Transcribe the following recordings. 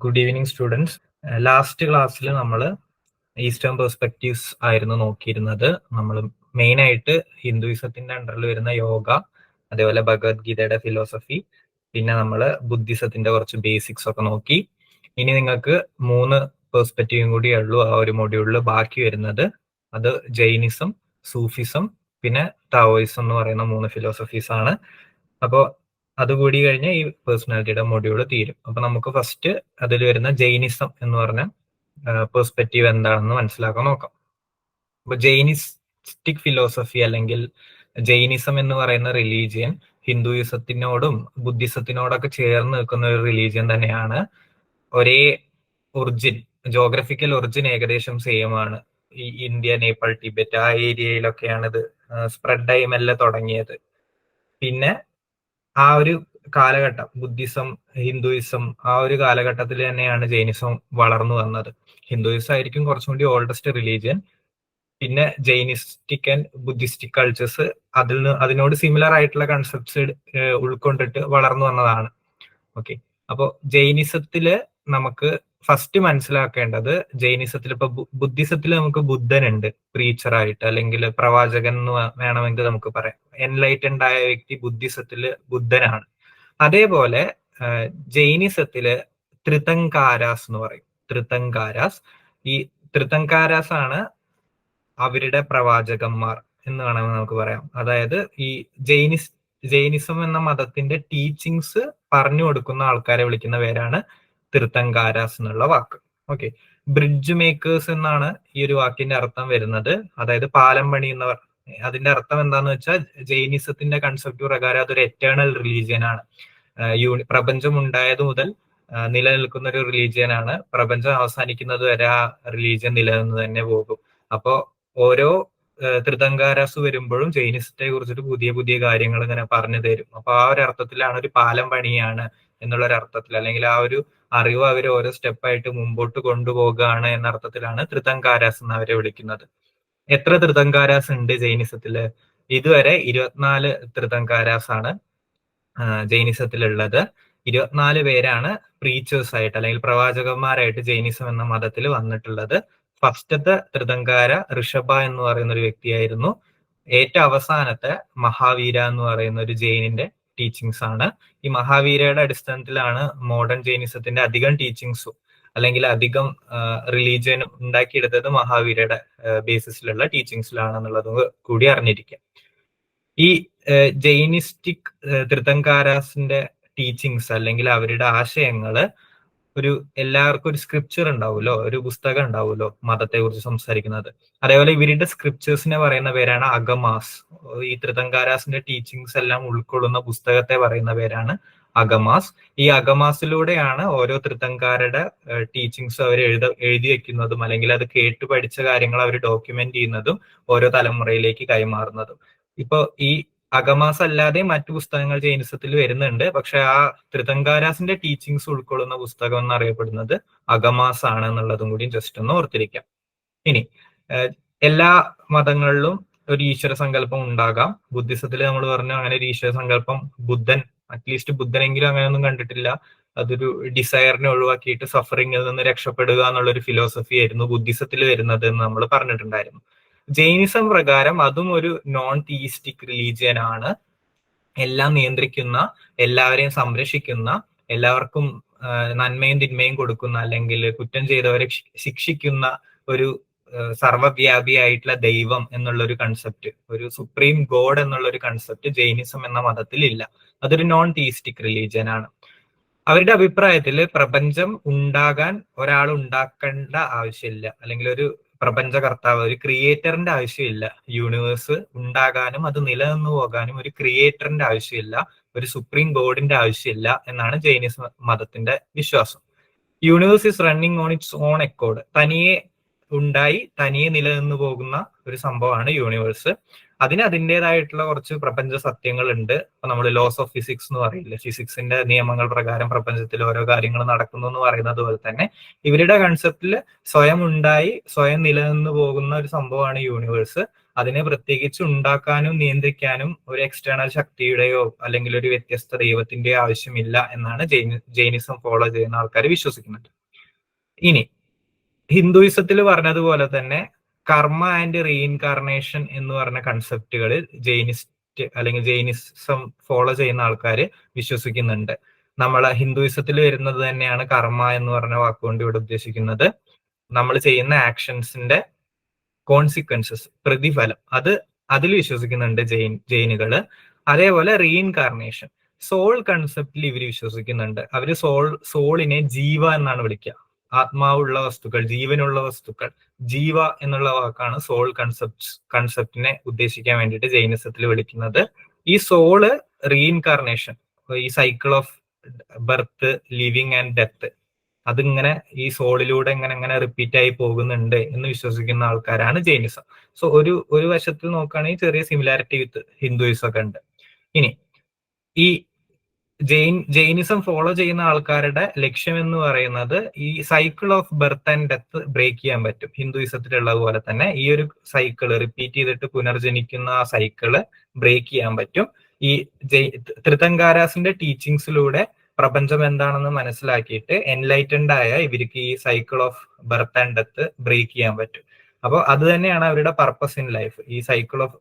Good evening students. Last ക്ലാസ്സിൽ നമ്മൾ eastern perspectives ആയിരുന്നു നോക്കിയിരുന്നത്. നമ്മൾ മെയിൻ ആയിട്ട് ഹിന്ദുയിസത്തിന്റെ അണ്ടറിൽ വരുന്ന യോഗ, അതേപോലെ ഭഗവത്ഗീതയുടെ ഫിലോസഫി, പിന്നെ നമ്മൾ ബുദ്ധിസത്തിന്റെ കുറച്ച് ബേസിക്സ് ഒക്കെ നോക്കി. ഇനി നിങ്ങൾക്ക് 3 പെർസ്പെക്റ്റീവും കൂടിയേ ഉള്ളൂ ആ ഒരു മൊഡ്യൂളിൽ ബാക്കി വരുന്നത്. അത് ജൈനിസം, സൂഫിസം, പിന്നെ ടാവോയിസം എന്ന് പറയുന്ന 3 ഫിലോസഫീസ് ആണ്. അപ്പോൾ അതുകൂടി കഴിഞ്ഞ് ഈ പേഴ്സണാലിറ്റിയുടെ മൊഡ്യൂള് തീരും. അപ്പൊ നമുക്ക് ഫസ്റ്റ് അതിൽ വരുന്ന ജൈനിസം എന്ന് പറഞ്ഞ പെർസ്പെക്റ്റീവ് എന്താണെന്ന് മനസ്സിലാക്കാൻ നോക്കാം. അപ്പൊ ജൈനിസ്റ്റിക് ഫിലോസഫി അല്ലെങ്കിൽ ജൈനിസം എന്ന് പറയുന്ന റിലീജിയൻ ഹിന്ദുയിസത്തിനോടും ബുദ്ധിസത്തിനോടൊക്കെ ചേർന്ന് നിൽക്കുന്ന ഒരു റിലീജിയൻ തന്നെയാണ്. ഒരേ ഒറിജിൻ, ജോഗ്രഫിക്കൽ ഒറിജിൻ ഏകദേശം സെയിം ആണ്. ഈ ഇന്ത്യ, നേപ്പാൾ, ടിബറ്റ് ആ ഏരിയയിലൊക്കെയാണ് ഇത് സ്പ്രെഡായി മെല്ലെ തുടങ്ങിയത്. പിന്നെ ആ ഒരു കാലഘട്ടം, ബുദ്ധിസം, ഹിന്ദുയിസം, ആ ഒരു കാലഘട്ടത്തിൽ തന്നെയാണ് ജൈനിസം വളർന്നു വന്നത്. ഹിന്ദുയിസം ആയിരിക്കും കുറച്ചും കൂടി ഓൾഡസ്റ്റ് റിലീജിയൻ. പിന്നെ ജൈനിസ്റ്റിക് ആൻഡ് ബുദ്ധിസ്റ്റിക് കൾച്ചേഴ്സ് അതിനോട് സിമിലർ ആയിട്ടുള്ള കൺസെപ്റ്റ്സ് ഉൾക്കൊണ്ടിട്ട് വളർന്നു വന്നതാണ്. ഓക്കെ, അപ്പോ ജൈനിസത്തില് നമുക്ക് ഫസ്റ്റ് മനസ്സിലാക്കേണ്ടത്, ജൈനിസത്തിൽ ഇപ്പൊ ബുദ്ധിസത്തിൽ നമുക്ക് ബുദ്ധനുണ്ട് പ്രീച്ചറായിട്ട്, അല്ലെങ്കിൽ പ്രവാചകൻ എന്ന് വേണമെങ്കിൽ നമുക്ക് പറയാം. എൻലൈറ്റൻഡ് ആയ വ്യക്തി ബുദ്ധിസത്തില് ബുദ്ധനാണ്. അതേപോലെ ജൈനിസത്തില് ത്രിതങ്കാരാസ് എന്ന് പറയും. ഈ ത്രിതങ്കാരാസ് ആണ് അവരുടെ പ്രവാചകന്മാർ എന്ന് വേണമെങ്കിൽ നമുക്ക് പറയാം. അതായത് ഈ ജൈനിസം എന്ന മതത്തിന്റെ ടീച്ചിങ്സ് പറഞ്ഞു കൊടുക്കുന്ന ആൾക്കാരെ വിളിക്കുന്ന പേരാണ് ത്രിതങ്കാരാസ് എന്നുള്ള വാക്ക്. ഓക്കെ, ബ്രിഡ്ജ് മേക്കേഴ്സ് എന്നാണ് ഈ ഒരു വാക്കിന്റെ അർത്ഥം വരുന്നത്. അതായത് പാലം പണിയുന്നവർ. അതിന്റെ അർത്ഥം എന്താന്ന് വെച്ചാൽ, ജൈനിസത്തിന്റെ കൺസെപ്റ്റ് പ്രകാരം അതൊരു എറ്റേണൽ റിലീജിയൻ ആണ്. പ്രപഞ്ചം ഉണ്ടായത് മുതൽ നിലനിൽക്കുന്ന ഒരു റിലീജിയൻ ആണ്. പ്രപഞ്ചം അവസാനിക്കുന്നത് വരെ ആ റിലീജിയൻ നിലനിന്ന് തന്നെ പോകും. അപ്പോ ഓരോ ത്രിതങ്കാരാസ് വരുമ്പോഴും ജൈനിസത്തെ കുറിച്ചിട്ട് പുതിയ പുതിയ കാര്യങ്ങൾ ഇങ്ങനെ പറഞ്ഞു തരും. അപ്പൊ ആ ഒരു അർത്ഥത്തിലാണ് ഒരു പാലം പണിയാണ് എന്നുള്ള ഒരു അർത്ഥത്തിൽ, അല്ലെങ്കിൽ ആ ഒരു അറിവ് അവർ ഓരോ സ്റ്റെപ്പായിട്ട് മുമ്പോട്ട് കൊണ്ടുപോകുകയാണ് എന്ന അർത്ഥത്തിലാണ് ത്രിതങ്കാരാസ് എന്ന് അവരെ വിളിക്കുന്നത്. എത്ര ത്രിതങ്കാരാസ് ഉണ്ട് ജൈനിസത്തില്? ഇതുവരെ 24 ത്രിതങ്കാരാസ് ആണ് ജൈനിസത്തിലുള്ളത്. 24 പേരാണ് പ്രീച്ചേഴ്സ് ആയിട്ട് അല്ലെങ്കിൽ പ്രവാചകന്മാരായിട്ട് ജൈനിസം എന്ന മതത്തിൽ വന്നിട്ടുള്ളത്. ഫസ്റ്റത്തെ ത്രിതങ്കാര ഋഷഭ എന്ന് പറയുന്ന ഒരു വ്യക്തിയായിരുന്നു. ഏറ്റവും അവസാനത്തെ മഹാവീര എന്ന് പറയുന്ന ഒരു ജെയിനിന്റെ ടീച്ചിങ്സ് ആണ്. ഈ മഹാവീരയുടെ അടിസ്ഥാനത്തിലാണ് മോഡേൺ ജൈനിസത്തിന്റെ അധികം ടീച്ചിങ്സും അല്ലെങ്കിൽ അധികം റിലീജിയനും ഉണ്ടാക്കിയെടുത്തത് മഹാവീരയുടെ ബേസിസിലുള്ള ടീച്ചിങ്സിലാണെന്നുള്ളത് കൂടി അറിഞ്ഞിരിക്കുക. ഈ ജൈനിസ്റ്റിക് ത്രിതങ്കാരാസിന്റെ ടീച്ചിങ്സ് അല്ലെങ്കിൽ അവരുടെ ആശയങ്ങള് എല്ലാവർക്കും ഒരു സ്ക്രിപ്ചർ ഉണ്ടാവുമല്ലോ, ഒരു പുസ്തകം ഉണ്ടാവുമല്ലോ മതത്തെ കുറിച്ച് സംസാരിക്കുന്നത്. അതേപോലെ ഇവരുടെ സ്ക്രിപ്ചേഴ്സിനെ പറയുന്ന പേരാണ് അഗമാസ്. ഈ ത്രിതങ്കാരാസിന്റെ ടീച്ചിങ്സ് എല്ലാം ഉൾക്കൊള്ളുന്ന പുസ്തകത്തെ പറയുന്ന പേരാണ് അഗമാസ്. ഈ അഗമാസിലൂടെയാണ് ഓരോ ത്രിതങ്കാരുടെ ടീച്ചിങ്സ് അവർ എഴുതി വെക്കുന്നതും അല്ലെങ്കിൽ അത് കേട്ട് പഠിച്ച കാര്യങ്ങൾ അവർ ഡോക്യുമെന്റ് ചെയ്യുന്നതും ഓരോ തലമുറയിലേക്ക് കൈമാറുന്നതും. ഇപ്പൊ ഈ അഗമാസ് അല്ലാതെ മറ്റു പുസ്തകങ്ങൾ ജൈനിസത്തിൽ വരുന്നുണ്ട്. പക്ഷെ ആ ത്രിതങ്കാരാസിന്റെ ടീച്ചിങ്സ് ഉൾക്കൊള്ളുന്ന പുസ്തകം എന്നറിയപ്പെടുന്നത് അഗമാസ് ആണ് എന്നുള്ളതും കൂടി ജസ്റ്റ് ഒന്ന് ഓർത്തിരിക്കാം. ഇനി എല്ലാ മതങ്ങളിലും ഒരു ഈശ്വര സങ്കല്പം ഉണ്ടാകാം. ബുദ്ധിസത്തിൽ നമ്മൾ പറഞ്ഞു അങ്ങനെ ഒരു ഈശ്വര സങ്കല്പം അറ്റ്ലീസ്റ്റ് ബുദ്ധനെങ്കിലും അങ്ങനെയൊന്നും കണ്ടിട്ടില്ല. അതൊരു ഡിസയറിനെ ഒഴിവാക്കിയിട്ട് സഫറിങ്ങിൽ നിന്ന് രക്ഷപ്പെടുക എന്നുള്ള ഒരു ഫിലോസഫി ആയിരുന്നു ബുദ്ധിസത്തിൽ വരുന്നത് എന്ന് നമ്മൾ പറഞ്ഞിട്ടുണ്ടായിരുന്നു. ജൈനിസം പ്രകാരം അതും ഒരു നോൺ തീയിസ്റ്റിക് റിലീജിയൻ ആണ്. എല്ലാം നിയന്ത്രിക്കുന്ന, എല്ലാവരെയും സംരക്ഷിക്കുന്ന, എല്ലാവർക്കും നന്മയും തിന്മയും കൊടുക്കുന്ന, അല്ലെങ്കിൽ കുറ്റം ചെയ്തവരെ ശിക്ഷിക്കുന്ന ഒരു സർവവ്യാപിയായിട്ടുള്ള ദൈവം എന്നുള്ള ഒരു കൺസെപ്റ്റ്, ഒരു സുപ്രീം ഗോഡ് എന്നുള്ള ഒരു കൺസെപ്റ്റ് ജൈനിസം എന്ന മതത്തിൽ ഇല്ല. അതൊരു നോൺ തീയിസ്റ്റിക് റിലീജിയൻ ആണ്. അവരുടെ അഭിപ്രായത്തിൽ പ്രപഞ്ചം ഉണ്ടാകാൻ ഒരാൾ ഉണ്ടാക്കേണ്ട ആവശ്യമില്ല, അല്ലെങ്കിൽ ഒരു പ്രപഞ്ചകർത്താവ്, ഒരു ക്രിയേറ്ററിന്റെ ആവശ്യമില്ല. യൂണിവേഴ്സ് ഉണ്ടാകാനും അത് നിലനിന്നു പോകാനും ഒരു ക്രിയേറ്ററിന്റെ ആവശ്യമില്ല, ഒരു സുപ്രീം ഗോഡിന്റെ ആവശ്യമില്ല എന്നാണ് ജൈനിസ മതത്തിന്റെ വിശ്വാസം. Universe is running on its on Accord. തനിയെ ഉണ്ടായി തനിയെ നിലനിന്നു പോകുന്ന ഒരു സംഭവമാണ് യൂണിവേഴ്സ്. അതിന് അതിൻ്റെതായിട്ടുള്ള കുറച്ച് പ്രപഞ്ച സത്യങ്ങൾ ഉണ്ട്. ഇപ്പൊ നമ്മൾ ലോസ് ഓഫ് ഫിസിക്സ് എന്ന് പറയില്ലേ, ഫിസിക്സിന്റെ നിയമങ്ങൾ പ്രകാരം പ്രപഞ്ചത്തിൽ ഓരോ കാര്യങ്ങൾ നടക്കുന്നു എന്ന് പറയുന്നത് പോലെ തന്നെ ഇവരുടെ കൺസെപ്റ്റിൽ സ്വയം ഉണ്ടായി സ്വയം നിലനിന്ന് പോകുന്ന ഒരു സംഭവമാണ് യൂണിവേഴ്സ്. അതിനെ പ്രത്യേകിച്ച് ഉണ്ടാക്കാനും നിയന്ത്രിക്കാനും ഒരു എക്സ്റ്റേണൽ ശക്തിയുടെയോ അല്ലെങ്കിൽ ഒരു വ്യത്യസ്ത ദൈവത്തിന്റെയോ ആവശ്യമില്ല എന്നാണ് ജൈനിസം ഫോളോ ചെയ്യുന്ന ആൾക്കാർ വിശ്വസിക്കുന്നത്. ഇനി ഹിന്ദുയിസത്തിൽ പറഞ്ഞതുപോലെ തന്നെ കർമ്മ ആൻഡ് റീഇൻകാർണേഷൻ എന്ന് പറഞ്ഞ കൺസെപ്റ്റുകൾ ജൈനിസ്റ്റ് അല്ലെങ്കിൽ ജൈനിസം ഫോളോ ചെയ്യുന്ന ആൾക്കാർ വിശ്വസിക്കുന്നുണ്ട്. നമ്മളെ ഹിന്ദുയിസത്തിൽ വരുന്നത് തന്നെയാണ് കർമ്മ എന്ന് പറഞ്ഞ വാക്കുകൊണ്ട് ഇവിടെ ഉദ്ദേശിക്കുന്നത്. നമ്മൾ ചെയ്യുന്ന ആക്ഷൻസിന്റെ കോൺസിക്വൻസസ്, പ്രതിഫലം, അതിൽ വിശ്വസിക്കുന്നുണ്ട് ജൈനുകള്. അതേപോലെ റീഇൻകാർണേഷൻ, സോൾ കൺസെപ്റ്റിൽ ഇവർ വിശ്വസിക്കുന്നുണ്ട്. അവര് സോളിനെ ജീവ എന്നാണ് വിളിക്കുക. ആത്മാവുള്ള വസ്തുക്കൾ, ജീവനുള്ള വസ്തുക്കൾ. ജീവ എന്നുള്ള വാക്കാണ് സോൾ കൺസെപ്റ്റിനെ ഉദ്ദേശിക്കാൻ വേണ്ടിയിട്ട് ജൈനിസത്തിൽ വിളിക്കുന്നത്. ഈ സോള് റീഇൻകാർണേഷൻ, ഈ cycle of birth, living and death, അതിങ്ങനെ ഈ സോളിലൂടെ ഇങ്ങനെ റിപ്പീറ്റ് ആയി പോകുന്നുണ്ട് എന്ന് വിശ്വസിക്കുന്ന ആൾക്കാരാണ് ജൈനിസം. സോ ഒരു വശത്തിൽ നോക്കുകയാണെങ്കിൽ ചെറിയ സിമിലാരിറ്റി വിത്ത് ഹിന്ദുയിസം ഒക്കെ ഉണ്ട്. ഇനി ഈ ജൈനിസം ഫോളോ ചെയ്യുന്ന ആൾക്കാരുടെ ലക്ഷ്യം എന്ന് പറയുന്നത് ഈ cycle of birth and death break ചെയ്യാൻ പറ്റും. ഹിന്ദുയിസത്തിലുള്ളത് പോലെ തന്നെ ഈ ഒരു സൈക്കിള് റിപ്പീറ്റ് ചെയ്തിട്ട് പുനർജനിക്കുന്ന ആ സൈക്കിള് ബ്രേക്ക് ചെയ്യാൻ പറ്റും. ഈ ത്രിതങ്കാരാസിന്റെ ടീച്ചിങ്സിലൂടെ പ്രപഞ്ചം എന്താണെന്ന് മനസ്സിലാക്കിയിട്ട് എൻലൈറ്റൻഡ് ആയ ഇവർക്ക് ഈ cycle of birth and death break ചെയ്യാൻ പറ്റും. അപ്പോൾ അത് തന്നെയാണ് അവരുടെ പർപ്പസ് ഇൻ ലൈഫ്. ഈ സൈക്കിൾ ഓഫ്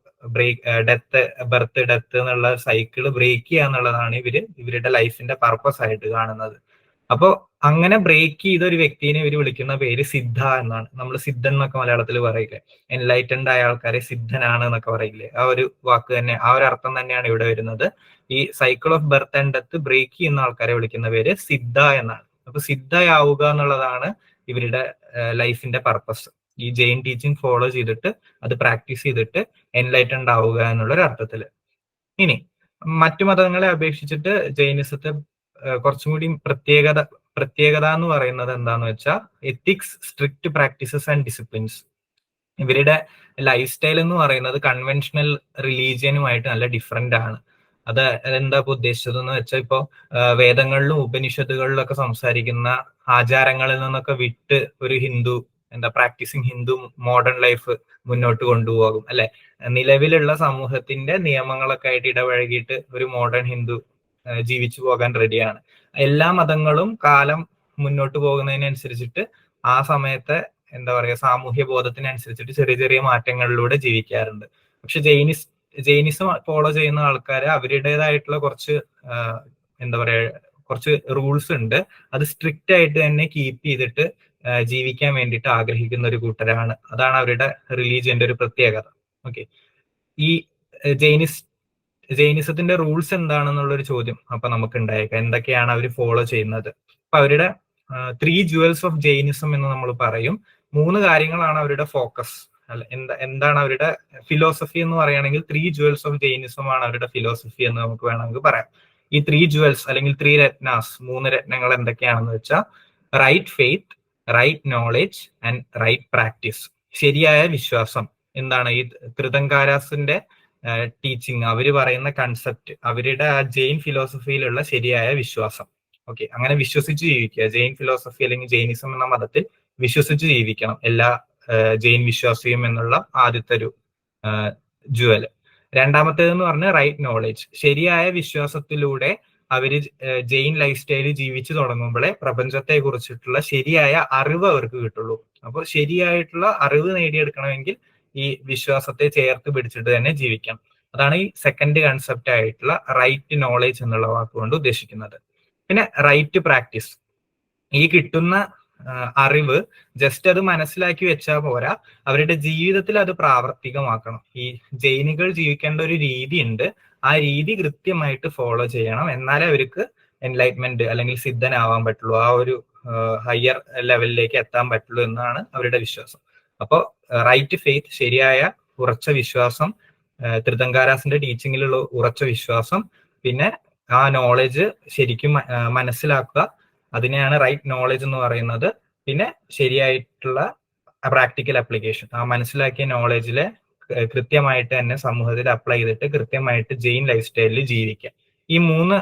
ബർത്ത് ഡെത്ത് എന്നുള്ള സൈക്കിൾ ബ്രേക്ക് ചെയ്യുക എന്നുള്ളതാണ് ഇവരുടെ ലൈഫിന്റെ പർപ്പസ് ആയിട്ട് കാണുന്നത്. അപ്പോൾ അങ്ങനെ ബ്രേക്ക് ചെയ്ത ഒരു വ്യക്തിനെ ഇവർ വിളിക്കുന്ന പേര് സിദ്ധ എന്നാണ്. നമ്മൾ സിദ്ധൻ എന്നൊക്കെ മലയാളത്തിൽ പറയില്ലേ, എൻലൈറ്റൻഡ് ആയ ആൾക്കാരെ സിദ്ധനാണ് എന്നൊക്കെ പറയില്ലേ, ആ ഒരു വാക്ക് തന്നെ, ആ ഒരു അർത്ഥം തന്നെയാണ് ഇവിടെ വരുന്നത്. ഈ cycle of birth and death break ചെയ്യുന്ന ആൾക്കാരെ വിളിക്കുന്ന പേര് സിദ്ധ എന്നാണ്. അപ്പൊ സിദ്ധയാവുക എന്നുള്ളതാണ് ഇവരുടെ ലൈഫിന്റെ പർപ്പസ്. ഈ ജെയിൻ ടീച്ചിങ് ഫോളോ ചെയ്തിട്ട് അത് പ്രാക്ടീസ് ചെയ്തിട്ട് എൻലൈറ്റൻഡ് ആവുക എന്നുള്ള ഒരു അർത്ഥത്തില്. ഇനി മറ്റു മതങ്ങളെ അപേക്ഷിച്ചിട്ട് ജൈനിസത്തെ കുറച്ചും കൂടി പ്രത്യേകത എന്ന് പറയുന്നത് എന്താന്ന് വെച്ചാൽ ethics, strict practices and disciplines. ഇവരുടെ ലൈഫ് സ്റ്റൈൽ എന്ന് പറയുന്നത് കൺവെൻഷണൽ റിലീജിയനുമായിട്ട് നല്ല ഡിഫറെന്റ് ആണ്. അതെന്താ ഇപ്പൊ ഉദ്ദേശിച്ചത് എന്ന് വെച്ചാൽ ഇപ്പൊ വേദങ്ങളിലും ഉപനിഷത്തുകളിലും ഒക്കെ സംസാരിക്കുന്ന ആചാരങ്ങളിൽ നിന്നൊക്കെ വിട്ട് ഒരു പ്രാക്ടീസിങ് ഹിന്ദു മോഡേൺ ലൈഫ് മുന്നോട്ട് കൊണ്ടുപോകും അല്ലെ. നിലവിലുള്ള സമൂഹത്തിന്റെ നിയമങ്ങളൊക്കെ ആയിട്ട് ഇടപഴകിയിട്ട് ഒരു മോഡേൺ ഹിന്ദു ജീവിച്ചു പോകാൻ റെഡിയാണ്. എല്ലാ മതങ്ങളും കാലം മുന്നോട്ട് പോകുന്നതിനനുസരിച്ചിട്ട് ആ സമയത്തെ സാമൂഹ്യ ബോധത്തിനനുസരിച്ചിട്ട് ചെറിയ ചെറിയ മാറ്റങ്ങളിലൂടെ ജീവിക്കാറുണ്ട്. പക്ഷെ ജൈനിസം ഫോളോ ചെയ്യുന്ന ആൾക്കാര് അവരുടേതായിട്ടുള്ള കുറച്ച് കുറച്ച് റൂൾസ് ഉണ്ട്. അത് സ്ട്രിക്റ്റ് ആയിട്ട് തന്നെ കീപ്പ് ചെയ്തിട്ട് ജീവിക്കാൻ വേണ്ടിയിട്ട് ആഗ്രഹിക്കുന്ന ഒരു കൂട്ടരാണ്. അതാണ് അവരുടെ റിലീജിയന്റെ ഒരു പ്രത്യേകത. ഓക്കെ, ഈ ജൈനിസത്തിന്റെ റൂൾസ് എന്താണെന്നുള്ളൊരു ചോദ്യം അപ്പൊ നമുക്ക് ഉണ്ടായേക്കാം. എന്തൊക്കെയാണ് അവർ ഫോളോ ചെയ്യുന്നത്? അപ്പൊ അവരുടെ 3 ജുവൽസ് ഓഫ് ജൈനിസം എന്ന് നമ്മൾ പറയും. 3 കാര്യങ്ങളാണ് അവരുടെ ഫോക്കസ്. അല്ല, എന്താണ് അവരുടെ ഫിലോസഫി എന്ന് പറയുകയാണെങ്കിൽ 3 ജുവൽസ് ഓഫ് ജൈനിസം ആണ് അവരുടെ ഫിലോസഫി എന്ന് നമുക്ക് വേണമെങ്കിൽ പറയാം. ഈ 3 ജുവൽസ് അല്ലെങ്കിൽ 3 രത്നാസ്, 3 രത്നങ്ങൾ എന്തൊക്കെയാണെന്ന് വെച്ചാൽ right faith, right knowledge and right practice. ശരിയായ വിശ്വാസം. എന്താണ് ഈ ത്രിതങ്കാരാസിന്റെ ടീച്ചിങ്, അവര് പറയുന്ന കൺസെപ്റ്റ്, അവരുടെ ആ ജെയിൻ ഫിലോസഫിയിലുള്ള ശരിയായ വിശ്വാസം. ഓക്കെ, അങ്ങനെ വിശ്വസിച്ച് ജീവിക്കുക. ജെയിൻ ഫിലോസഫി അല്ലെങ്കിൽ ജൈനിസം എന്ന മതത്തിൽ വിശ്വസിച്ച് ജീവിക്കണം എല്ലാ ജെയിൻ വിശ്വാസിയും എന്നുള്ള ആദ്യത്തെ ഒരു ജുവൽ. രണ്ടാമത്തേതെന്ന് പറഞ്ഞാൽ റൈറ്റ് നോളജ്. ശരിയായ വിശ്വാസത്തിലൂടെ അവര് ജെയിൻ ലൈഫ് സ്റ്റൈല് ജീവിച്ചു തുടങ്ങുമ്പോഴേ പ്രപഞ്ചത്തെ കുറിച്ചിട്ടുള്ള ശരിയായ അറിവ് അവർക്ക് കിട്ടുള്ളൂ. അപ്പോൾ ശരിയായിട്ടുള്ള അറിവ് നേടിയെടുക്കണമെങ്കിൽ ഈ വിശ്വാസത്തെ ചേർത്ത് പിടിച്ചിട്ട് തന്നെ ജീവിക്കണം. അതാണ് ഈ സെക്കൻഡ് കൺസെപ്റ്റ് ആയിട്ടുള്ള റൈറ്റ് നോളജ് എന്നുള്ള വാക്കുകൊണ്ട് ഉദ്ദേശിക്കുന്നത്. പിന്നെ റൈറ്റ് പ്രാക്ടീസ്. ഈ കിട്ടുന്ന അറിവ് ജസ്റ്റ് അത് മനസ്സിലാക്കി വെച്ചാൽ പോരാ, അവരുടെ ജീവിതത്തിൽ അത് പ്രാവർത്തികമാക്കണം. ഈ ജൈനികൾ ജീവിക്കേണ്ട ഒരു രീതി ഉണ്ട്, ആ രീതി കൃത്യമായിട്ട് ഫോളോ ചെയ്യണം. എന്നാലേ അവർക്ക് എൻലൈറ്റ്മെന്റ് അല്ലെങ്കിൽ സിദ്ധനാവാൻ പറ്റുള്ളൂ, ആ ഒരു ഹയർ ലെവലിലേക്ക് എത്താൻ പറ്റുള്ളൂ എന്നാണ് അവരുടെ വിശ്വാസം. അപ്പോൾ റൈറ്റ് ഫെയ്ത്ത്, ശരിയായ ഉറച്ച വിശ്വാസം, ത്രിതങ്കാരാസിന്റെ ടീച്ചിങ്ങിലുള്ള ഉറച്ച വിശ്വാസം, പിന്നെ ആ നോളജ് ശരിക്കും മനസ്സിലാക്കുക, അതിനെയാണ് റൈറ്റ് നോളജ് എന്ന് പറയുന്നത്. പിന്നെ ശരിയായിട്ടുള്ള പ്രാക്ടിക്കൽ ആപ്ലിക്കേഷൻ, ആ മനസ്സിലാക്കിയ നോളജിലെ കൃത്യമായിട്ട് തന്നെ സമൂഹത്തിൽ അപ്ലൈ ചെയ്തിട്ട് കൃത്യമായിട്ട് ജെയിൻ ലൈഫ് സ്റ്റൈലിൽ ജീവിക്കുക. ഈ 3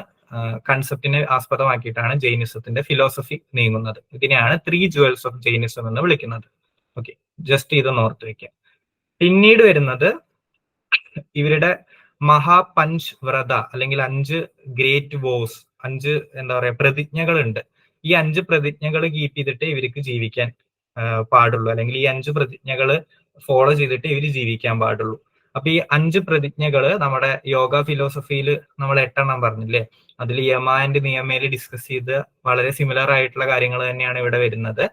കൺസെപ്റ്റിനെ ആസ്പദമാക്കിയിട്ടാണ് ജൈനിസത്തിന്റെ ഫിലോസഫി നീങ്ങുന്നത്. ഇതിനെയാണ് 3 ജുവൽസ് ഓഫ് ജൈനിസം എന്ന് വിളിക്കുന്നത്. ഓക്കെ, ജസ്റ്റ് ഇതൊന്ന് ഓർത്ത് വെക്കാം. പിന്നീട് വരുന്നത് ഇവരുടെ മഹാപഞ്ച് വ്രത അല്ലെങ്കിൽ 5 ഗ്രേറ്റ് വോസ്, 5 എന്താ പറയാ പ്രതിജ്ഞകളുണ്ട്. ഈ 5 പ്രതിജ്ഞകൾ കീപ്പ് ചെയ്തിട്ട് ഇവർക്ക് ജീവിക്കാൻ പാടുള്ളൂ, അല്ലെങ്കിൽ ഈ 5 പ്രതിജ്ഞകൾ ഫോളോ ചെയ്തിട്ട് ഇവർ ജീവിക്കാൻ പാടുള്ളൂ. അപ്പൊ ഈ 5 പ്രതിജ്ഞകള് നമ്മുടെ യോഗ ഫിലോസഫിയിൽ നമ്മൾ 8 പറഞ്ഞില്ലേ, അതിൽ യമ ആൻഡ് നിയമയിൽ ഡിസ്കസ് ചെയ്ത് വളരെ സിമിലർ ആയിട്ടുള്ള കാര്യങ്ങൾ തന്നെയാണ് ഇവിടെ വരുന്നത്.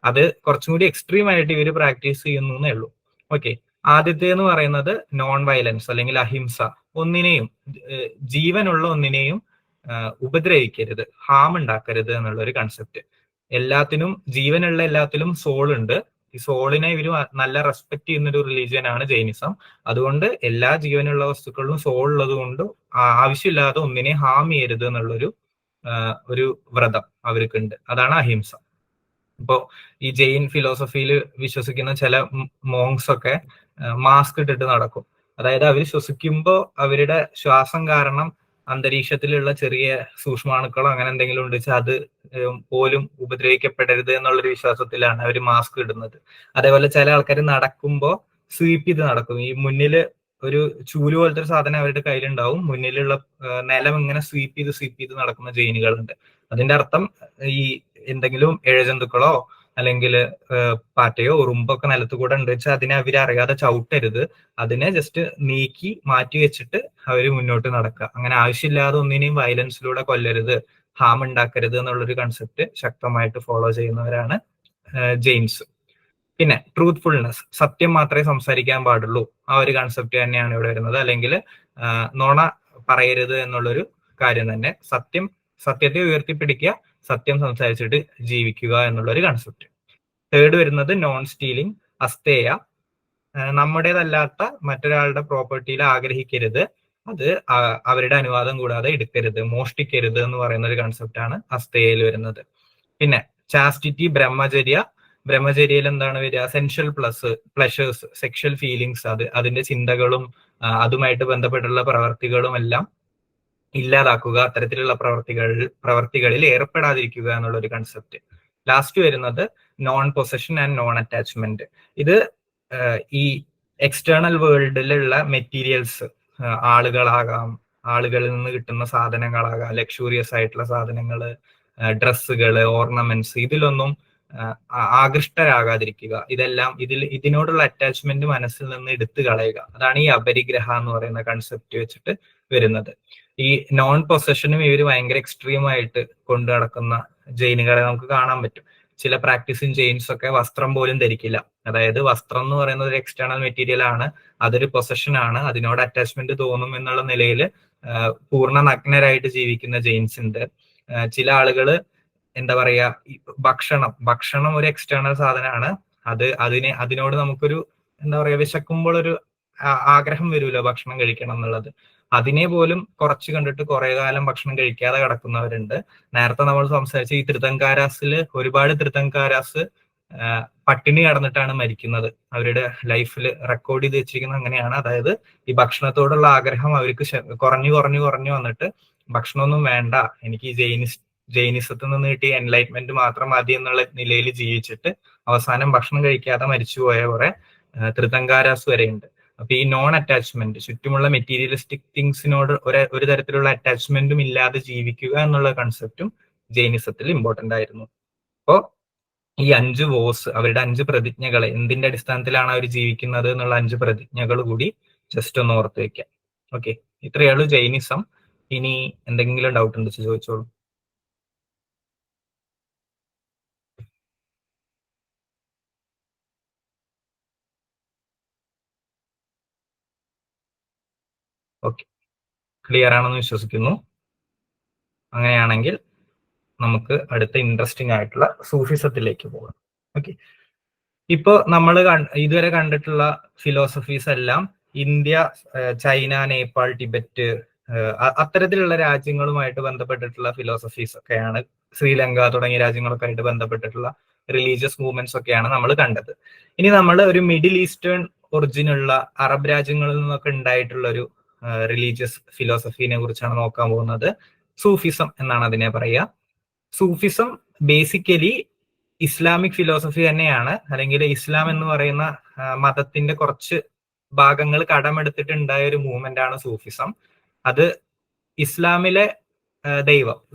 അത് കുറച്ചും കൂടി എക്സ്ട്രീം ആയിട്ട് ഇവർ പ്രാക്ടീസ് ചെയ്യുന്നു എന്നേ ഉള്ളൂ. ഓക്കെ, ആദ്യത്തെ എന്ന് പറയുന്നത് നോൺ വയലൻസ് അല്ലെങ്കിൽ അഹിംസ. ഒന്നിനെയും ജീവനുള്ള ഒന്നിനെയും ഉപദ്രവിക്കരുത്, ഹാം ഉണ്ടാക്കരുത് എന്നുള്ള ഒരു കൺസെപ്റ്റ്. എല്ലാത്തിനും ജീവനുള്ള എല്ലാത്തിലും സോൾ ഉണ്ട്. ഈ സോളിനെ ഇവർ നല്ല റെസ്പെക്ട് ചെയ്യുന്ന ഒരു റിലീജിയൻ ആണ് ജൈനിസം. അതുകൊണ്ട് എല്ലാ ജീവനുള്ള വസ്തുക്കളിലും സോൾ ഉള്ളത് കൊണ്ട് ആവശ്യമില്ലാതെ ഒന്നിനെ ഹാം ചെയ്യരുത് എന്നുള്ളൊരു ഒരു വ്രതം അവർക്കുണ്ട്. അതാണ് അഹിംസ. ഇപ്പോ ഈ ജെയിൻ ഫിലോസഫിയിൽ വിശ്വസിക്കുന്ന ചില മോങ്സ് ഒക്കെ മാസ്ക് ഇട്ടിട്ട് നടക്കും. അതായത് അവർ ശ്വസിക്കുമ്പോ അവരുടെ ശ്വാസം കാരണം അന്തരീക്ഷത്തിലുള്ള ചെറിയ സൂക്ഷ്മാണുക്കളോ അങ്ങനെ എന്തെങ്കിലും ഉണ്ടെച്ചാൽ അത് പോലും ഉപദ്രവിക്കപ്പെടരുത് എന്നുള്ളൊരു വിശ്വാസത്തിലാണ് അവർ മാസ്ക് ഇടുന്നത്. അതേപോലെ ചില ആൾക്കാർ നടക്കുമ്പോൾ സ്വീപ്പ് ചെയ്ത് നടക്കും. ഈ മുന്നില് ഒരു ചൂല് പോലത്തെ ഒരു സാധനം അവരുടെ കയ്യിലുണ്ടാവും, മുന്നിലുള്ള നിലം ഇങ്ങനെ സ്വീപ്പ് ചെയ്ത് നടക്കുന്ന ജെയിനുകളുണ്ട്. അതിന്റെ അർത്ഥം ഈ എന്തെങ്കിലും ഇഴജന്തുക്കളോ അല്ലെങ്കിൽ പാറ്റയോ ഉറുമ്പൊക്കെ നിലത്ത് കൂടെ ഉണ്ട് വെച്ചാൽ അതിനെ അവരറിയാതെ ചവിട്ടരുത്, അതിനെ ജസ്റ്റ് നീക്കി മാറ്റി വെച്ചിട്ട് അവര് മുന്നോട്ട് നടക്കുക. അങ്ങനെ ആവശ്യമില്ലാതെ ഒന്നിനെയും വയലൻസിലൂടെ കൊല്ലരുത്, ഹാം ഉണ്ടാക്കരുത് എന്നുള്ളൊരു കൺസെപ്റ്റ് ശക്തമായിട്ട് ഫോളോ ചെയ്യുന്നവരാണ് ജെയിൻസ്. പിന്നെ ട്രൂത്ത്ഫുൾനെസ്, സത്യം മാത്രമേ സംസാരിക്കാൻ പാടുള്ളൂ, ആ ഒരു കൺസെപ്റ്റ് തന്നെയാണ് ഇവിടെ വരുന്നത്. അല്ലെങ്കിൽ നോണ പറയരുത് എന്നുള്ളൊരു കാര്യം തന്നെ. സത്യത്തെ ഉയർത്തിപ്പിടിക്കുക, സത്യം സംസാരിച്ചിട്ട് ജീവിക്കുക എന്നുള്ള ഒരു കൺസെപ്റ്റ്. തേർഡ് വരുന്നത് നോൺ സ്റ്റീലിംഗ്, അസ്തേയ, നമ്മുടേതല്ലാത്ത മറ്റൊരാളുടെ പ്രോപ്പർട്ടിയിൽ ആഗ്രഹിക്കരുത്, അത് അവരുടെ അനുവാദം കൂടാതെ എടുക്കരുത്, മോഷ്ടിക്കരുത് എന്ന് പറയുന്ന ഒരു കൺസെപ്റ്റ് ആണ് അസ്തേയയിൽ വരുന്നത്. പിന്നെ ചാസ്റ്റിറ്റി, ബ്രഹ്മചര്യയിൽ എന്താണ് വരിക? സെൻഷ്യൽ പ്ലഷേഴ്സ്, സെക്ഷൽ ഫീലിങ്സ്, അതിന്റെ ചിന്തകളും അതുമായിട്ട് ബന്ധപ്പെട്ടുള്ള പ്രവർത്തികളും എല്ലാം ഇല്ലാതാക്കുക, അത്തരത്തിലുള്ള പ്രവർത്തികളിൽ ഏർപ്പെടാതിരിക്കുക എന്നുള്ള ഒരു കൺസെപ്റ്റ്. ലാസ്റ്റ് വരുന്നത് non possession and non attachment. ഇത് ഈ എക്സ്റ്റേണൽ വേൾഡിലുള്ള മെറ്റീരിയൽസ്, ആളുകളാകാം, ആളുകളിൽ നിന്ന് കിട്ടുന്ന സാധനങ്ങളാകാം, ലക്ഷൂറിയസ് ആയിട്ടുള്ള സാധനങ്ങള്, ഡ്രസ്സുകള്, ഓർണമെന്റ്സ്, ഇതിലൊന്നും ആകൃഷ്ടരാകാതിരിക്കുക. ഇതിനോടുള്ള അറ്റാച്ച്മെന്റ് മനസ്സിൽ നിന്ന് എടുത്തു കളയുക. അതാണ് ഈ അപരിഗ്രഹ എന്ന് പറയുന്ന കൺസെപ്റ്റ് വെച്ചിട്ട് വരുന്നത്. ഈ നോൺ പൊസഷനും ഇവർ ഭയങ്കര എക്സ്ട്രീം ആയിട്ട് കൊണ്ടു നടക്കുന്ന ജെയിനുകളെ നമുക്ക് കാണാൻ പറ്റും. ചില പ്രാക്ടീസിങ് ജെയിൻസ് ഒക്കെ വസ്ത്രം പോലും ധരിക്കില്ല. അതായത് വസ്ത്രം എന്ന് പറയുന്നത് ഒരു എക്സ്റ്റേണൽ മെറ്റീരിയൽ ആണ്, അതൊരു പൊസഷൻ ആണ്, അതിനോട് അറ്റാച്ച്മെന്റ് തോന്നും എന്നുള്ള നിലയിൽ പൂർണ്ണ നഗ്നരായിട്ട് ജീവിക്കുന്ന ജെയിൻസ് ഉണ്ട്. ചില ആളുകള് എന്താ പറയാ, ഭക്ഷണം ഒരു എക്സ്റ്റേണൽ സാധനമാണ്. അതിനോട് നമുക്കൊരു എന്താ പറയാ, വിശക്കുമ്പോൾ ഒരു ആഗ്രഹം വരുമല്ലോ ഭക്ഷണം കഴിക്കണം എന്നുള്ളത്. അതിനെ പോലും കുറച്ച് കണ്ടിട്ട് കുറെ കാലം ഭക്ഷണം കഴിക്കാതെ കിടക്കുന്നവരുണ്ട്. നേരത്തെ നമ്മൾ സംസാരിച്ച ഈ ത്രിതങ്കാരാസില് ഒരുപാട് ത്രിതങ്കാരാസ് പട്ടിണി കടന്നിട്ടാണ് മരിക്കുന്നത്. അവരുടെ ലൈഫിൽ റെക്കോർഡ് ചെയ്ത് വെച്ചിരിക്കുന്നത് അങ്ങനെയാണ്. അതായത് ഈ ഭക്ഷണത്തോടുള്ള ആഗ്രഹം അവർക്ക് കുറഞ്ഞു വന്നിട്ട് ഭക്ഷണമൊന്നും വേണ്ട, എനിക്ക് ജൈനിസത്തിൽ നിന്ന് കിട്ടിയ എൻലൈറ്റ്മെന്റ് മാത്രം മതി എന്നുള്ള നിലയിൽ ജീവിച്ചിട്ട് അവസാനം ഭക്ഷണം കഴിക്കാതെ മരിച്ചുപോയ കുറെ ത്രിതങ്കാരാസ് വരെയുണ്ട്. അപ്പൊ ഈ നോൺ അറ്റാച്ച്മെന്റ്, ചുറ്റുമുള്ള മെറ്റീരിയലിസ്റ്റിക് തിങ്സിനോട് ഒരു തരത്തിലുള്ള അറ്റാച്ച്മെന്റും ഇല്ലാതെ ജീവിക്കുക എന്നുള്ള കൺസെപ്റ്റും ജൈനിസത്തിൽ ഇമ്പോർട്ടന്റ് ആയിരുന്നു. അപ്പോ ഈ 5 വോസ്, അവരുടെ 5 പ്രതിജ്ഞകൾ, എന്തിന്റെ അടിസ്ഥാനത്തിലാണ് അവർ ജീവിക്കുന്നത് എന്നുള്ള 5 പ്രതിജ്ഞകൾ കൂടി ജസ്റ്റ് ഒന്ന് ഓർത്ത് വെക്കാം. ഓക്കെ, ഇത്രയുള്ളൂ ജൈനിസം. ഇനി എന്തെങ്കിലും ഡൗട്ട് ഉണ്ട് ചോദിച്ചോളൂ. ഓക്കെ, ക്ലിയർ ആണെന്ന് വിശ്വസിക്കുന്നു. അങ്ങനെയാണെങ്കിൽ നമുക്ക് അടുത്ത ഇൻട്രസ്റ്റിംഗ് ആയിട്ടുള്ള സൂഫിസത്തിലേക്ക് പോകാം. ഓക്കെ, ഇപ്പോ നമ്മൾ ഇതുവരെ കണ്ടിട്ടുള്ള ഫിലോസഫീസ് എല്ലാം ഇന്ത്യ, ചൈന, നേപ്പാൾ, ടിബറ്റ്, അത്തരത്തിലുള്ള രാജ്യങ്ങളുമായിട്ട് ബന്ധപ്പെട്ടിട്ടുള്ള ഫിലോസഫീസ് ഒക്കെയാണ്. ശ്രീലങ്ക തുടങ്ങിയ രാജ്യങ്ങളൊക്കെ ആയിട്ട് ബന്ധപ്പെട്ടിട്ടുള്ള റിലീജിയസ് മൂവ്മെന്റ്സ് ഒക്കെയാണ് നമ്മൾ കണ്ടത്. ഇനി നമ്മൾ ഒരു മിഡിൽ ഈസ്റ്റേൺ ഒറിജിനുള്ള അറബ് രാജ്യങ്ങളിൽ നിന്നൊക്കെ ഉണ്ടായിട്ടുള്ള ഒരു റിലീജിയസ് ഫിലോസഫീനെ കുറിച്ചാണ് നോക്കാൻ പോകുന്നത്. സൂഫിസം എന്നാണ് അതിനെ പറയുക. സൂഫിസം ബേസിക്കലി ഇസ്ലാമിക് ഫിലോസഫി തന്നെയാണ്, അല്ലെങ്കിൽ ഇസ്ലാം എന്ന് പറയുന്ന മതത്തിന്റെ കുറച്ച് ഭാഗങ്ങൾ കടമെടുത്തിട്ടുണ്ടായ ഒരു മൂവ്മെന്റ് ആണ് സൂഫിസം. അത് ഇസ്ലാമിലെ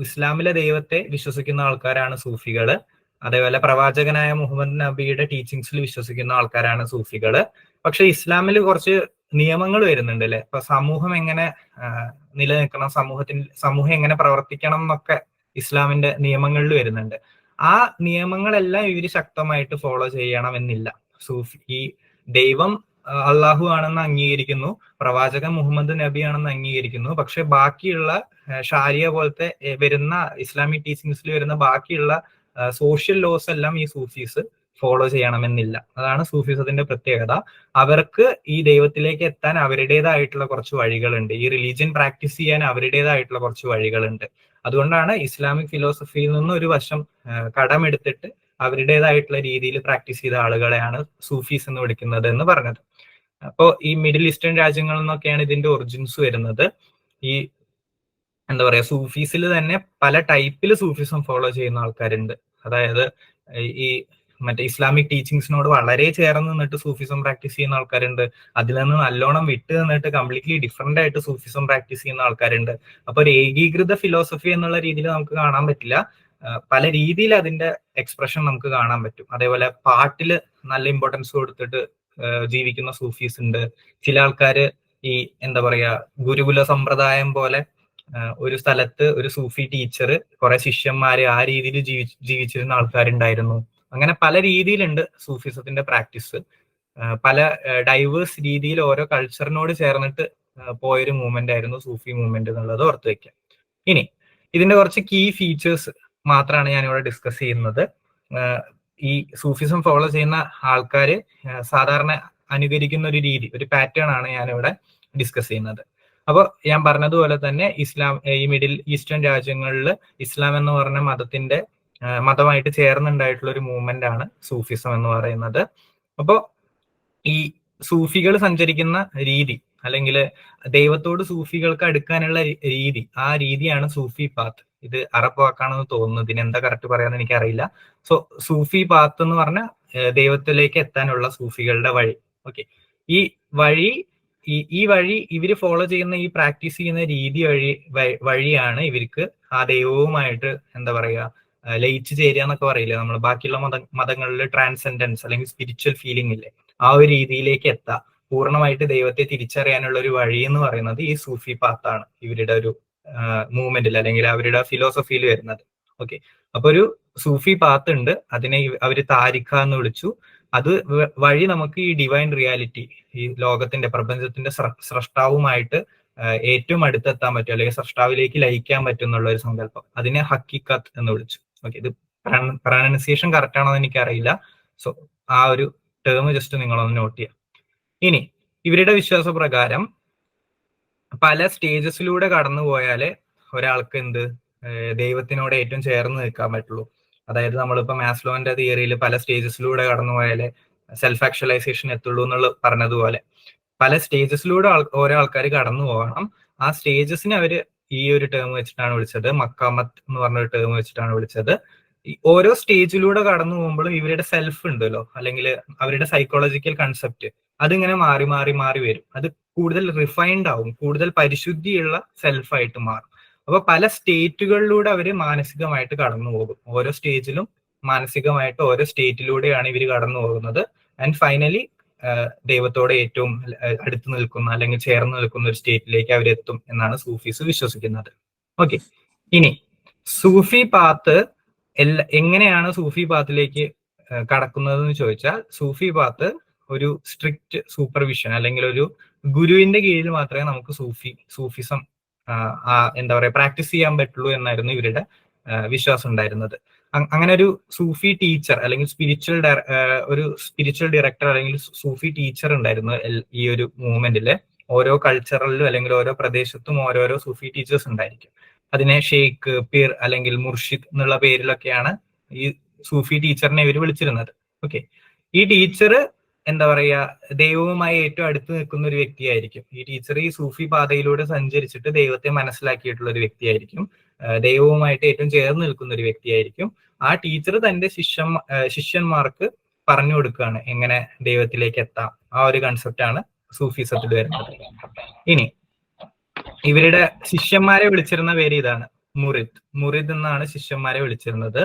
ഇസ്ലാമിലെ ദൈവത്തെ വിശ്വസിക്കുന്ന ആൾക്കാരാണ് സൂഫികള്. അതേപോലെ പ്രവാചകനായ മുഹമ്മദ് നബിയുടെ ടീച്ചിങ്സിൽ വിശ്വസിക്കുന്ന ആൾക്കാരാണ് സൂഫികള്. പക്ഷെ ഇസ്ലാമിൽ കുറച്ച് നിയമങ്ങൾ വരുന്നുണ്ട് അല്ലെ. ഇപ്പൊ സമൂഹം എങ്ങനെ നിലനിൽക്കണം, സമൂഹം എങ്ങനെ പ്രവർത്തിക്കണം എന്നൊക്കെ ഇസ്ലാമിന്റെ നിയമങ്ങളിൽ വരുന്നുണ്ട്. ആ നിയമങ്ങളെല്ലാം ഇവര് ശക്തമായിട്ട് ഫോളോ ചെയ്യണമെന്നില്ല. ഈ ദൈവം അള്ളാഹു ആണെന്ന് അംഗീകരിക്കുന്നു, പ്രവാചകൻ മുഹമ്മദ് നബി ആണെന്ന് അംഗീകരിക്കുന്നു. പക്ഷെ ബാക്കിയുള്ള ഷാരിയ പോലത്തെ വരുന്ന ഇസ്ലാമിക് ടീച്ചിങ്സിൽ വരുന്ന ബാക്കിയുള്ള സോഷ്യൽ ലോസ് എല്ലാം ഈ സൂഫീസ് ഫോളോ ചെയ്യണമെന്നില്ല. അതാണ് സൂഫിസത്തിന്റെ പ്രത്യേകത. അവർക്ക് ഈ ദൈവത്തിലേക്ക് എത്താൻ അവരുടേതായിട്ടുള്ള കുറച്ച് വഴികളുണ്ട്, ഈ റിലീജിയൻ പ്രാക്ടീസ് ചെയ്യാൻ അവരുടേതായിട്ടുള്ള കുറച്ച് വഴികളുണ്ട്. അതുകൊണ്ടാണ് ഇസ്ലാമിക് ഫിലോസഫിയിൽ നിന്ന് ഒരു വശം കടമെടുത്തിട്ട് അവരുടേതായിട്ടുള്ള രീതിയിൽ പ്രാക്ടീസ് ചെയ്ത ആളുകളെയാണ് സൂഫീസ് എന്ന് വിളിക്കുന്നത് എന്ന് പറഞ്ഞത്. അപ്പോൾ ഈ മിഡിൽ ഈസ്റ്റേൺ രാജ്യങ്ങളിൽ നിന്നൊക്കെയാണ് ഇതിന്റെ ഒറിജിൻസ് വരുന്നത്. ഈ എന്താ പറയാ, സൂഫീസിൽ തന്നെ പല ടൈപ്പിൽ സൂഫിസം ഫോളോ ചെയ്യുന്ന ആൾക്കാരുണ്ട്. അതായത് ഈ മറ്റേ ഇസ്ലാമിക് ടീച്ചിങ്സിനോട് വളരെ ചേർന്ന് നിന്നിട്ട് സൂഫിസം പ്രാക്ടീസ് ചെയ്യുന്ന ആൾക്കാരുണ്ട്. അതിൽ നിന്ന് നല്ലോണം വിട്ട് നിന്നിട്ട് കംപ്ലീറ്റ്ലി ഡിഫറെന്റ് ആയിട്ട് സൂഫിസം പ്രാക്ടീസ് ചെയ്യുന്ന ആൾക്കാരുണ്ട്. അപ്പൊ ഒരു ഏകീകൃത ഫിലോസഫി എന്നുള്ള രീതിയിൽ നമുക്ക് കാണാൻ പറ്റില്ല. പല രീതിയിൽ അതിന്റെ എക്സ്പ്രഷൻ നമുക്ക് കാണാൻ പറ്റും. അതേപോലെ പാട്ടില് നല്ല ഇമ്പോർട്ടൻസ് കൊടുത്തിട്ട് ജീവിക്കുന്ന സൂഫീസ് ഉണ്ട്. ചില ആൾക്കാര് ഈ എന്താ പറയാ, ഗുരുകുല സമ്പ്രദായം പോലെ ഒരു സ്ഥലത്ത് ഒരു സൂഫി ടീച്ചർ, കുറെ ശിഷ്യന്മാര്, ആ രീതിയിൽ ജീവിച്ചിരുന്ന ആൾക്കാരുണ്ടായിരുന്നു. അങ്ങനെ പല രീതിയിലുണ്ട് സൂഫിസത്തിന്റെ പ്രാക്ടീസ്. പല ഡൈവേഴ്സ് രീതിയിൽ ഓരോ കൾച്ചറിനോട് ചേർന്നിട്ട് പോയൊരു മൂവ്മെന്റ് ആയിരുന്നു സൂഫി മൂവ്മെന്റ് എന്നുള്ളത് ഓർത്ത് വെക്കാം. ഇനി ഇതിന്റെ കുറച്ച് കീ ഫീച്ചേഴ്സ് മാത്രമാണ് ഞാനിവിടെ ഡിസ്കസ് ചെയ്യുന്നത്. ഈ സൂഫിസം ഫോളോ ചെയ്യുന്ന ആൾക്കാര് സാധാരണ അനുകരിക്കുന്ന ഒരു രീതി, ഒരു പാറ്റേൺ ആണ് ഞാനിവിടെ ഡിസ്കസ് ചെയ്യുന്നത്. അപ്പോൾ ഞാൻ പറഞ്ഞതുപോലെ തന്നെ ഈ മിഡിൽ ഈസ്റ്റേൺ രാജ്യങ്ങളിൽ ഇസ്ലാം എന്ന് പറഞ്ഞ മതമായിട്ട് ചേർന്നുണ്ടായിട്ടുള്ള ഒരു മൂവ്മെന്റ് ആണ് സൂഫിസം എന്ന് പറയുന്നത്. അപ്പോൾ ഈ സൂഫികൾ സഞ്ചരിക്കുന്ന രീതി, അല്ലെങ്കിൽ ദൈവത്തോട് സൂഫികൾക്ക് അടുക്കാനുള്ള രീതി, ആ രീതിയാണ് സൂഫി പാത്ത്. ഇത് അറബ് വാക്കാണെന്ന് തോന്നുന്നു, ഇതിന് എന്താ കറക്റ്റ് പറയാന്ന് എനിക്കറിയില്ല. സോ സൂഫി പാത്ത് എന്ന് പറഞ്ഞാൽ ദൈവത്തിലേക്ക് എത്താനുള്ള സൂഫികളുടെ വഴി. ഓക്കെ, ഈ വഴി ഇവര് ഫോളോ ചെയ്യുന്ന, ഈ പ്രാക്ടീസ് ചെയ്യുന്ന രീതി വഴിയാണ് ഇവർക്ക് ആ ദൈവവുമായിട്ട് എന്താ പറയാ, ലയിച്ചു ചേരുക എന്നൊക്കെ പറയില്ലേ നമ്മൾ. ബാക്കിയുള്ള മതങ്ങളിൽ ട്രാൻസെൻഡൻസ് അല്ലെങ്കിൽ സ്പിരിച്വൽ ഫീലിംഗ് ഇല്ലേ, ആ ഒരു രീതിയിലേക്ക് എത്താം, പൂർണ്ണമായിട്ട് ദൈവത്തെ തിരിച്ചറിയാനുള്ള ഒരു വഴി എന്ന് പറയുന്നത് ഈ സൂഫി പാത്താണ് ഇവരുടെ ഒരു മൂവ്മെന്റിൽ അല്ലെങ്കിൽ അവരുടെ ഫിലോസഫിയിൽ വരുന്നത്. ഓക്കെ, അപ്പൊ ഒരു സൂഫി പാത്ത് ഉണ്ട്, അതിനെ അവര് താരിഖ എന്ന് വിളിച്ചു. അത് വഴി നമുക്ക് ഈ ഡിവൈൻ റിയാലിറ്റി, ഈ ലോകത്തിന്റെ പ്രപഞ്ചത്തിന്റെ സ്രഷ്ടാവുമായിട്ട് ഏറ്റവും അടുത്തെത്താൻ പറ്റും, അല്ലെങ്കിൽ സ്രഷ്ടാവിലേക്ക് ലയിക്കാൻ പറ്റും എന്നുള്ള ഒരു സങ്കല്പം, അതിനെ ഹക്കീക്കത്ത് എന്ന് വിളിച്ചു. ഓക്കെ, ഇത് പ്രൊനൗൺസിയേഷൻ കറക്റ്റ് ആണോ എന്ന് എനിക്കറിയില്ല. സോ ആ ഒരു ടേം ജസ്റ്റ് നിങ്ങളൊന്ന് നോട്ട് ചെയ്യാം. ഇനി ഇവരുടെ വിശ്വാസപ്രകാരം പല സ്റ്റേജസിലൂടെ കടന്നു പോയാലേ ഒരാൾക്ക് ദൈവത്തിനോട് ഏറ്റവും ചേർന്ന് നിൽക്കാൻ പറ്റുള്ളൂ. അതായത് നമ്മളിപ്പോ മാസ്ലോന്റെ തിയറിയിൽ പല സ്റ്റേജസിലൂടെ കടന്നു പോയാലേ സെൽഫ് ആക്ച്വലൈസേഷൻ എത്തുള്ളൂ എന്നുള്ളത് പറഞ്ഞതുപോലെ പല സ്റ്റേജസിലൂടെ ഓരോ ആൾക്കാർ കടന്നു പോകണം. ആ സ്റ്റേജസിനെ അവര് ഈ ഒരു ടേം വെച്ചിട്ടാണ് വിളിച്ചത്, മക്കാമത്ത് എന്ന് പറഞ്ഞൊരു ടേം വെച്ചിട്ടാണ് വിളിച്ചത്. ഓരോ സ്റ്റേജിലൂടെ കടന്നു പോകുമ്പോഴും ഇവരുടെ സെൽഫ് ഉണ്ടല്ലോ, അല്ലെങ്കിൽ അവരുടെ സൈക്കോളജിക്കൽ കൺസെപ്റ്റ്, അതിങ്ങനെ മാറി മാറി മാറി വരും. അത് കൂടുതൽ റിഫൈൻഡ് ആവും, കൂടുതൽ പരിശുദ്ധിയുള്ള സെൽഫായിട്ട് മാറും. അപ്പൊ പല സ്റ്റേറ്റുകളിലൂടെ അവര് മാനസികമായിട്ട് കടന്നു പോകും. ഓരോ സ്റ്റേജിലും മാനസികമായിട്ട് ഓരോ സ്റ്റേറ്റിലൂടെയാണ് ഇവർ കടന്നു പോകുന്നത്. ആൻഡ് ഫൈനലി ദൈവത്തോടെ ഏറ്റവും അടുത്ത് നിൽക്കുന്ന അല്ലെങ്കിൽ ചേർന്ന് നിൽക്കുന്ന ഒരു സ്റ്റേറ്റിലേക്ക് അവരെത്തും എന്നാണ് സൂഫീസ് വിശ്വസിക്കുന്നത്. ഓക്കെ, ഇനി സൂഫി പാത്ത് എങ്ങനെയാണ് സൂഫി പാത്തിലേക്ക് കടക്കുന്നത് എന്ന് ചോദിച്ചാൽ, സൂഫി പാത്ത് ഒരു സ്ട്രിക്റ്റ് സൂപ്പർവിഷൻ അല്ലെങ്കിൽ ഒരു ഗുരുവിന്റെ കീഴിൽ മാത്രമേ നമുക്ക് സൂഫിസം എന്താ പറയാ പ്രാക്ടീസ് ചെയ്യാൻ പറ്റുള്ളൂ എന്നായിരുന്നു ഇവരുടെ വിശ്വാസം ഉണ്ടായിരുന്നത്. അങ്ങനെ ഒരു സൂഫി ടീച്ചർ അല്ലെങ്കിൽ സ്പിരിച്വൽ ഡയറക്ടർ അല്ലെങ്കിൽ സൂഫി ടീച്ചർ ഉണ്ടായിരുന്നു ഈ ഒരു മൂവ്മെന്റില്. ഓരോ കൾച്ചറിലും അല്ലെങ്കിൽ ഓരോ പ്രദേശത്തും ഓരോരോ സൂഫി ടീച്ചേഴ്സ് ഉണ്ടായിരിക്കും. അതിനെ ഷെയ്ഖ്, പീർ അല്ലെങ്കിൽ മുർഷിദ് എന്നുള്ള പേരിലൊക്കെയാണ് ഈ സൂഫി ടീച്ചറിനെ ഇവർ വിളിച്ചിരുന്നത്. ഓക്കെ, ഈ ടീച്ചർ എന്താ പറയാ, ദൈവവുമായി ഏറ്റവും അടുത്ത് നിൽക്കുന്ന ഒരു വ്യക്തിയായിരിക്കും. ഈ ടീച്ചർ ഈ സൂഫി പാതയിലൂടെ സഞ്ചരിച്ചിട്ട് ദൈവത്തെ മനസ്സിലാക്കിയിട്ടുള്ള ഒരു വ്യക്തിയായിരിക്കും. ദൈവവുമായിട്ട് ഏറ്റവും ചേർന്ന് നിൽക്കുന്ന ഒരു വ്യക്തിയായിരിക്കും. ആ ടീച്ചർ തന്റെ ശിഷ്യന്മാർക്ക് പറഞ്ഞു കൊടുക്കുകയാണ് എങ്ങനെ ദൈവത്തിലേക്ക് എത്താം. ആ ഒരു കൺസെപ്റ്റ് ആണ് സൂഫിസത്തിൽ വരുന്നത്. ഇനി ഇവരുടെ ശിഷ്യന്മാരെ വിളിച്ചിരുന്ന പേര് ഇതാണ്, മുറിദ് എന്നാണ് ശിഷ്യന്മാരെ വിളിച്ചിരുന്നത്.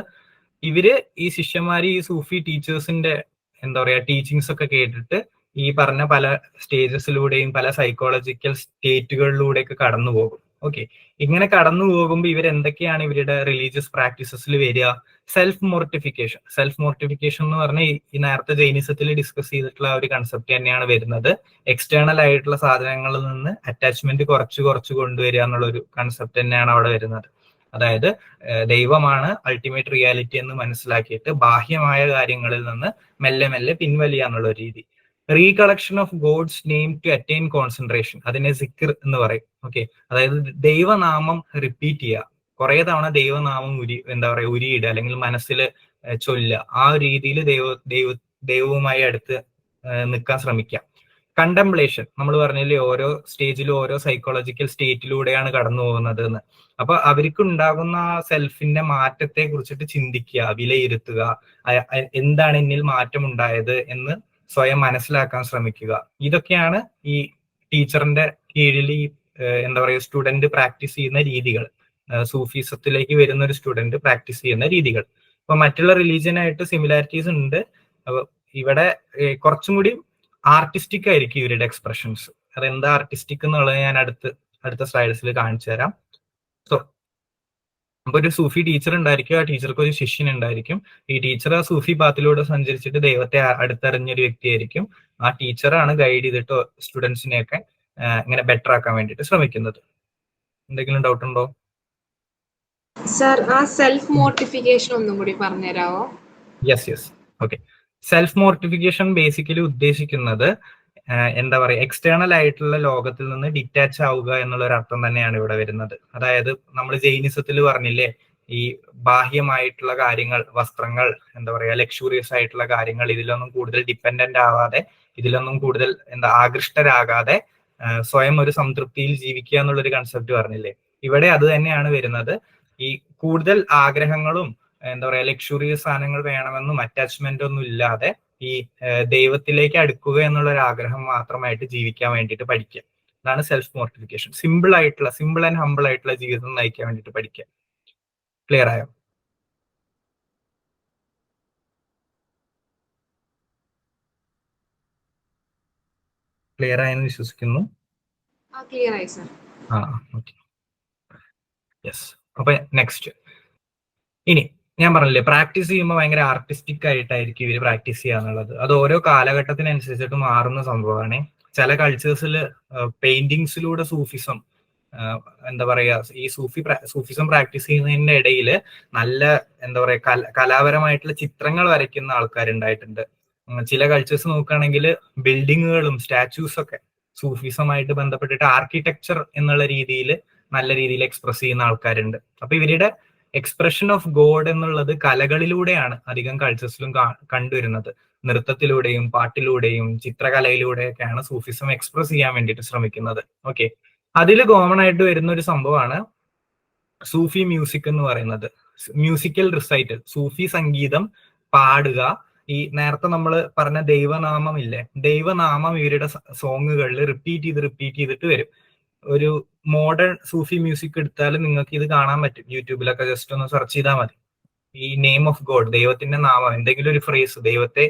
ഇവര് ഈ ശിഷ്യന്മാര് ഈ സൂഫി ടീച്ചേഴ്സിന്റെ എന്താ പറയാ ടീച്ചിങ്സ് ഒക്കെ കേട്ടിട്ട് ഈ പറഞ്ഞ പല സ്റ്റേജസിലൂടെയും പല സൈക്കോളജിക്കൽ സ്റ്റേറ്റുകളിലൂടെയൊക്കെ കടന്നു പോകും. ഓക്കെ, ഇങ്ങനെ കടന്നു പോകുമ്പോൾ ഇവരെന്തൊക്കെയാണ് ഇവരുടെ റിലീജിയസ് പ്രാക്ടീസസിൽ വരിക? സെൽഫ് മോർട്ടിഫിക്കേഷൻ എന്ന് പറഞ്ഞാൽ ഈ നേരത്തെ ജൈനിസത്തിൽ ഡിസ്കസ് ചെയ്തിട്ടുള്ള ഒരു കൺസെപ്റ്റ് തന്നെയാണ് വരുന്നത്. എക്സ്റ്റേണൽ ആയിട്ടുള്ള സാധനങ്ങളിൽ നിന്ന് അറ്റാച്ച്മെന്റ് കുറച്ച് കൊണ്ടുവരിക എന്നുള്ള ഒരു കൺസെപ്റ്റ് തന്നെയാണ് അവിടെ വരുന്നത്. അതായത് ദൈവമാണ് അൾട്ടിമേറ്റ് റിയാലിറ്റി എന്ന് മനസ്സിലാക്കിയിട്ട് ബാഹ്യമായ കാര്യങ്ങളിൽ നിന്ന് മെല്ലെ പിൻവലിയ എന്നുള്ള രീതി. Recollection of God's name to attain concentration, അതിനെ സിക്ർ എന്ന് പറയും. ഓക്കെ, അതായത് ദൈവനാമം റിപ്പീറ്റ് ചെയ്യുക, കുറെ തവണ ദൈവനാമം ഉരിയിടുക അല്ലെങ്കിൽ മനസ്സിൽ ചൊല്ലുക. ആ രീതിയിൽ ദൈവവുമായി അടുത്ത് നിൽക്കാൻ ശ്രമിക്കുക. കണ്ടംപ്ലേഷൻ, നമ്മൾ പറഞ്ഞില്ലേ ഓരോ സ്റ്റേജിലും ഓരോ സൈക്കോളജിക്കൽ സ്റ്റേറ്റിലൂടെയാണ് കടന്നു പോകുന്നത് എന്ന്. അപ്പൊ അവർക്ക് ഉണ്ടാകുന്ന ആ സെൽഫിന്റെ മാറ്റത്തെ കുറിച്ചിട്ട് ചിന്തിക്കുക, വിലയിരുത്തുക, എന്താണ് എന്നിൽ മാറ്റം ഉണ്ടായത് എന്ന് സ്വയം മനസ്സിലാക്കാൻ ശ്രമിക്കുക. ഇതൊക്കെയാണ് ഈ ടീച്ചറിന്റെ കീഴിൽ ഈ എന്താ പറയുക സ്റ്റുഡന്റ് പ്രാക്ടീസ് ചെയ്യുന്ന രീതികൾ, സൂഫിസത്തിലേക്ക് വരുന്ന ഒരു സ്റ്റുഡന്റ് പ്രാക്ടീസ് ചെയ്യുന്ന രീതികൾ. അപ്പൊ മറ്റുള്ള റിലീജിയനായിട്ട് സിമിലാരിറ്റീസ് ഉണ്ട്. അപ്പൊ ഇവിടെ കുറച്ചും കൂടി ആർട്ടിസ്റ്റിക് ആയിരിക്കും ഇവരുടെ എക്സ്പ്രഷൻസ്. അതെന്താ ആർട്ടിസ്റ്റിക് എന്നുള്ളത് ഞാൻ അടുത്ത സ്ലൈഡ്സിൽ കാണിച്ചു തരാം. സോ അപ്പൊ ഒരു സൂഫി ടീച്ചർ ഉണ്ടായിരിക്കും, ആ ടീച്ചർക്ക് ഒരു ശിഷ്യൻ ഉണ്ടായിരിക്കും. ഈ ടീച്ചർ ആ സൂഫി പാത്തിലൂടെ സഞ്ചരിച്ചിട്ട് ദൈവത്തെ അടുത്തറിഞ്ഞൊരു വ്യക്തിയായിരിക്കും. ആ ടീച്ചറാണ് ഗൈഡ് ചെയ്തിട്ട് സ്റ്റുഡൻസിനെയൊക്കെ ഇങ്ങനെ ബെറ്റർ ആക്കാൻ വേണ്ടിയിട്ട് ശ്രമിക്കുന്നത്. എന്തെങ്കിലും ഡൗട്ട് ഉണ്ടോ? സർ, ആ സെൽഫ് മോർട്ടിഫിക്കേഷൻ ഒന്നും കൂടി പറഞ്ഞുതരാമോ? യെസ്. ഓക്കെ, സെൽഫ് മോർട്ടിഫിക്കേഷൻ ബേസിക്കലി ഉദ്ദേശിക്കുന്നത് എന്താ പറയുക, എക്സ്റ്റേണൽ ആയിട്ടുള്ള ലോകത്തിൽ നിന്ന് ഡിറ്റാച്ച് ആവുക എന്നുള്ള ഒരു അർത്ഥം തന്നെയാണ് ഇവിടെ വരുന്നത്. അതായത് നമ്മൾ ജൈനിസത്തിൽ പറഞ്ഞില്ലേ, ഈ ബാഹ്യമായിട്ടുള്ള കാര്യങ്ങൾ, വസ്ത്രങ്ങൾ, എന്താ പറയുക ലക്ഷൂറിയസ് ആയിട്ടുള്ള കാര്യങ്ങൾ, ഇതിലൊന്നും കൂടുതൽ ഡിപ്പെൻഡന്റ് ആവാതെ, ഇതിലൊന്നും കൂടുതൽ ആകൃഷ്ടരാകാതെ സ്വയം ഒരു സംതൃപ്തിയിൽ ജീവിക്കുക എന്നുള്ളൊരു കൺസെപ്റ്റ് പറഞ്ഞില്ലേ, ഇവിടെ അത് തന്നെയാണ് വരുന്നത്. ഈ കൂടുതൽ ആഗ്രഹങ്ങളും എന്താ പറയാ ലക്ഷൂറിയസ് സാധനങ്ങൾ വേണമെന്നും അറ്റാച്ച്മെന്റ് ഒന്നും ഇല്ലാതെ ഈ ദൈവത്തിലേക്ക് അടുക്കുക എന്നുള്ള ഒരു ആഗ്രഹം മാത്രമായിട്ട് ജീവിക്കാൻ വേണ്ടിയിട്ട് പഠിക്കുക. അതാണ് സെൽഫ് മോർട്ടിഫിക്കേഷൻ. സിമ്പിൾ ആൻഡ് ഹമ്പിൾ ആയിട്ടുള്ള ജീവിതം നയിക്കാൻ വേണ്ടിയിട്ട് പഠിക്കുക. ക്ലിയർ ആയോ? ക്ലിയർ ആയെന്ന് വിശ്വസിക്കുന്നു. യെസ്. അപ്പൊ നെക്സ്റ്റ്, ഇനി ഞാൻ പറഞ്ഞില്ലേ പ്രാക്ടീസ് ചെയ്യുമ്പോൾ ഭയങ്കര ആർട്ടിസ്റ്റിക് ആയിട്ടായിരിക്കും ഇവര് പ്രാക്ടീസ് ചെയ്യാന്നുള്ളത്. അത് ഓരോ കാലഘട്ടത്തിനനുസരിച്ചിട്ട് മാറുന്ന സംഭവമാണ്. ചില കൾച്ചേഴ്സിൽ പെയിന്റിങ്സിലൂടെ സൂഫിസം എന്താ പറയാ ഈ സൂഫിസം പ്രാക്ടീസ് ചെയ്യുന്നതിന്റെ ഇടയിൽ നല്ല എന്താ പറയാ കലാപരമായിട്ടുള്ള ചിത്രങ്ങൾ വരയ്ക്കുന്ന ആൾക്കാരുണ്ടായിട്ടുണ്ട്. ചില കൾച്ചേഴ്സ് നോക്കുകയാണെങ്കിൽ ബിൽഡിങ്ങുകളും സ്റ്റാച്യൂസ് ഒക്കെ സൂഫിസമായിട്ട് ബന്ധപ്പെട്ടിട്ട് ആർക്കിടെക്ചർ എന്നുള്ള രീതിയിൽ നല്ല രീതിയിൽ എക്സ്പ്രസ് ചെയ്യുന്ന ആൾക്കാരുണ്ട്. അപ്പൊ ഇവരുടെ എക്സ്പ്രഷൻ ഓഫ് ഗോഡ് എന്നുള്ളത് കലകളിലൂടെയാണ് അധികം കൾച്ചേഴ്സിലും കണ്ടുവരുന്നത്. നൃത്തത്തിലൂടെയും പാട്ടിലൂടെയും ചിത്രകലയിലൂടെയൊക്കെയാണ് സൂഫിസം എക്സ്പ്രസ് ചെയ്യാൻ വേണ്ടിയിട്ട് ശ്രമിക്കുന്നത്. ഓക്കെ, അതിൽ കോമൺ ആയിട്ട് വരുന്ന ഒരു സംഭവമാണ് സൂഫി മ്യൂസിക് എന്ന് പറയുന്നത്. മ്യൂസിക്കൽ റിസൈറ്റൽ, സൂഫി സംഗീതം പാടുക. ഈ നേരത്തെ നമ്മൾ പറഞ്ഞ ദൈവനാമം ഇല്ലേ, ദൈവനാമം ഇവരുടെ സോങ്ങുകളിൽ റിപ്പീറ്റ് ചെയ്തിട്ട് വരും. ഒരു മോഡേൺ സൂഫി മ്യൂസിക് എടുത്താൽ നിങ്ങൾക്ക് ഇത് കാണാൻ പറ്റും. യൂട്യൂബിലൊക്കെ ജസ്റ്റ് ഒന്ന് സെർച്ച് ചെയ്താൽ മതി. ഈ നെയിം ഓഫ് ഗോഡ്, ദൈവത്തിന്റെ നാമം, എന്തെങ്കിലും ഒരു ഫ്രേസ്, ദൈവത്തെ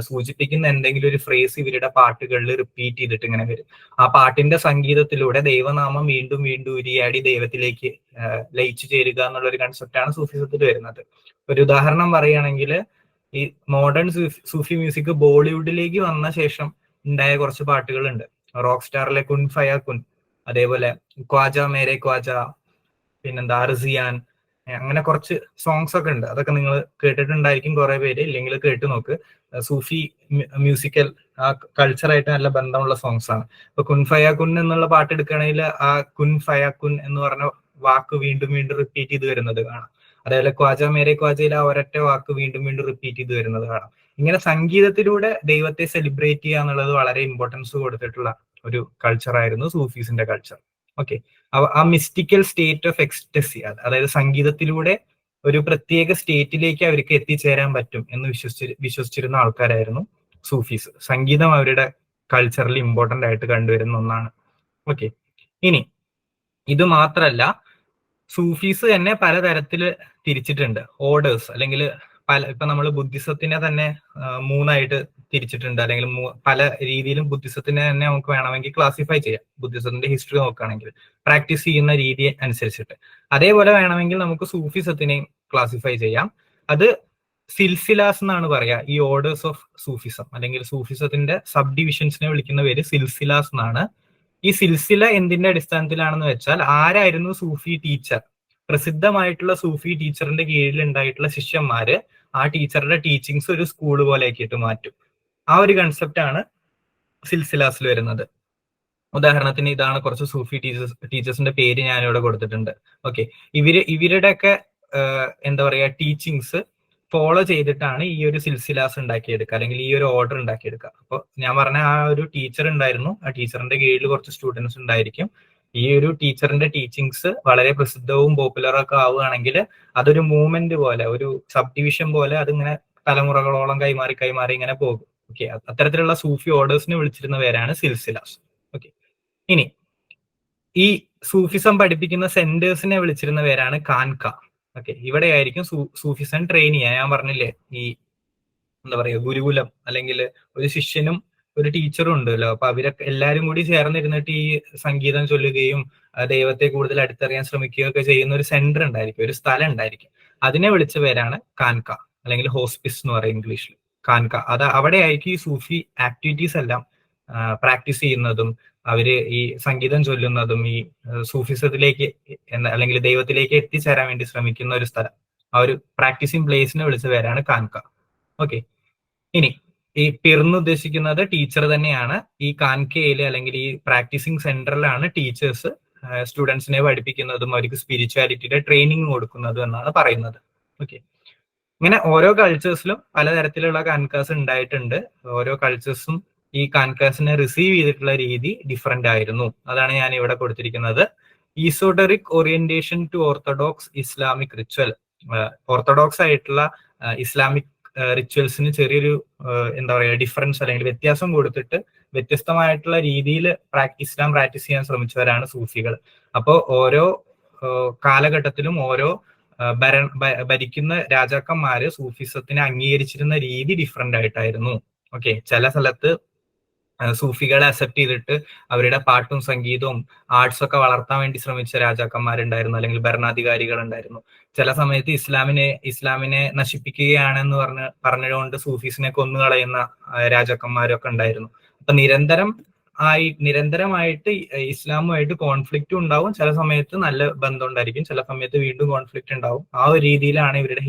സൂചിപ്പിക്കുന്ന എന്തെങ്കിലും ഒരു ഫ്രേസ് ഇവരുടെ പാട്ടുകളിൽ റിപ്പീറ്റ് ചെയ്തിട്ട് ഇങ്ങനെ വരും. ആ പാട്ടിന്റെ സംഗീതത്തിലൂടെ ദൈവനാമം വീണ്ടും ഉരിയാടി ദൈവത്തിലേക്ക് ലയിച്ചു ചേരുക എന്നുള്ള ഒരു കൺസെപ്റ്റാണ് സൂഫിസത്തിൽ വരുന്നത്. ഒരു ഉദാഹരണം പറയുകയാണെങ്കിൽ, ഈ മോഡേൺ സൂഫി മ്യൂസിക് ബോളിവുഡിലേക്ക് വന്ന ശേഷം ഉണ്ടായ കുറച്ച് പാട്ടുകളുണ്ട്. റോക്ക് സ്റ്റാറിലെ കുൻ ഫയ കുൻ, അതേപോലെ ക്വാജ മേരെ ക്വാജ, പിന്നെന്താ അർസിയാൻ, അങ്ങനെ കുറച്ച് സോങ്സ് ഒക്കെ ഉണ്ട്. അതൊക്കെ നിങ്ങൾ കേട്ടിട്ടുണ്ടായിരിക്കും കുറെ പേര്, ഇല്ലെങ്കിൽ കേട്ടു നോക്ക്. സൂഫി മ്യൂസിക്കൽ ആ കൾച്ചറായിട്ട് നല്ല ബന്ധമുള്ള സോങ്സ് ആണ്. ഇപ്പൊ കുൻ ഫയ കുൻ എന്നുള്ള പാട്ട് എടുക്കുകയാണെങ്കിൽ ആ കുൻ ഫയ കുൻ എന്ന് പറഞ്ഞ വാക്ക് വീണ്ടും റിപ്പീറ്റ് ചെയ്ത് വരുന്നത് കാണാം. അതേപോലെ ഖ്വാജ മേരെ ഖ്വാജയിൽ ആ ഒരൊറ്റ വാക്ക് വീണ്ടും വീണ്ടും റിപ്പീറ്റ് ചെയ്ത് വരുന്നത് കാണാം. ഇങ്ങനെ സംഗീതത്തിലൂടെ ദൈവത്തെ സെലിബ്രേറ്റ് ചെയ്യുക എന്നുള്ളത് വളരെ ഇമ്പോർട്ടൻസ് കൊടുത്തിട്ടുള്ള ഒരു കൾച്ചറായിരുന്നു സൂഫീസിന്റെ കൾച്ചർ. ഓക്കെ, ആ മിസ്റ്റിക്കൽ സ്റ്റേറ്റ് ഓഫ് എക്സ്റ്റസി, അതായത് സംഗീതത്തിലൂടെ ഒരു പ്രത്യേക സ്റ്റേറ്റിലേക്ക് അവർക്ക് എത്തിച്ചേരാൻ പറ്റും എന്ന് വിശ്വസിച്ചിരുന്ന ആൾക്കാരായിരുന്നു സൂഫീസ്. സംഗീതം അവരുടെ കൾച്ചറിൽ ഇമ്പോർട്ടന്റ് ആയിട്ട് കണ്ടുവരുന്ന ഒന്നാണ്. ഓക്കെ, ഇനി ഇത് മാത്രല്ല, സൂഫീസ് തന്നെ പലതരത്തിൽ തിരിച്ചിട്ടുണ്ട്. ഓർഡേഴ്സ് അല്ലെങ്കിൽ ഇപ്പൊ നമ്മൾ ബുദ്ധിസത്തിനെ തന്നെ മൂന്നായിട്ട് തിരിച്ചിട്ടുണ്ട്, അല്ലെങ്കിൽ പല രീതിയിലും ബുദ്ധിസത്തിനെ തന്നെ നമുക്ക് വേണമെങ്കിൽ ക്ലാസിഫൈ ചെയ്യാം. ബുദ്ധിസത്തിന്റെ ഹിസ്റ്ററി നോക്കുകയാണെങ്കിൽ പ്രാക്ടീസ് ചെയ്യുന്ന രീതി അനുസരിച്ചിട്ട് അതേപോലെ വേണമെങ്കിൽ നമുക്ക് സൂഫിസത്തിനെയും ക്ലാസിഫൈ ചെയ്യാം. അത് സിൽസിലാസ് എന്നാണ് പറയാ. ഈ ഓർഡേഴ്സ് ഓഫ് സൂഫിസം അല്ലെങ്കിൽ സൂഫിസത്തിന്റെ സബ് ഡിവിഷൻസിനെ വിളിക്കുന്ന പേര് സിൽസിലാസ് എന്നാണ്. ഈ സിൽസില എന്തിന്റെ അടിസ്ഥാനത്തിലാണെന്ന് വെച്ചാൽ, ആരായിരുന്നു സൂഫി ടീച്ചർ, പ്രസിദ്ധമായിട്ടുള്ള സൂഫി ടീച്ചറിന്റെ കീഴിൽ ഉണ്ടായിട്ടുള്ള ശിഷ്യന്മാര് ആ ടീച്ചറുടെ ടീച്ചിങ്സ് ഒരു സ്കൂൾ പോലെ ആക്കിയിട്ട് മാറ്റും. ആ ഒരു കൺസെപ്റ്റ് ആണ് സിൽസിലാസിൽ വരുന്നത്. ഉദാഹരണത്തിന് ഇതാണ് കുറച്ച് സൂഫി ടീച്ചേഴ്സിന്റെ പേര് ഞാനിവിടെ കൊടുത്തിട്ടുണ്ട്. ഓക്കെ, ഇവരുടെയൊക്കെ എന്താ പറയാ ടീച്ചിങ്സ് ഫോളോ ചെയ്തിട്ടാണ് ഈ ഒരു സിൽസിലാസ് ഉണ്ടാക്കിയെടുക്കുക, അല്ലെങ്കിൽ ഈ ഒരു ഓർഡർ ഉണ്ടാക്കിയെടുക്കുക. അപ്പോൾ ഞാൻ പറഞ്ഞ ആ ഒരു ടീച്ചർ ഉണ്ടായിരുന്നു, ആ ടീച്ചറിന്റെ കീഴിൽ കുറച്ച് സ്റ്റുഡൻസ് ഉണ്ടായിരിക്കും. ഈ ഒരു ടീച്ചറിന്റെ ടീച്ചിങ്സ് വളരെ പ്രസിദ്ധവും പോപ്പുലറും ഒക്കെ ആവുകയാണെങ്കിൽ അതൊരു മൂവ്മെന്റ് പോലെ, ഒരു സബ് ഡിവിഷൻ പോലെ അതിങ്ങനെ തലമുറകളോളം കൈമാറി കൈമാറി ഇങ്ങനെ പോകും. ഓക്കെ, അത്തരത്തിലുള്ള സൂഫി ഓർഡേഴ്സിനെ വിളിച്ചിരുന്ന പേരാണ് സിൽസിലാസ്. ഓക്കെ, ഇനി ഈ സൂഫിസം പഠിപ്പിക്കുന്ന സെന്റേഴ്സിനെ വിളിച്ചിരുന്ന പേരാണ് ഖാൻക. ഓക്കെ, ഇവിടെയായിരിക്കും സൂഫിസം ട്രെയിൻ ചെയ്യാൻ. ഞാൻ പറഞ്ഞില്ലേ, ഈ എന്താ പറയാ ഗുരുകുലം, അല്ലെങ്കിൽ ഒരു ശിഷ്യനും ഒരു ടീച്ചറും ഉണ്ടല്ലോ. അപ്പൊ അവരൊക്കെ എല്ലാരും കൂടി ചേർന്നിരുന്നിട്ട് ഈ സംഗീതം ചൊല്ലുകയും ദൈവത്തെ കൂടുതൽ അടുത്തറിയാൻ ശ്രമിക്കുകയും ഒക്കെ ചെയ്യുന്ന ഒരു സെന്റർ ഉണ്ടായിരിക്കും, ഒരു സ്ഥലം ഉണ്ടായിരിക്കും. അതിനെ വിളിച്ച പേരാണ് ഖാൻക, അല്ലെങ്കിൽ ഹോസ്പിസ് എന്ന് പറയും ഇംഗ്ലീഷിൽ. ഖാൻക, അവിടെ ആയിരിക്കും ഈ സൂഫി ആക്ടിവിറ്റീസ് എല്ലാം പ്രാക്ടീസ് ചെയ്യുന്നതും അവര് ഈ സംഗീതം ചൊല്ലുന്നതും ഈ സൂഫിസത്തിലേക്ക് അല്ലെങ്കിൽ ദൈവത്തിലേക്ക് എത്തിച്ചേരാൻ വേണ്ടി ശ്രമിക്കുന്ന ഒരു സ്ഥലം. ആ ഒരു പ്രാക്ടീസിങ് പ്ലേസിനെ വിളിച്ച പേരാണ് ഖാൻക. ഓക്കെ, ഇനി ഈ പിർന്ന് ഉദ്ദേശിക്കുന്നത് ടീച്ചർ തന്നെയാണ്. ഈ കാൻകയില് അല്ലെങ്കിൽ ഈ പ്രാക്ടീസിങ് സെന്ററിലാണ് ടീച്ചേഴ്സ് സ്റ്റുഡൻസിനെ പഠിപ്പിക്കുന്നതും അവർക്ക് സ്പിരിച്വാലിറ്റിയുടെ ട്രെയിനിങ് കൊടുക്കുന്നതും എന്നാണ് പറയുന്നത്. ഓക്കെ, ഇങ്ങനെ ഓരോ കൾച്ചേഴ്സിലും പലതരത്തിലുള്ള കാൻകാസ് ഉണ്ടായിട്ടുണ്ട്. ഓരോ കൾച്ചേഴ്സും ഈ കാൻകാസിനെ റിസീവ് ചെയ്തിട്ടുള്ള രീതി ഡിഫറെന്റ് ആയിരുന്നു. അതാണ് ഞാൻ ഇവിടെ കൊടുത്തിരിക്കുന്നത്. Esoteric orientation to orthodox Islamic ritual. Orthodox ആയിട്ടുള്ള ഇസ്ലാമിക് റിച്വൽസിന് ചെറിയൊരു എന്താ പറയുക ഡിഫറൻസ് അല്ലെങ്കിൽ വ്യത്യാസം കൊടുത്തിട്ട് വ്യത്യസ്തമായിട്ടുള്ള രീതിയിൽ ഇസ്ലാം പ്രാക്ടീസ് ചെയ്യാൻ ശ്രമിച്ചവരാണ് സൂഫികൾ. അപ്പോൾ ഓരോ കാലഘട്ടത്തിലും ഓരോ ഭരിക്കുന്ന രാജാക്കന്മാര് സൂഫിസത്തിനെ അംഗീകരിച്ചിരുന്ന രീതി ഡിഫറെന്റ് ആയിട്ടായിരുന്നു. ഓക്കെ, ചില സ്ഥലത്ത് സൂഫികളെ അക്സെപ്റ്റ് ചെയ്തിട്ട് അവരുടെ പാട്ടും സംഗീതവും ആർട്സ് ഒക്കെ വളർത്താൻ വേണ്ടി ശ്രമിച്ച രാജാക്കന്മാരുണ്ടായിരുന്നു, അല്ലെങ്കിൽ ഭരണാധികാരികൾ ഉണ്ടായിരുന്നു. ചില സമയത്ത് ഇസ്ലാമിനെ നശിപ്പിക്കുകയാണെന്ന് പറഞ്ഞുകൊണ്ട് സൂഫീസിനെ കൊന്നുകളയുന്ന രാജാക്കന്മാരൊക്കെ ഉണ്ടായിരുന്നു. അപ്പൊ നിരന്തരമായിട്ട് ഇസ്ലാമുമായിട്ട് കോൺഫ്ലിക്റ്റ് ഉണ്ടാവും. ചില സമയത്ത് നല്ല ബന്ധം ഉണ്ടായിരിക്കും, ചില സമയത്ത് വീണ്ടും കോൺഫ്ലിക്റ്റ് ഉണ്ടാവും. ആ ഒരു രീതിയിലാണ് ഇവരുടെ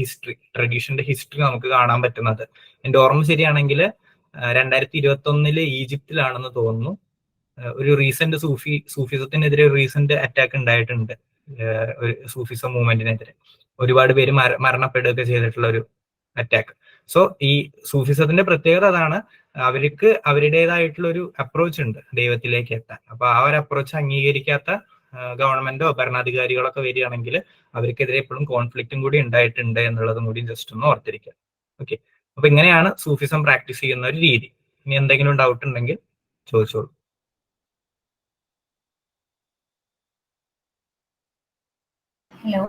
ട്രഡീഷന്റെ ഹിസ്റ്ററി നമുക്ക് കാണാൻ പറ്റുന്നത്. എന്റെ ഓർമ്മ ശരിയാണെങ്കിൽ 2021 ഈജിപ്തിലാണെന്ന് തോന്നുന്നു ഒരു റീസെന്റ് സൂഫിസത്തിനെതിരെ റീസെന്റ് അറ്റാക്ക് ഉണ്ടായിട്ടുണ്ട്. ഒരു സൂഫിസം മൂവ്മെന്റിനെതിരെ ഒരുപാട് പേര് മരണപ്പെടുകയൊക്കെ ചെയ്തിട്ടുള്ള ഒരു അറ്റാക്ക്. സോ ഈ സൂഫിസത്തിന്റെ പ്രത്യേകത അതാണ്, അവർക്ക് അവരുടേതായിട്ടുള്ള ഒരു അപ്രോച്ച് ഉണ്ട് ദൈവത്തിലേക്ക് എത്താൻ. അപ്പൊ ആ ഒരു അപ്രോച്ച് അംഗീകരിക്കാത്ത ഗവൺമെന്റോ ഭരണാധികാരികളൊക്കെ വരികയാണെങ്കിൽ അവർക്കെതിരെ എപ്പോഴും കോൺഫ്ലിക്റ്റും കൂടി ഉണ്ടായിട്ടുണ്ട് എന്നുള്ളതും കൂടി ജസ്റ്റ് ഒന്ന് ഓർത്തിരിക്കുക. ഓക്കെ, അപ്പൊ ഇങ്ങനെയാണ് സൂഫിസം പ്രാക്ടീസ് ചെയ്യുന്ന ഒരു രീതി. ഇനി എന്തെങ്കിലും ഡൗട്ട് ഉണ്ടെങ്കിൽ ചോദിച്ചോളൂ. ഹലോ,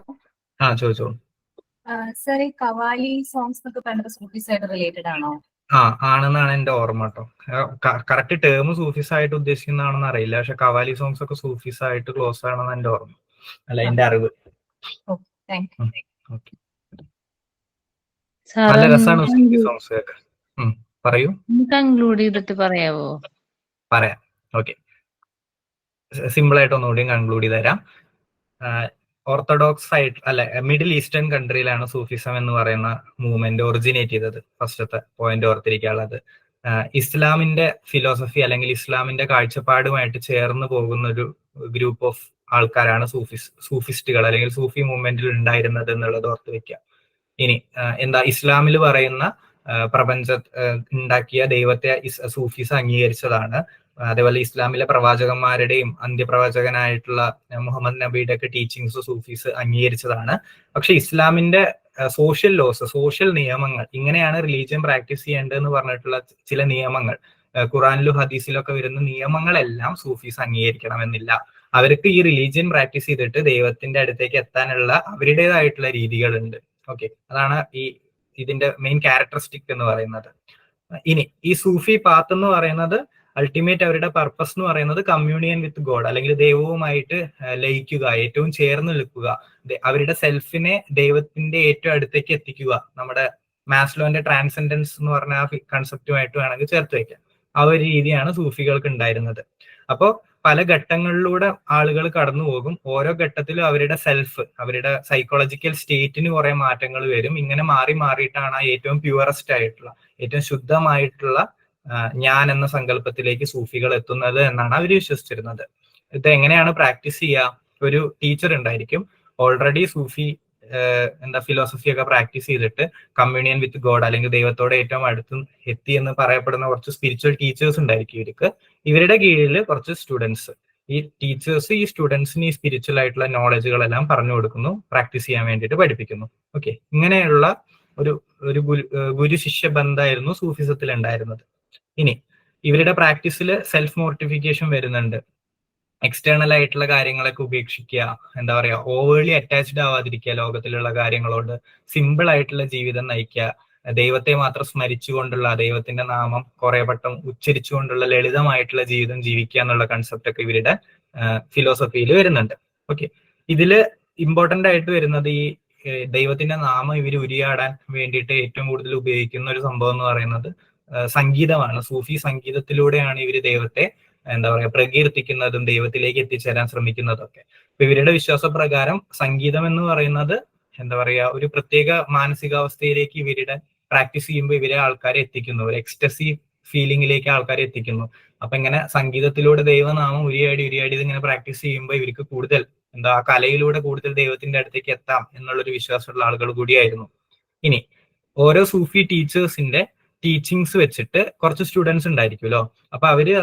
ചോദിച്ചോളൂ. സർ, ഈ കവാലി സോങ്സ് എന്നൊക്കെ പറയുന്നത് സൂഫിസായിട്ട് റിലേറ്റഡ് ആണോ? ആണെന്നാണ് എന്റെ ഓർമ്മ കേട്ടോ. കറക്റ്റ് ടേം സൂഫീസ് ആയിട്ട് ഉദ്ദേശിക്കുന്നതാണെന്ന് അറിയില്ല, പക്ഷെ കവാലി സോങ്സ് ഒക്കെ സൂഫീസ് ആയിട്ട് ക്ലോസ് ആണെന്ന് എന്റെ ഓർമ്മ, അല്ല എന്റെ അറിവ്. നല്ല രസമാണ് സൂഫി സോങ്സ് കേൾക്കാൻ. പറയൂ. കൺക്ലൂഡ് ചെയ്തിട്ട് പറയാവോ? പറയാം. ഓക്കെ, സിമ്പിൾ ആയിട്ട് ഒന്നുകൂടി കൺക്ലൂഡ് ചെയ്ത് തരാം. ഓർത്തഡോക്സ് ആയിട്ട് അല്ല മിഡിൽ ഈസ്റ്റേൺ കൺട്രിയിലാണ് സൂഫിസം എന്ന് പറയുന്ന മൂവ്മെന്റ് ഒറിജിനേറ്റ് ചെയ്തത്. ഫസ്റ്റത്തെ പോയിന്റ് ഓർത്തിരിക്കാനുള്ളത്, ഇസ്ലാമിന്റെ ഫിലോസഫി അല്ലെങ്കിൽ ഇസ്ലാമിന്റെ കാഴ്ചപ്പാടുമായിട്ട് ചേർന്ന് പോകുന്ന ഒരു ഗ്രൂപ്പ് ഓഫ് ആൾക്കാരാണ് സൂഫിസ്റ്റുകൾ അല്ലെങ്കിൽ സൂഫി മൂവ്മെന്റിൽ ഉണ്ടായിരുന്നത് എന്നുള്ളത് ഓർത്ത് വെക്കുക. ഇനി എന്താ ഇസ്ലാമിൽ പറയുന്ന പ്രപഞ്ച ഉണ്ടാക്കിയ ദൈവത്തെ സൂഫീസ് അംഗീകരിച്ചതാണ്. അതേപോലെ ഇസ്ലാമിലെ പ്രവാചകന്മാരുടെയും അന്ത്യപ്രവാചകനായിട്ടുള്ള മുഹമ്മദ് നബിയുടെ ഒക്കെ ടീച്ചിങ്സ് സൂഫീസ് അംഗീകരിച്ചതാണ്. പക്ഷെ ഇസ്ലാമിന്റെ സോഷ്യൽ ലോസ്, സോഷ്യൽ നിയമങ്ങൾ, ഇങ്ങനെയാണ് റിലീജിയൻ പ്രാക്ടീസ് ചെയ്യേണ്ടതെന്ന് പറഞ്ഞിട്ടുള്ള ചില നിയമങ്ങൾ, ഖുറാനിലും ഹദീസിലും ഒക്കെ വരുന്ന നിയമങ്ങളെല്ലാം സൂഫീസ് അംഗീകരിക്കണമെന്നില്ല. അവർക്ക് ഈ റിലീജിയൻ പ്രാക്ടീസ് ചെയ്തിട്ട് ദൈവത്തിന്റെ അടുത്തേക്ക് എത്താനുള്ള അവരുടേതായിട്ടുള്ള രീതികളുണ്ട്. ഓക്കെ, അതാണ് ഇതിന്റെ മെയിൻ ക്യാരക്ടറിസ്റ്റിക് എന്ന് പറയുന്നത്. ഇനി ഈ സൂഫി പാത്ത് എന്ന് പറയുന്നത് അൾട്ടിമേറ്റ് അവരുടെ പർപ്പസ് എന്ന് പറയുന്നത് കമ്മ്യൂണിയൻ വിത്ത് ഗോഡ്, അല്ലെങ്കിൽ ദൈവവുമായിട്ട് ലയിക്കുക, ഏറ്റവും ചേർന്ന് നിൽക്കുക, അവരുടെ സെൽഫിനെ ദൈവത്തിന്റെ ഏറ്റവും അടുത്തേക്ക് എത്തിക്കുക. നമ്മുടെ മാസ്ലോന്റെ ട്രാൻസെൻഡൻസ് എന്ന് പറഞ്ഞ ആ കൺസെപ്റ്റുമായിട്ട് വേണമെങ്കിൽ ചേർത്ത് വയ്ക്കാം. ആ ഒരു രീതിയാണ് സൂഫികൾക്ക് ഉണ്ടായിരുന്നത്. അപ്പോൾ പല ഘട്ടങ്ങളിലൂടെ ആളുകൾ കടന്നു പോകും. ഓരോ ഘട്ടത്തിലും അവരുടെ സെൽഫ്, അവരുടെ സൈക്കോളജിക്കൽ സ്റ്റേറ്റിന് കുറെ മാറ്റങ്ങൾ വരും. ഇങ്ങനെ മാറി മാറിയിട്ടാണ് ഏറ്റവും പ്യുവറസ്റ്റ് ആയിട്ടുള്ള, ഏറ്റവും ശുദ്ധമായിട്ടുള്ള ഞാൻ എന്ന സങ്കല്പത്തിലേക്ക് സൂഫികൾ എത്തുന്നത് എന്നാണ് അവർ വിശ്വസിച്ചിരുന്നത്. ഇത് എങ്ങനെയാണ് പ്രാക്ടീസ് ചെയ്യുക? ഒരു ടീച്ചർ ഉണ്ടായിരിക്കും, ഓൾറെഡി സൂഫി ഫിലോസഫി ഒക്കെ പ്രാക്ടീസ് ചെയ്തിട്ട് കമ്മ്യൂണിയൻ വിത്ത് ഗോഡ് അല്ലെങ്കിൽ ദൈവത്തോടെ ഏറ്റവും അടുത്ത് എത്തി എന്ന് പറയപ്പെടുന്ന കുറച്ച് സ്പിരിച്വൽ ടീച്ചേഴ്സ് ഉണ്ടായിരിക്കും ഇവർക്ക്. ഇവരുടെ കീഴിൽ കുറച്ച് സ്റ്റുഡൻസ്, ഈ ടീച്ചേഴ്സ് ഈ സ്റ്റുഡൻസിന് ഈ സ്പിരിച്വൽ ആയിട്ടുള്ള നോളജുകളെല്ലാം പറഞ്ഞു കൊടുക്കുന്നു, പ്രാക്ടീസ് ചെയ്യാൻ വേണ്ടിയിട്ട് പഠിപ്പിക്കുന്നു. ഓക്കെ, ഇങ്ങനെയുള്ള ഒരു ഗുരു ശിഷ്യ ബന്ധമായിരുന്നു സൂഫിസത്തിൽ ഉണ്ടായിരുന്നത്. ഇനി ഇവരുടെ പ്രാക്ടീസിൽ സെൽഫ് മോർട്ടിഫിക്കേഷൻ വരുന്നുണ്ട്. എക്സ്റ്റേണൽ ആയിട്ടുള്ള കാര്യങ്ങളൊക്കെ ഉപേക്ഷിക്കുക, എന്താ പറയാ, ഓവർലി അറ്റാച്ച്ഡ് ആവാതിരിക്കുക ലോകത്തിലുള്ള കാര്യങ്ങളോട്, സിമ്പിൾ ആയിട്ടുള്ള ജീവിതം നയിക്കുക, ദൈവത്തെ മാത്രം സ്മരിച്ചുകൊണ്ടുള്ള, ദൈവത്തിന്റെ നാമം കുറെ വട്ടം ഉച്ചരിച്ചുകൊണ്ടുള്ള ലളിതമായിട്ടുള്ള ജീവിതം ജീവിക്കുക എന്നുള്ള കൺസെപ്റ്റ് ഒക്കെ ഇവരുടെ ഫിലോസഫിയിൽ വരുന്നുണ്ട്. ഓക്കെ, ഇതില് ഇമ്പോർട്ടന്റ് ആയിട്ട് വരുന്നത് ഈ ദൈവത്തിന്റെ നാമം ഇവർ ഉരിയാടാൻ വേണ്ടിയിട്ട് ഏറ്റവും കൂടുതൽ ഉപയോഗിക്കുന്ന ഒരു സംഭവം എന്ന് പറയുന്നത് സംഗീതമാണ്. സൂഫി സംഗീതത്തിലൂടെയാണ് ഇവര് ദൈവത്തെ എന്താ പറയാ പ്രകീർത്തിക്കുന്നതും ദൈവത്തിലേക്ക് എത്തിച്ചേരാൻ ശ്രമിക്കുന്നതൊക്കെ. അപ്പൊ ഇവരുടെ വിശ്വാസപ്രകാരം സംഗീതം എന്ന് പറയുന്നത് എന്താ പറയാ ഒരു പ്രത്യേക മാനസികാവസ്ഥയിലേക്ക് ഇവരുടെ പ്രാക്ടീസ് ചെയ്യുമ്പോൾ ഇവരെ ആൾക്കാരെ എത്തിക്കുന്നു, ഒരു എക്സ്റ്റസി ഫീലിംഗിലേക്ക് ആൾക്കാരെ എത്തിക്കുന്നു. അപ്പൊ ഇങ്ങനെ സംഗീതത്തിലൂടെ ദൈവനാമം ഉരിയാടി ഇതിങ്ങനെ പ്രാക്ടീസ് ചെയ്യുമ്പോൾ ഇവർക്ക് കൂടുതൽ ആ കലയിലൂടെ കൂടുതൽ ദൈവത്തിന്റെ അടുത്തേക്ക് എത്താം എന്നുള്ളൊരു വിശ്വാസമുള്ള ആളുകൾ കൂടിയായിരുന്നു. ഇനി ഓരോ സൂഫി ടീച്ചേഴ്സിന്റെ ടീച്ചിങ്സ് വെച്ചിട്ട് കുറച്ച് സ്റ്റുഡൻസ് ഉണ്ടായിരിക്കുമല്ലോ. അപ്പൊ അവര് ആ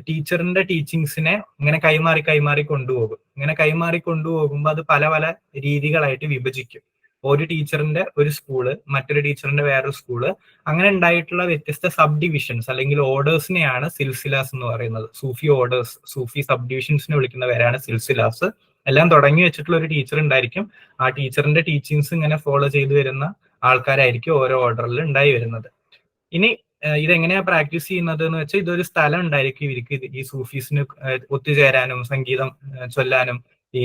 ടീച്ചറിന്റെ ടീച്ചിങ്സിനെ ഇങ്ങനെ കൈമാറി കൊണ്ടുപോകും. ഇങ്ങനെ കൈമാറി കൊണ്ടുപോകുമ്പോൾ അത് പല പല രീതികളായിട്ട് വിഭജിക്കും. ഒരു ടീച്ചറിന്റെ ഒരു സ്കൂള്, മറ്റൊരു ടീച്ചറിന്റെ വേറൊരു സ്കൂള്, അങ്ങനെ ഉണ്ടായിട്ടുള്ള വ്യത്യസ്ത സബ് ഡിവിഷൻസ് അല്ലെങ്കിൽ ഓർഡേഴ്സിനെയാണ് സിൽസിലാസ് എന്ന് പറയുന്നത്. സൂഫി ഓർഡേഴ്സ്, സൂഫി സബ് ഡിവിഷൻസിനെ വിളിക്കുന്നവരാണ് സിൽസിലാസ്. എല്ലാം തുടങ്ങി വെച്ചിട്ടുള്ള ഒരു ടീച്ചർ ഉണ്ടായിരിക്കും. ആ ടീച്ചറിന്റെ ടീച്ചിങ്സ് ഇങ്ങനെ ഫോളോ ചെയ്തു വരുന്ന ആൾക്കാരായിരിക്കും ഓരോ ഓർഡറിൽ ഉണ്ടായി വരുന്നത്. ഇനി ഇതെങ്ങനെയാ പ്രാക്ടീസ് ചെയ്യുന്നത് എന്ന് വെച്ചാൽ ഇതൊരു സ്ഥലം ഉണ്ടായിരിക്കും ഇവർക്ക് ഈ സൂഫീസിന് ഒത്തുചേരാനും സംഗീതം ചൊല്ലാനും ഈ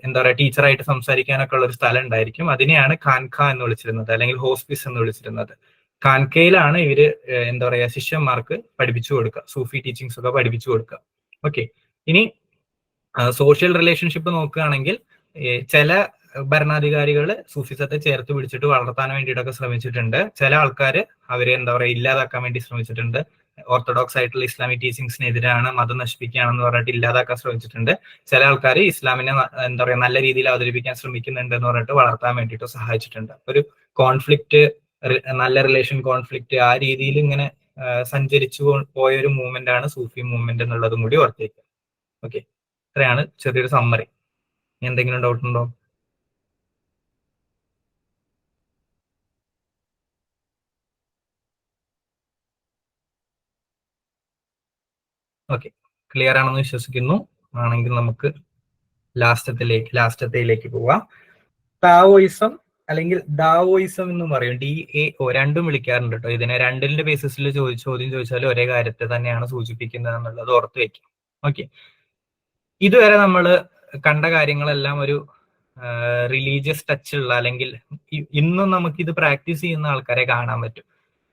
എന്താ പറയാ ടീച്ചറായിട്ട് സംസാരിക്കാനൊക്കെ ഉള്ള ഒരു സ്ഥലം ഉണ്ടായിരിക്കും. അതിനെയാണ് ഖാൻഖ എന്ന് വിളിച്ചിരുന്നത്, അല്ലെങ്കിൽ ഹോസ്പിസ് എന്ന് വിളിച്ചിരുന്നത്. ഖാൻഖയിലാണ് ഇവര് എന്താ പറയാ ശിഷ്യന്മാർക്ക് പഠിപ്പിച്ചു കൊടുക്കുക, സൂഫി ടീച്ചിങ്സ് ഒക്കെ പഠിപ്പിച്ചു കൊടുക്കുക. ഓക്കെ, ഇനി സോഷ്യൽ റിലേഷൻഷിപ്പ് നോക്കുകയാണെങ്കിൽ ചില ഭരണാധികാരികൾ സൂഫിസത്തെ ചേർത്ത് പിടിച്ചിട്ട് വളർത്താൻ വേണ്ടിയിട്ടൊക്കെ ശ്രമിച്ചിട്ടുണ്ട്. ചില ആൾക്കാർ അവരെ എന്താ പറയുക ഇല്ലാതാക്കാൻ വേണ്ടി ശ്രമിച്ചിട്ടുണ്ട്. ഓർത്തഡോക്സ് ആയിട്ടുള്ള ഇസ്ലാമിക് ടീച്ചിങ്സിനെതിരാണ്, മതം നശിപ്പിക്കുകയാണെന്ന് പറഞ്ഞിട്ട് ഇല്ലാതാക്കാൻ ശ്രമിച്ചിട്ടുണ്ട്. ചില ആൾക്കാർ ഇസ്ലാമിനെ എന്താ പറയുക നല്ല രീതിയിൽ അവതരിപ്പിക്കാൻ ശ്രമിക്കുന്നുണ്ട് എന്ന് പറഞ്ഞിട്ട് വളർത്താൻ വേണ്ടിയിട്ട് സഹായിച്ചിട്ടുണ്ട്. ഒരു കോൺഫ്ലിക്റ്റ്, നല്ല റിലേഷൻ കോൺഫ്ലിക്റ്റ്, ആ രീതിയിൽ ഇങ്ങനെ സഞ്ചരിച്ചു പോയൊരു മൂവ്മെന്റ് ആണ് സൂഫി മൂവ്മെന്റ് എന്നുള്ളതും കൂടി ഓർത്തേക്കുക. ഓക്കെ, ഇത്രയാണ് ചെറിയൊരു സമ്മറി. എന്തെങ്കിലും ഡൗട്ട് ഉണ്ടോ? ഓക്കെ, ക്ലിയർ ആണെന്ന് വിശ്വസിക്കുന്നു. ആണെങ്കിൽ നമുക്ക് ലാസ്റ്റത്തിലേക്ക് പോവാം. താവോയിസം അല്ലെങ്കിൽ ഡാവോയിസം എന്ന് പറയും, DAO, രണ്ടും വിളിക്കാറുണ്ട് കേട്ടോ ഇതിനെ. രണ്ടിന്റെ ബേസിസിൽ ചോദ്യം ചോദിച്ചാൽ ഒരേ കാര്യത്തെ തന്നെയാണ് സൂചിപ്പിക്കുന്നത് എന്നുള്ളത് ഓർത്ത് വെക്കും. ഓക്കെ, ഇതുവരെ നമ്മൾ കണ്ട കാര്യങ്ങളെല്ലാം ഒരു റിലീജിയസ് ടച്ച് ഉള്ള, അല്ലെങ്കിൽ ഇന്നും നമുക്ക് ഇത് പ്രാക്ടീസ് ചെയ്യുന്ന ആൾക്കാരെ കാണാൻ പറ്റും.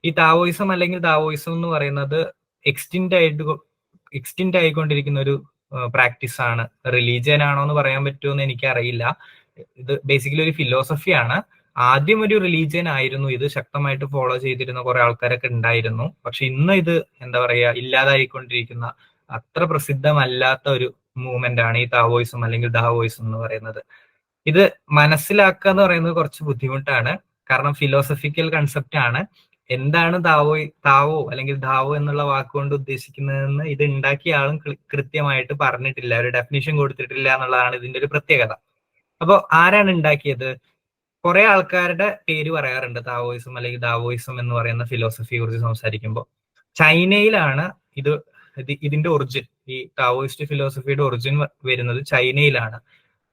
ഈ താവോയിസം അല്ലെങ്കിൽ ഡാവോയിസം എന്ന് പറയുന്നത് എക്സ്റ്റിൻറ്റ് ആയിക്കൊണ്ടിരിക്കുന്ന ഒരു പ്രാക്ടീസ് ആണ്. റിലീജിയൻ ആണോ എന്ന് പറയാൻ പറ്റുമോ എന്ന് എനിക്കറിയില്ല. ഇത് ബേസിക്കലി ഒരു ഫിലോസഫിയാണ്. ആദ്യം ഒരു റിലീജിയൻ ആയിരുന്നു, ഇത് ശക്തമായിട്ട് ഫോളോ ചെയ്തിരുന്ന കുറെ ആൾക്കാരൊക്കെ ഉണ്ടായിരുന്നു. പക്ഷെ ഇന്ന് ഇത് എന്താ പറയാ ഇല്ലാതായിക്കൊണ്ടിരിക്കുന്ന, അത്ര പ്രസിദ്ധമല്ലാത്ത ഒരു മൂവ്മെന്റ് ആണ് ഈ താവോയിസം അല്ലെങ്കിൽ ദാവോയിസം എന്ന് പറയുന്നത്. ഇത് മനസ്സിലാക്കുക എന്ന് പറയുന്നത് കുറച്ച് ബുദ്ധിമുട്ടാണ്, കാരണം ഫിലോസഫിക്കൽ കൺസെപ്റ്റ് ആണ്. എന്താണ് താവോ അല്ലെങ്കിൽ ദാവോ എന്നുള്ള വാക്കുകൊണ്ട് ഉദ്ദേശിക്കുന്നതെന്ന് ഇത് ഉണ്ടാക്കിയ ആളും കൃത്യമായിട്ട് പറഞ്ഞിട്ടില്ല, ഒരു ഡെഫിനിഷൻ കൊടുത്തിട്ടില്ല എന്നുള്ളതാണ് ഇതിന്റെ ഒരു പ്രത്യേകത. അപ്പോൾ ആരാണ് ഉണ്ടാക്കിയത്? കുറെ ആൾക്കാരുടെ പേര് പറയാറുണ്ട് താവോയിസം അല്ലെങ്കിൽ ദാവോയിസം എന്ന് പറയുന്ന ഫിലോസഫിയെ കുറിച്ച് സംസാരിക്കുമ്പോൾ. ചൈനയിലാണ് ഇതിന്റെ ഒറിജിൻ, ഈ താവോയിസ്റ്റ് ഫിലോസഫിയുടെ ഒറിജിൻ വരുന്നത് ചൈനയിലാണ്.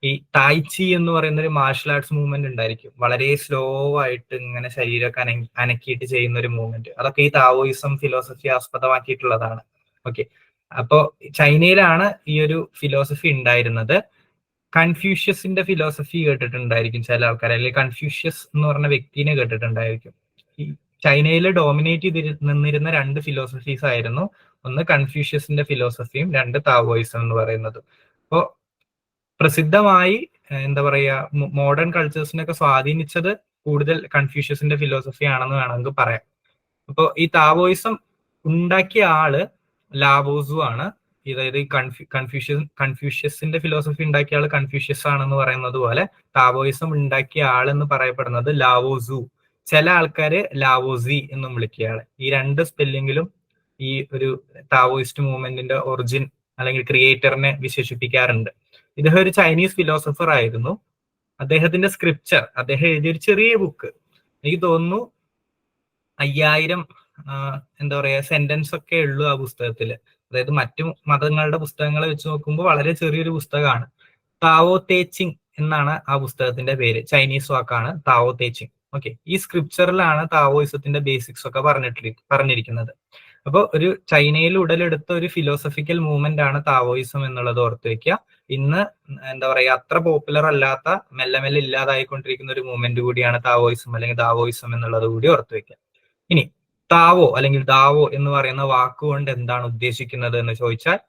ഈ തായ്ചി എന്ന് പറയുന്ന ഒരു മാർഷൽ ആർട്സ് മൂവ്മെന്റ് ഉണ്ടായിരിക്കും, വളരെ സ്ലോ ആയിട്ട് ഇങ്ങനെ ശരീരമൊക്കെ അനക്കിയിട്ട് ചെയ്യുന്ന ഒരു മൂവ്മെന്റ്. അതൊക്കെ ഈ താവോയിസം ഫിലോസഫി ആസ്പദമാക്കിയിട്ടുള്ളതാണ്. ഓക്കെ, അപ്പോ ചൈനയിലാണ് ഈ ഒരു ഫിലോസഫി ഉണ്ടായിരുന്നത്. കൺഫ്യൂഷ്യസിന്റെ ഫിലോസഫി കേട്ടിട്ടുണ്ടായിരിക്കും ചില ആൾക്കാർ, അല്ലെങ്കിൽ കൺഫ്യൂഷ്യസ് എന്ന് പറഞ്ഞ വ്യക്തിനെ കേട്ടിട്ടുണ്ടായിരിക്കും. ഈ ചൈനയിൽ ഡോമിനേറ്റ് നിന്നിരുന്ന രണ്ട് ഫിലോസഫീസ് ആയിരുന്നു, ഒന്ന് കൺഫ്യൂഷ്യസിന്റെ ഫിലോസഫിയും രണ്ട് താവോയിസം എന്ന് പറയുന്നത്. അപ്പോ പ്രസിദ്ധമായി എന്താ പറയാ മോഡേൺ കൾച്ചേഴ്സിനൊക്കെ സ്വാധീനിച്ചത് കൂടുതൽ കൺഫ്യൂഷ്യസിന്റെ ഫിലോസഫി ആണെന്ന് വേണമെങ്കിൽ പറയാം. അപ്പോൾ ഈ താവോയിസം ഉണ്ടാക്കിയ ആള് ലാവോസു ആണ്. അതായത് ഈ കൺഫ്യൂഷ്യസിന്റെ ഫിലോസഫി ഉണ്ടാക്കിയ ആള് കൺഫ്യൂഷ്യസ് ആണെന്ന് പറയുന്നത് പോലെ താവോയിസം ഉണ്ടാക്കിയ ആളെന്ന് പറയപ്പെടുന്നത് ലാവോസു. ചില ആൾക്കാര് ലാവോസി എന്നും വിളിക്കുക. ഈ രണ്ട് സ്പെല്ലിങ്ങിലും ഈ ഒരു താവോയിസ്റ്റ് മൂവ്മെന്റിന്റെ ഒറിജിൻ അല്ലെങ്കിൽ ക്രിയേറ്ററിനെ വിശേഷിപ്പിക്കാറുണ്ട്. ഇദ്ദേഹം ഒരു ചൈനീസ് ഫിലോസഫർ ആയിരുന്നു. അദ്ദേഹത്തിന്റെ സ്ക്രിപ്ചർ, അദ്ദേഹം എഴുതിയൊരു ചെറിയ ബുക്ക്, എനിക്ക് തോന്നുന്നു 5000 എന്താ പറയാ സെന്റൻസ് ഒക്കെ ഉള്ളൂ ആ പുസ്തകത്തില്. അതായത് മറ്റു മതങ്ങളുടെ പുസ്തകങ്ങളെ വെച്ച് നോക്കുമ്പോൾ വളരെ ചെറിയൊരു പുസ്തകമാണ്. താവോ തേച്ചിങ് എന്നാണ് ആ പുസ്തകത്തിന്റെ പേര്, ചൈനീസ് വാക്കാണ് താവോ തേച്ചിങ്. ഓക്കെ, ഈ സ്ക്രിപ്ചറിലാണ് താവോയിസത്തിന്റെ ബേസിക്സ് ഒക്കെ പറഞ്ഞിരിക്കുന്നത്. അപ്പോൾ ഒരു ചൈനയിൽ ഉടലെടുത്ത ഒരു ഫിലോസഫിക്കൽ മൂവ്മെന്റ് ആണ് താവോയിസം എന്നുള്ളത് ഓർത്ത് വെക്കുക. ഇന്ന് എന്താ പറയാ അത്ര പോപ്പുലർ അല്ലാത്ത, മെല്ലെ മെല്ലെ ഇല്ലാതായിക്കൊണ്ടിരിക്കുന്ന ഒരു മൂവ്മെന്റ് കൂടിയാണ് താവോയിസം അല്ലെങ്കിൽ ദാവോയിസം എന്നുള്ളത് കൂടി ഓർത്ത് വെക്കുക. ഇനി താവോ അല്ലെങ്കിൽ ദാവോ എന്ന് പറയുന്ന വാക്കുകൊണ്ട് എന്താണ് ഉദ്ദേശിക്കുന്നത് എന്ന് ചോദിച്ചാൽ,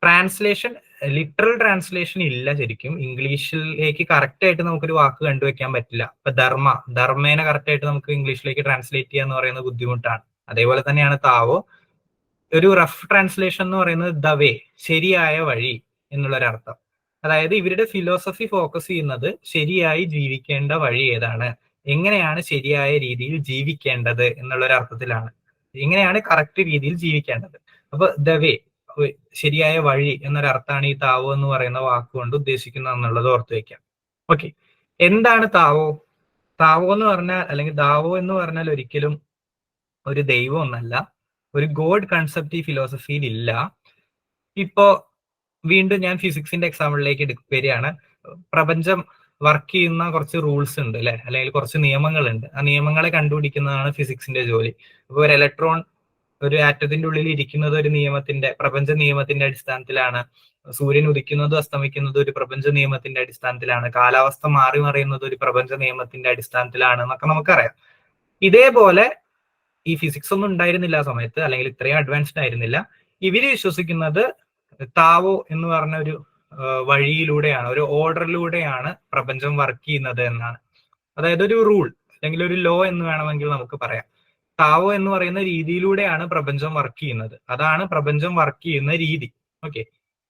ട്രാൻസ്ലേഷൻ, ലിറ്ററൽ ട്രാൻസ്ലേഷൻ ഇല്ല ശരിക്കും. ഇംഗ്ലീഷിലേക്ക് കറക്റ്റ് ആയിട്ട് നമുക്കൊരു വാക്ക് കണ്ടുവെക്കാൻ പറ്റില്ല. ഇപ്പൊ ധർമ്മേനെ കറക്റ്റ് ആയിട്ട് നമുക്ക് ഇംഗ്ലീഷിലേക്ക് ട്രാൻസ്ലേറ്റ് ചെയ്യാന്ന് പറയുന്നത് ബുദ്ധിമുട്ടാണ്. അതേപോലെ തന്നെയാണ് താവോ. ഒരു റഫ് ട്രാൻസ്ലേഷൻ എന്ന് പറയുന്നത് ദ വേ, ശരിയായ വഴി എന്നുള്ളൊരർത്ഥം. അതായത് ഇവരുടെ ഫിലോസഫി ഫോക്കസ് ചെയ്യുന്നത് ശരിയായി ജീവിക്കേണ്ട വഴി ഏതാണ്, എങ്ങനെയാണ് ശരിയായ രീതിയിൽ ജീവിക്കേണ്ടത് എന്നുള്ളൊരർത്ഥത്തിലാണ്. എങ്ങനെയാണ് കറക്റ്റ് രീതിയിൽ ജീവിക്കേണ്ടത്. അപ്പൊ ദ വേ, ശരിയായ വഴി എന്നൊരർത്ഥമാണ് ഈ താവോ എന്ന് പറയുന്ന വാക്കുകൊണ്ട് ഉദ്ദേശിക്കുന്നത് എന്നുള്ളത് ഓർത്ത് വെക്കാം. ഓക്കെ, എന്താണ് താവോ? താവോ എന്ന് പറഞ്ഞാൽ അല്ലെങ്കിൽ ദാവോ എന്ന് പറഞ്ഞാൽ ഒരിക്കലും ഒരു ദൈവം ഒന്നല്ല, ഒരു ഗോഡ് കൺസെപ്റ്റ് ഈ ഫിലോസഫിയിൽ ഇല്ല. ഇപ്പോ വീണ്ടും ഞാൻ ഫിസിക്സിന്റെ എക്സാമ്പിളിലേക്ക് വരികയാണ്. പ്രപഞ്ചം വർക്ക് ചെയ്യുന്ന കുറച്ച് റൂൾസ് ഉണ്ട് അല്ലെ, അല്ലെങ്കിൽ കുറച്ച് നിയമങ്ങളുണ്ട്. ആ നിയമങ്ങളെ കണ്ടുപിടിക്കുന്നതാണ് ഫിസിക്സിന്റെ ജോലി. അപ്പൊ ഒരു ഇലക്ട്രോൺ ഒരു ആറ്റത്തിന്റെ ഉള്ളിൽ ഇരിക്കുന്നത് ഒരു പ്രപഞ്ച നിയമത്തിന്റെ അടിസ്ഥാനത്തിലാണ്. സൂര്യൻ ഉദിക്കുന്നതും അസ്തമിക്കുന്നതും ഒരു പ്രപഞ്ച നിയമത്തിന്റെ അടിസ്ഥാനത്തിലാണ്. കാലാവസ്ഥ മാറി മറിയുന്നത് ഒരു പ്രപഞ്ച നിയമത്തിന്റെ അടിസ്ഥാനത്തിലാണ് എന്നൊക്കെ നമുക്കറിയാം. ഇതേപോലെ ഈ ഫിസിക്സ് ഒന്നും ഉണ്ടായിരുന്നില്ല ആ സമയത്ത്, അല്ലെങ്കിൽ ഇത്രയും അഡ്വാൻസ്ഡ് ആയിരുന്നില്ല. ഇവര് വിശ്വസിക്കുന്നത് താവോ എന്ന് പറഞ്ഞ ഒരു വഴിയിലൂടെയാണ്, ഒരു ഓർഡറിലൂടെയാണ് പ്രപഞ്ചം വർക്ക് ചെയ്യുന്നത് എന്നാണ്. അതായത് ഒരു റൂൾ അല്ലെങ്കിൽ ഒരു ലോ എന്ന് വേണമെങ്കിൽ നമുക്ക് പറയാം. താവോ എന്ന് പറയുന്ന രീതിയിലൂടെയാണ് പ്രപഞ്ചം വർക്ക് ചെയ്യുന്നത്. അതാണ് പ്രപഞ്ചം വർക്ക് ചെയ്യുന്ന രീതി. ഓക്കെ,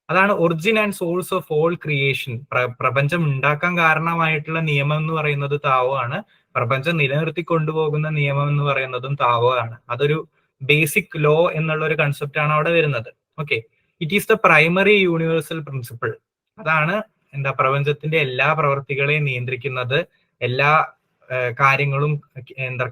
അതാണ് origin and source of all creation. പ്രപഞ്ചം ഉണ്ടാക്കാൻ കാരണമായിട്ടുള്ള നിയമം എന്ന് പറയുന്നത് താവോ ആണ്. പ്രപഞ്ചം നിലനിർത്തി കൊണ്ടുപോകുന്ന നിയമം എന്ന് പറയുന്നതും താവോ ആണ്. അതൊരു ബേസിക് ലോ എന്നുള്ള ഒരു കൺസെപ്റ്റ് ആണ് അവിടെ വരുന്നത്. Okay, it is the primary universal principle. അതാണ് പ്രപഞ്ചത്തിന്റെ എല്ലാ പ്രവർത്തികളെയും നിയന്ത്രിക്കുന്നത്, എല്ലാ കാര്യങ്ങളും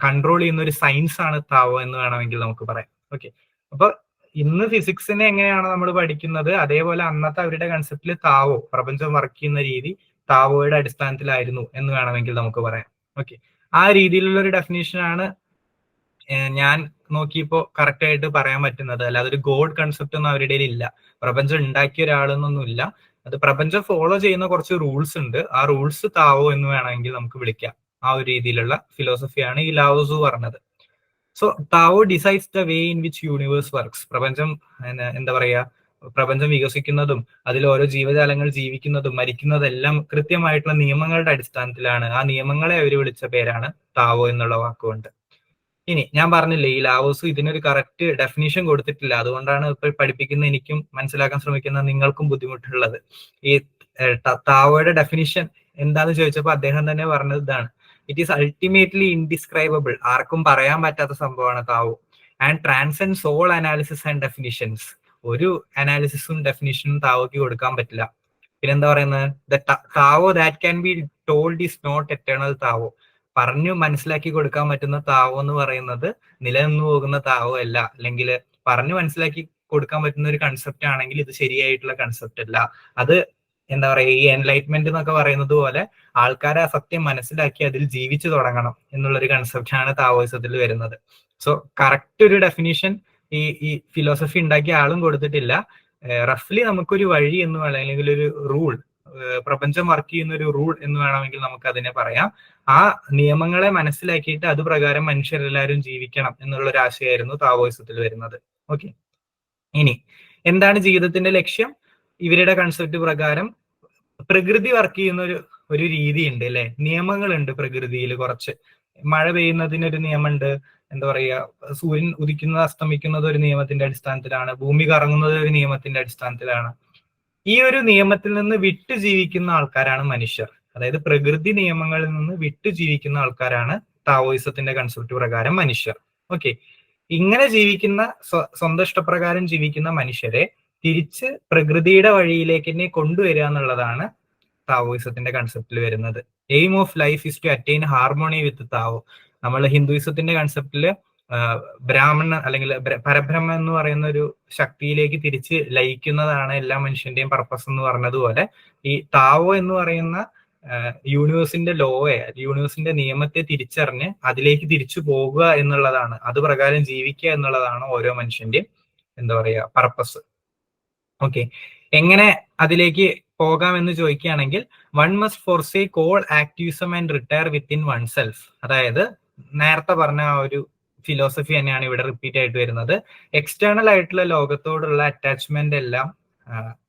കൺട്രോൾ ചെയ്യുന്ന ഒരു സയൻസ് ആണ് താവോ എന്ന് വേണമെങ്കിൽ നമുക്ക് പറയാം. ഓക്കെ, അപ്പൊ ഇന്ന് ഫിസിക്സിനെ എങ്ങനെയാണ് നമ്മൾ പഠിക്കുന്നത്, അതേപോലെ അന്നത്തെ അവരുടെ കൺസെപ്റ്റിൽ താവോ, പ്രപഞ്ചം വർക്ക് ചെയ്യുന്ന രീതി താവോയുടെ അടിസ്ഥാനത്തിലായിരുന്നു എന്ന് വേണമെങ്കിൽ നമുക്ക് പറയാം. ഓക്കെ, ആ രീതിയിലുള്ള ഒരു ഡെഫിനേഷനാണ് ഞാൻ നോക്കിയപ്പോ കറക്റ്റ് ആയിട്ട് പറയാൻ പറ്റുന്നത്. അല്ലാതെ ഒരു ഗോഡ് കൺസെപ്റ്റ് ഒന്നും അവരുടെ ഇല്ല, പ്രപഞ്ചം ഉണ്ടാക്കിയ ഒരാളെന്നൊന്നുമില്ല. അത് പ്രപഞ്ചം ഫോളോ ചെയ്യുന്ന കുറച്ച് റൂൾസ് ഉണ്ട്. ആ റൂൾസ് താവോ എന്ന് വേണമെങ്കിൽ നമുക്ക് വിളിക്കാം. ആ ഒരു രീതിയിലുള്ള ഫിലോസഫിയാണ് ഈ ലാവോസു പറഞ്ഞത്. So Tao decides the way in which universe works. പ്രപഞ്ചം പ്രപഞ്ചം വികസിക്കുന്നതും അതിൽ ഓരോ ജീവജാലങ്ങൾ ജീവിക്കുന്നതും മരിക്കുന്നതെല്ലാം കൃത്യമായിട്ടുള്ള നിയമങ്ങളുടെ അടിസ്ഥാനത്തിലാണ്. ആ നിയമങ്ങളെ അവർ വിളിച്ച പേരാണ് താവോ എന്നുള്ള വാക്കുകൊണ്ട്. ഇനി ഞാൻ പറഞ്ഞില്ലേ, ഈ ലാവോസ് ഇതിനൊരു കറക്റ്റ് ഡെഫിനിഷൻ കൊടുത്തിട്ടില്ല. അതുകൊണ്ടാണ് ഇപ്പൊ പഠിപ്പിക്കുന്ന എനിക്കും മനസ്സിലാക്കാൻ ശ്രമിക്കുന്ന നിങ്ങൾക്കും ബുദ്ധിമുട്ടുള്ളത്. ഈ താവോയുടെ ഡെഫിനിഷൻ എന്താന്ന് ചോദിച്ചപ്പോൾ അദ്ദേഹം തന്നെ പറഞ്ഞത് ഇതാണ്: ഇറ്റ് ഈസ് അൾട്ടിമേറ്റ്ലി ഇൻഡിസ്ക്രൈബിൾ. ആർക്കും പറയാൻ പറ്റാത്ത സംഭവമാണ് Tao. And transcends all analysis and definitions. ഒരു അനാലിസിസും ഡെഫിനിഷനും താവോക്ക് കൊടുക്കാൻ പറ്റില്ല. പിന്നെന്താ പറയുന്നത്? Tao that can be told is not eternal Tao. പറഞ്ഞു മനസ്സിലാക്കി കൊടുക്കാൻ പറ്റുന്ന താവോ എന്ന് പറയുന്നത് നിലനിന്നു പോകുന്ന താവോ അല്ല. അല്ലെങ്കിൽ പറഞ്ഞു മനസ്സിലാക്കി കൊടുക്കാൻ പറ്റുന്ന ഒരു കൺസെപ്റ്റ് ആണെങ്കിൽ ഇത് ശരിയായിട്ടുള്ള കൺസെപ്റ്റ് അല്ല. അത് എന്താ പറയുക, ഈ എൻലൈറ്റ്മെന്റ് എന്നൊക്കെ പറയുന്നത് പോലെ ആൾക്കാരെ ആ സത്യം മനസ്സിലാക്കി അതിൽ ജീവിച്ചു തുടങ്ങണം എന്നുള്ളൊരു കൺസെപ്റ്റാണ് താവോയിസത്തിൽ വരുന്നത്. സോ കറക്റ്റ് ഒരു ഡെഫിനിഷൻ ഈ ഫിലോസഫി ഉണ്ടാക്കിയ ആളും കൊടുത്തിട്ടില്ല. റഫ്ലി നമുക്കൊരു വഴി എന്ന് വേണം, അല്ലെങ്കിൽ ഒരു റൂൾ, പ്രപഞ്ചം വർക്ക് ചെയ്യുന്ന ഒരു റൂൾ എന്ന് വേണമെങ്കിൽ നമുക്ക് അതിനെ പറയാം. ആ നിയമങ്ങളെ മനസ്സിലാക്കിയിട്ട് അത് പ്രകാരം മനുഷ്യരെല്ലാവരും ജീവിക്കണം എന്നുള്ള ഒരു ആശയമായിരുന്നു താവോയിസത്തിൽ വരുന്നത്. ഓക്കെ, ഇനി എന്താണ് ജീവിതത്തിന്റെ ലക്ഷ്യം? ഇവരുടെ കൺസെപ്റ്റ് പ്രകാരം പ്രകൃതി വർക്ക് ചെയ്യുന്ന ഒരു രീതി ഉണ്ട് അല്ലെ, നിയമങ്ങളുണ്ട് പ്രകൃതിയിൽ. കുറച്ച് മഴ പെയ്യുന്നതിനൊരു നിയമമുണ്ട്, എന്താ പറയുക, സൂര്യൻ ഉദിക്കുന്നത് അസ്തമിക്കുന്നത് ഒരു നിയമത്തിന്റെ അടിസ്ഥാനത്തിലാണ്, ഭൂമി കറങ്ങുന്നത് ഒരു നിയമത്തിന്റെ അടിസ്ഥാനത്തിലാണ്. ഈ ഒരു നിയമത്തിൽ നിന്ന് വിട്ടു ജീവിക്കുന്ന ആൾക്കാരാണ് മനുഷ്യർ. അതായത് പ്രകൃതി നിയമങ്ങളിൽ നിന്ന് വിട്ടു ജീവിക്കുന്ന ആൾക്കാരാണ് താവോയിസത്തിന്റെ കൺസെപ്റ്റ് പ്രകാരം മനുഷ്യർ. ഓക്കെ, ഇങ്ങനെ ജീവിക്കുന്ന, സ്വന്തം ഇഷ്ടപ്രകാരം ജീവിക്കുന്ന മനുഷ്യരെ തിരിച്ച് പ്രകൃതിയുടെ വഴിയിലേക്ക് തന്നെ കൊണ്ടുവരിക എന്നുള്ളതാണ് താവോയിസത്തിന്റെ കൺസെപ്റ്റിൽ വരുന്നത്. Aim of life is to attain harmony with Tao. നമ്മൾ ഹിന്ദുയിസത്തിന്റെ കൺസെപ്റ്റില് ബ്രാഹ്മണ അല്ലെങ്കിൽ പരബ്രഹ്മ എന്ന് പറയുന്ന ഒരു ശക്തിയിലേക്ക് തിരിച്ച് ലയിക്കുന്നതാണ് എല്ലാ മനുഷ്യന്റെയും പർപ്പസ് എന്ന് പറഞ്ഞതുപോലെ, ഈ താവോ എന്ന് പറയുന്ന യൂണിവേഴ്സിന്റെ ലോയെ, യൂണിവേഴ്സിന്റെ നിയമത്തെ തിരിച്ചറിഞ്ഞ് അതിലേക്ക് തിരിച്ചു പോകുക എന്നുള്ളതാണ്, അത് പ്രകാരം ജീവിക്കുക എന്നുള്ളതാണ് ഓരോ മനുഷ്യന്റെയും എന്താ പറയുക പർപ്പസ്. ഓക്കെ, എങ്ങനെ അതിലേക്ക് പോകാമെന്ന് ചോദിക്കുകയാണെങ്കിൽ, one must forsake all activism and retire within one self. അതായത് നേരത്തെ പറഞ്ഞ ആ ഒരു ഫിലോസഫി തന്നെയാണ് ഇവിടെ റിപ്പീറ്റ് ആയിട്ട് വരുന്നത്. എക്സ്റ്റേണൽ ആയിട്ടുള്ള ലോകത്തോടുള്ള അറ്റാച്ച്മെന്റ് എല്ലാം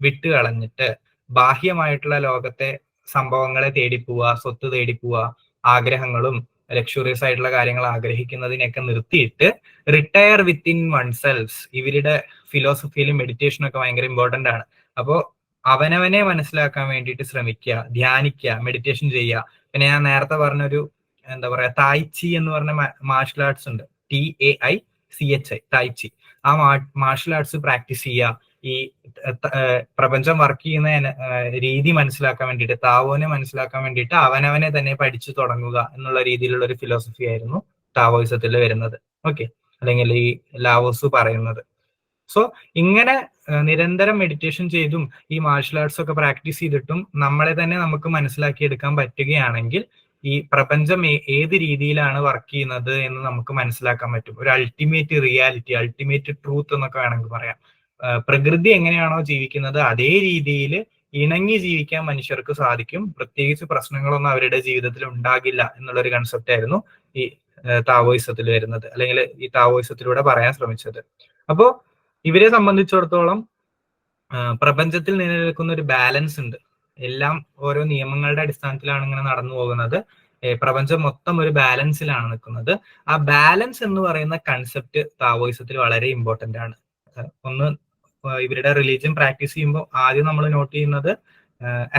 വിട്ട് കളഞ്ഞിട്ട് ബാഹ്യമായിട്ടുള്ള ലോകത്തെ സംഭവങ്ങളെ തേടിപ്പോവുക, സ്വത്ത് തേടിപ്പോവുക, ആഗ്രഹങ്ങളും ലക്ഷറിയസ് ആയിട്ടുള്ള കാര്യങ്ങൾ ആഗ്രഹിക്കുന്നതിനൊക്കെ നിർത്തിയിട്ട് റിട്ടയർ വിത്തിൻ വൺ സെൽഫ്. ഇവരുടെ ഫിലോസഫിയിലും മെഡിറ്റേഷനൊക്കെ ഭയങ്കര ഇമ്പോർട്ടന്റ് ആണ്. അപ്പോൾ അവനവനെ മനസ്സിലാക്കാൻ വേണ്ടിയിട്ട് ശ്രമിക്കുക, ധ്യാനിക്കുക, മെഡിറ്റേഷൻ ചെയ്യുക. പിന്നെ ഞാൻ നേരത്തെ പറഞ്ഞൊരു എന്താ പറയാ തായ്ചി എന്ന് പറഞ്ഞ മാർഷൽ ആർട്സ് ഉണ്ട്, TAICHI, തായ്ചി. ആ മാർഷൽ ആർട്സ് പ്രാക്ടീസ് ചെയ്യുക. ഈ പ്രപഞ്ചം വർക്ക് ചെയ്യുന്ന രീതി മനസ്സിലാക്കാൻ വേണ്ടിയിട്ട്, താവോനെ മനസ്സിലാക്കാൻ വേണ്ടിയിട്ട് അവനവനെ തന്നെ പഠിച്ചു തുടങ്ങുക എന്നുള്ള രീതിയിലുള്ള ഒരു ഫിലോസഫി ആയിരുന്നു താവോയിസത്തിൽ വരുന്നത്. ഓക്കെ, അല്ലെങ്കിൽ ഈ ലാവോസ് പറയുന്നത്. സോ ഇങ്ങനെ നിരന്തരം മെഡിറ്റേഷൻ ചെയ്തും ഈ മാർഷൽ ആർട്സ് ഒക്കെ പ്രാക്ടീസ് ചെയ്തിട്ടും നമ്മളെ തന്നെ നമുക്ക് മനസ്സിലാക്കി എടുക്കാൻ പറ്റുകയാണെങ്കിൽ ഈ പ്രപഞ്ചം ഏത് രീതിയിലാണ് വർക്ക് ചെയ്യുന്നത് എന്ന് നമുക്ക് മനസ്സിലാക്കാൻ പറ്റും. ഒരു അൾട്ടിമേറ്റ് റിയാലിറ്റി, അൾട്ടിമേറ്റ് ട്രൂത്ത് എന്നൊക്കെ വേണമെങ്കിൽ പറയാം. പ്രകൃതി എങ്ങനെയാണോ ജീവിക്കുന്നത് അതേ രീതിയിൽ ഇണങ്ങി ജീവിക്കാൻ മനുഷ്യർക്ക് സാധിക്കും. പ്രത്യേകിച്ച് പ്രശ്നങ്ങളൊന്നും അവരുടെ ജീവിതത്തിൽ ഉണ്ടാകില്ല എന്നുള്ളൊരു കൺസെപ്റ്റ് ആയിരുന്നു ഈ താവോയിസത്തിൽ വരുന്നത്, അല്ലെങ്കിൽ ഈ താവോയിസത്തിലൂടെ പറയാൻ ശ്രമിച്ചത്. അപ്പോ ഇവരെ സംബന്ധിച്ചിടത്തോളം പ്രപഞ്ചത്തിൽ നിലനിൽക്കുന്ന ഒരു ബാലൻസ് ഉണ്ട്. എല്ലാം ഓരോ നിയമങ്ങളുടെ അടിസ്ഥാനത്തിലാണ് ഇങ്ങനെ നടന്നു പോകുന്നത്. പ്രപഞ്ചം മൊത്തം ഒരു ബാലൻസിലാണ് നിൽക്കുന്നത്. ആ ബാലൻസ് എന്ന് പറയുന്ന കൺസെപ്റ്റ് താവോയിസത്തിൽ വളരെ ഇമ്പോർട്ടന്റ് ആണ്. ഒന്ന്, ഇവരുടെ റിലീജിയൻ പ്രാക്ടീസ് ചെയ്യുമ്പോൾ ആദ്യം നമ്മൾ നോട്ട് ചെയ്യുന്നത്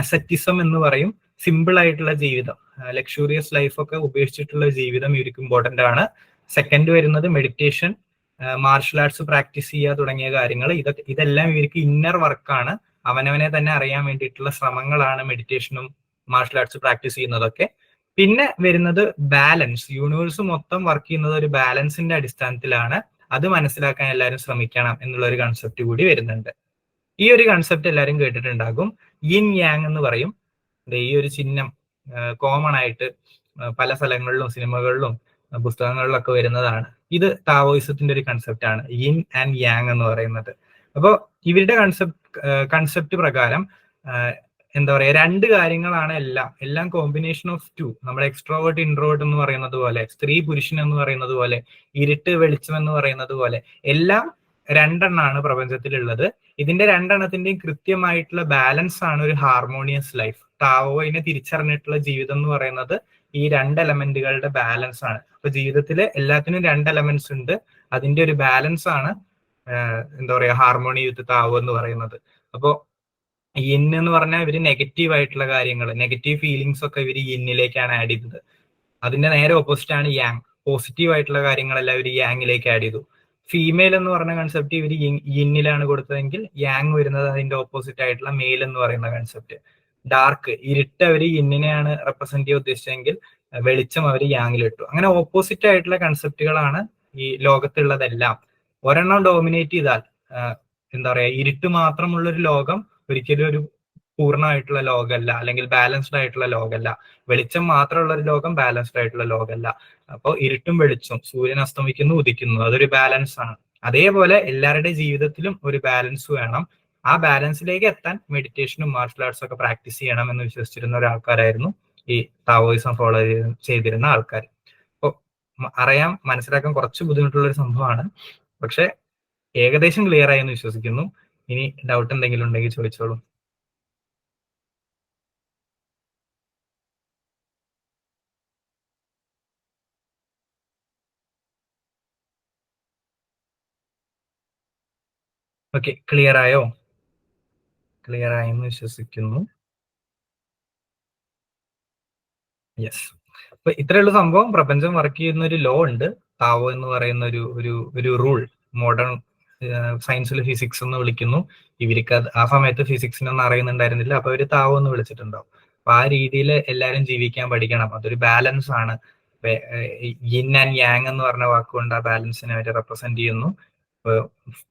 അസറ്റിസം എന്ന് പറയും. സിമ്പിൾ ആയിട്ടുള്ള ജീവിതം, ലക്ഷൂറിയസ് ലൈഫൊക്കെ ഉപേക്ഷിച്ചിട്ടുള്ള ജീവിതം ഇവർക്ക് ഇമ്പോർട്ടന്റ് ആണ്. സെക്കൻഡ് വരുന്നത് മെഡിറ്റേഷൻ, മാർഷൽ ആർട്സ് പ്രാക്ടീസ് ചെയ്യുക തുടങ്ങിയ കാര്യങ്ങൾ. ഇതെല്ലാം ഇവർക്ക് ഇന്നർ വർക്കാണ്, അവനവനെ തന്നെ അറിയാൻ വേണ്ടിയിട്ടുള്ള ശ്രമങ്ങളാണ് മെഡിറ്റേഷനും മാർഷൽ ആർട്സ് പ്രാക്ടീസ് ചെയ്യുന്നതൊക്കെ. പിന്നെ വരുന്നത് ബാലൻസ്. യൂണിവേഴ്സ് മൊത്തം വർക്ക് ചെയ്യുന്നത് ഒരു ബാലൻസിന്റെ അടിസ്ഥാനത്തിലാണ്. അത് മനസ്സിലാക്കാൻ എല്ലാവരും ശ്രമിക്കണം എന്നുള്ള ഒരു കൺസെപ്റ്റ് കൂടി വരുന്നുണ്ട്. ഈ ഒരു കൺസെപ്റ്റ് എല്ലാവരും കേട്ടിട്ടുണ്ടാകും. യിൻ യാങ് എന്ന് പറയും. ഈ ഒരു ചിഹ്നം കോമൺ ആയിട്ട് പല സ്ഥലങ്ങളിലും സിനിമകളിലും പുസ്തകങ്ങളിലൊക്കെ വരുന്നതാണ്. ഇത് താവോയിസത്തിന്റെ ഒരു കൺസെപ്റ്റ് ആണ്, യിൻ ആൻഡ് യാങ് എന്ന് പറയുന്നത്. അപ്പോൾ ഇവരുടെ കൺസെപ്റ്റ് പ്രകാരം എന്താ പറയാ, രണ്ട് കാര്യങ്ങളാണ് എല്ലാം കോമ്പിനേഷൻ ഓഫ് ടു. നമ്മുടെ എക്സ്ട്രോവേർട്ട് ഇൻട്രോവേർട്ട് എന്ന് പറയുന്നത് പോലെ, സ്ത്രീ പുരുഷൻ എന്ന് പറയുന്നത് പോലെ, ഇരുട്ട് വെളിച്ചം എന്ന് പറയുന്നത് പോലെ, എല്ലാം രണ്ടെണ്ണാണ് പ്രപഞ്ചത്തിലുള്ളത്. ഇതിന്റെ രണ്ടെണ്ണത്തിന്റെയും കൃത്യമായിട്ടുള്ള ബാലൻസ് ആണ് ഒരു ഹാർമോണിയസ് ലൈഫ്. താവോയിനെ തിരിച്ചറിഞ്ഞിട്ടുള്ള ജീവിതം എന്ന് പറയുന്നത് ഈ 2 എലമെന്റുകളുടെ ബാലൻസ് ആണ്. അപ്പൊ ജീവിതത്തിൽ എല്ലാത്തിനും 2 എലമെന്റ്സ് ഉണ്ട്. അതിന്റെ ഒരു ബാലൻസ് ആണ് എന്താ പറയാ ഹാർമോണി വിത്ത് താവ് എന്ന് പറയുന്നത്. അപ്പോ യിൻ എന്ന് പറഞ്ഞാൽ ഇവര് നെഗറ്റീവ് ആയിട്ടുള്ള കാര്യങ്ങൾ, നെഗറ്റീവ് ഫീലിങ്സ് ഒക്കെ ഇവര് യിന്നിലേക്കാണ് ആഡ് ചെയ്തത്. അതിന്റെ നേരെ ഓപ്പോസിറ്റ് ആണ് യാങ്. പോസിറ്റീവ് ആയിട്ടുള്ള കാര്യങ്ങളെല്ലാം ഇവർ യാങ്ങിലേക്ക് ആഡ് ചെയ്തു. ഫീമെയിൽ എന്ന് പറഞ്ഞ കൺസെപ്റ്റ് ഇവർ യിന്നിലാണ് കൊടുത്തതെങ്കിൽ യാങ് വരുന്നത് അതിന്റെ ഓപ്പോസിറ്റ് ആയിട്ടുള്ള മെയിൽ എന്ന് പറയുന്ന കൺസെപ്റ്റ്. ഡാർക്ക് ഇരുട്ട് അവർ യിന്നിനെയാണ് റെപ്രസെന്റ് ചെയ്യാൻ ഉദ്ദേശിച്ചെങ്കിൽ വെളിച്ചം അവർ യാങ്ങിലിട്ടു. അങ്ങനെ ഓപ്പോസിറ്റ് ആയിട്ടുള്ള കൺസെപ്റ്റുകളാണ് ഈ ലോകത്തുള്ളതെല്ലാം. ഒരെണ്ണം ഡോമിനേറ്റ് ചെയ്താൽ എന്താ പറയാ ഇരുട്ട് മാത്രമുള്ള ഒരു ലോകം ഒരിക്കലും ഒരു പൂർണ്ണമായിട്ടുള്ള ലോകമല്ല, അല്ലെങ്കിൽ ബാലൻസ്ഡ് ആയിട്ടുള്ള ലോകമല്ല. വെളിച്ചം മാത്രമുള്ള ഒരു ലോകം ബാലൻസ്ഡ് ആയിട്ടുള്ള ലോകമല്ല. അപ്പോൾ ഇരുട്ടും വെളിച്ചവും, സൂര്യൻ അസ്തമിക്കുന്നു ഉദിക്കുന്നു, അതൊരു ബാലൻസ് ആണ്. അതേപോലെ എല്ലാവരുടെ ജീവിതത്തിലും ഒരു ബാലൻസ് വേണം. ആ ബാലൻസിലേക്ക് എത്താൻ മെഡിറ്റേഷനും മാർഷൽ ആർട്സും ഒക്കെ പ്രാക്ടീസ് ചെയ്യണം എന്ന് വിശ്വസിച്ചിരുന്ന ഒരാൾക്കാരായിരുന്നു ഈ താവോയിസം ഫോളോ ചെയ്തിരുന്ന ആൾക്കാർ. അപ്പോൾ അറിയാം, മനസ്സിലാക്കാൻ കുറച്ച് ബുദ്ധിമുട്ടുള്ള ഒരു സംഭവമാണ്, പക്ഷെ ഏകദേശം ക്ലിയർ ആയി എന്ന് വിശ്വസിക്കുന്നു. ഇനി ഡൗട്ട് എന്തെങ്കിലും ഉണ്ടെങ്കിൽ ചോദിച്ചോളൂ. ഓക്കെ, ക്ലിയർ ആയോ? ക്ലിയർ ആയെന്ന് വിശ്വസിക്കുന്നു. യെസ്. അപ്പൊ ഇത്രയുള്ള സംഭവം. പ്രപഞ്ചം വർക്ക് ചെയ്യുന്ന ഒരു ലോ ഉണ്ട്, താവോ എന്ന് പറയുന്ന ഒരു റൂൾ. മോഡേൺ സയൻസിൽ ഫിസിക്സ് എന്ന് വിളിക്കുന്നു. ഇവർക്ക് ആ സമയത്ത് ഫിസിക്സിനൊന്നും അറിയുന്നുണ്ടായിരുന്നില്ല, അപ്പൊ അവര് താവോ എന്ന് വിളിച്ചിട്ടുണ്ടാവും. അപ്പൊ ആ രീതിയിൽ എല്ലാവരും ജീവിക്കാൻ പഠിക്കണം. അതൊരു ബാലൻസ് ആണ്. യിൻ ആൻഡ് യാങ് എന്ന് പറഞ്ഞ വാക്കുകൊണ്ട് ആ ബാലൻസിനെ അവർ റെപ്രസെന്റ് ചെയ്യുന്നു.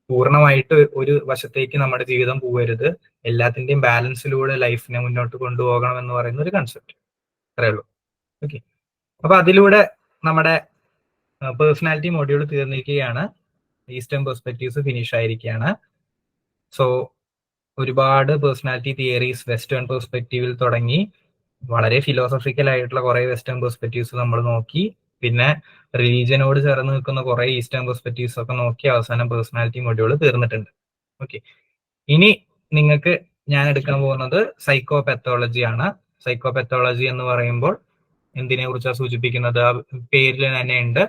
പൂർണ്ണമായിട്ട് ഒരു വശത്തേക്ക് നമ്മുടെ ജീവിതം പോകരുത്, എല്ലാത്തിന്റെയും ബാലൻസിലൂടെ ലൈഫിനെ മുന്നോട്ട് കൊണ്ടുപോകണം എന്ന് പറയുന്ന ഒരു കൺസെപ്റ്റ്. അത്രേ ഉള്ളൂ. ഓക്കെ, അപ്പൊ അതിലൂടെ നമ്മുടെ പേഴ്സണാലിറ്റി മൊഡ്യൂൾ തീർന്നിരിക്കുകയാണ്. ഈസ്റ്റേൺ പെർസ്പെക്റ്റീവ്സ് ഫിനിഷ് ആയിരിക്കുകയാണ്. സോ ഒരുപാട് പേഴ്സണാലിറ്റി തിയറീസ് വെസ്റ്റേൺ പെർസ്പെക്റ്റീവിൽ തുടങ്ങി വളരെ ഫിലോസഫിക്കൽ ആയിട്ടുള്ള കുറെ വെസ്റ്റേൺ പെർസ്പെക്റ്റീവ്സ് നമ്മൾ നോക്കി. പിന്നെ റിലീജിയനോട് ചേർന്ന് നിൽക്കുന്ന കുറെ ഈസ്റ്റേൺ പെർസ്പെക്റ്റീവ്സ് ഒക്കെ നോക്കി അവസാനം പേഴ്സണാലിറ്റി മൊഡ്യൂൾ തീർന്നിട്ടുണ്ട്. ഓക്കെ, ഇനി നിങ്ങൾക്ക് ഞാൻ എടുക്കാൻ പോകുന്നത് സൈക്കോപെത്തോളജി ആണ്. സൈക്കോപെത്തോളജി എന്ന് പറയുമ്പോൾ എന്തിനെ കുറിച്ചാണ് സൂചിപ്പിക്കുന്നത്? ആ പേരിൽ തന്നെ ഉണ്ട്,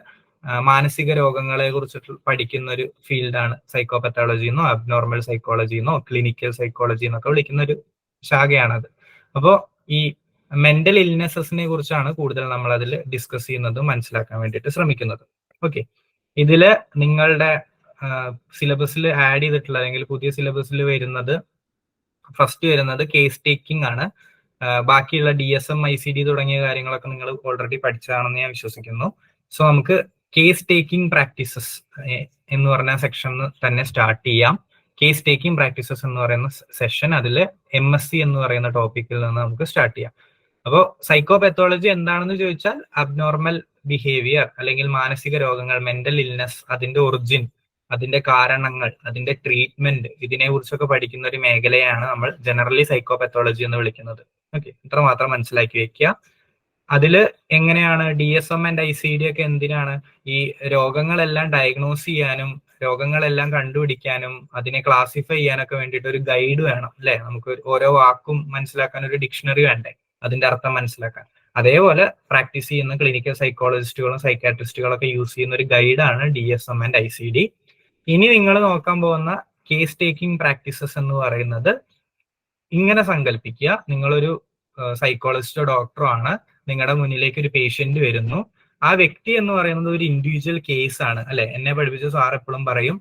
മാനസിക രോഗങ്ങളെ കുറിച്ചിട്ട് പഠിക്കുന്ന ഒരു ഫീൽഡാണ് സൈക്കോപെത്തോളജി എന്നോ അബ്നോർമൽ സൈക്കോളജി എന്നോ ക്ലിനിക്കൽ സൈക്കോളജി എന്നൊക്കെ വിളിക്കുന്ന ഒരു ശാഖയാണത്. അപ്പോൾ ഈ മെന്റൽ ഇൽനെസസിനെ കുറിച്ചാണ് കൂടുതൽ നമ്മൾ അതിൽ ഡിസ്കസ് ചെയ്യുന്നതും മനസ്സിലാക്കാൻ വേണ്ടിയിട്ട് ശ്രമിക്കുന്നത്. ഓക്കെ, ഇതില് നിങ്ങളുടെ സിലബസിൽ ആഡ് ചെയ്തിട്ടുള്ള അല്ലെങ്കിൽ പുതിയ സിലബസിൽ വരുന്നത് ഫസ്റ്റ് വരുന്നത് കേസ് ടേക്കിംഗ് ആണ്. ബാക്കിയുള്ള DSM ICD തുടങ്ങിയ കാര്യങ്ങളൊക്കെ നിങ്ങൾ ഓൾറെഡി പഠിച്ചതാണെന്ന് ഞാൻ വിശ്വസിക്കുന്നു. സോ നമുക്ക് കേസ് ടേക്കിംഗ് പ്രാക്ടീസസ് എന്ന് പറഞ്ഞ സെക്ഷൻ തന്നെ സ്റ്റാർട്ട് ചെയ്യാം. കേസ് ടേക്കിംഗ് പ്രാക്ടീസസ് എന്ന് പറയുന്ന സെഷൻ, അതിൽ MSc എന്ന് പറയുന്ന ടോപ്പിക്കിൽ നിന്ന് നമുക്ക് സ്റ്റാർട്ട് ചെയ്യാം. അപ്പോൾ സൈക്കോപെത്തോളജി എന്താണെന്ന് ചോദിച്ചാൽ അബ്നോർമൽ ബിഹേവിയർ അല്ലെങ്കിൽ മാനസിക രോഗങ്ങൾ, മെന്റൽ ഇൽനെസ്, അതിന്റെ ഒറിജിൻ, അതിന്റെ കാരണങ്ങൾ, അതിന്റെ ട്രീറ്റ്മെന്റ്, ഇതിനെ കുറിച്ചൊക്കെ പഠിക്കുന്ന ഒരു മേഖലയാണ് നമ്മൾ ജനറലി സൈക്കോപെത്തോളജി എന്ന് വിളിക്കുന്നത്. ഓക്കെ, ഇത്ര മാത്രം മനസ്സിലാക്കി വെക്കുക. അതില് എങ്ങനെയാണ് DSM ആൻഡ് ICD ഒക്കെ എന്തിനാണ്? ഈ രോഗങ്ങളെല്ലാം ഡയഗ്നോസ് ചെയ്യാനും രോഗങ്ങളെല്ലാം കണ്ടുപിടിക്കാനും അതിനെ ക്ലാസിഫൈ ചെയ്യാനൊക്കെ വേണ്ടിയിട്ട് ഒരു ഗൈഡ് വേണം, അല്ലെ? നമുക്ക് ഓരോ വാക്കും മനസ്സിലാക്കാൻ ഒരു ഡിക്ഷണറി വേണ്ടേ, അതിന്റെ അർത്ഥം മനസ്സിലാക്കാൻ. അതേപോലെ പ്രാക്ടീസ് ചെയ്യുന്ന ക്ലിനിക്കൽ സൈക്കോളജിസ്റ്റുകളും സൈക്കാട്രിസ്റ്റുകളൊക്കെ യൂസ് ചെയ്യുന്ന ഒരു ഗൈഡാണ് DSM ആൻഡ് ICD. ഇനി നിങ്ങൾ നോക്കാൻ പോകുന്ന കേസ് ടേക്കിംഗ് പ്രാക്ടീസസ് എന്ന് പറയുന്നത് ഇങ്ങനെ സങ്കല്പിക്കുക, നിങ്ങളൊരു സൈക്കോളജിസ്റ്റോ ഡോക്ടറോ ആണ്, നിങ്ങളുടെ മുന്നിലേക്ക് ഒരു പേഷ്യന്റ് വരുന്നു. ആ വ്യക്തി എന്ന് പറയുന്നത് ഒരു ഇൻഡിവിജ്വൽ കേസ് ആണ്, അല്ലെ? എന്നെ പഠിപ്പിച്ച സാർ എപ്പോഴും പറയും,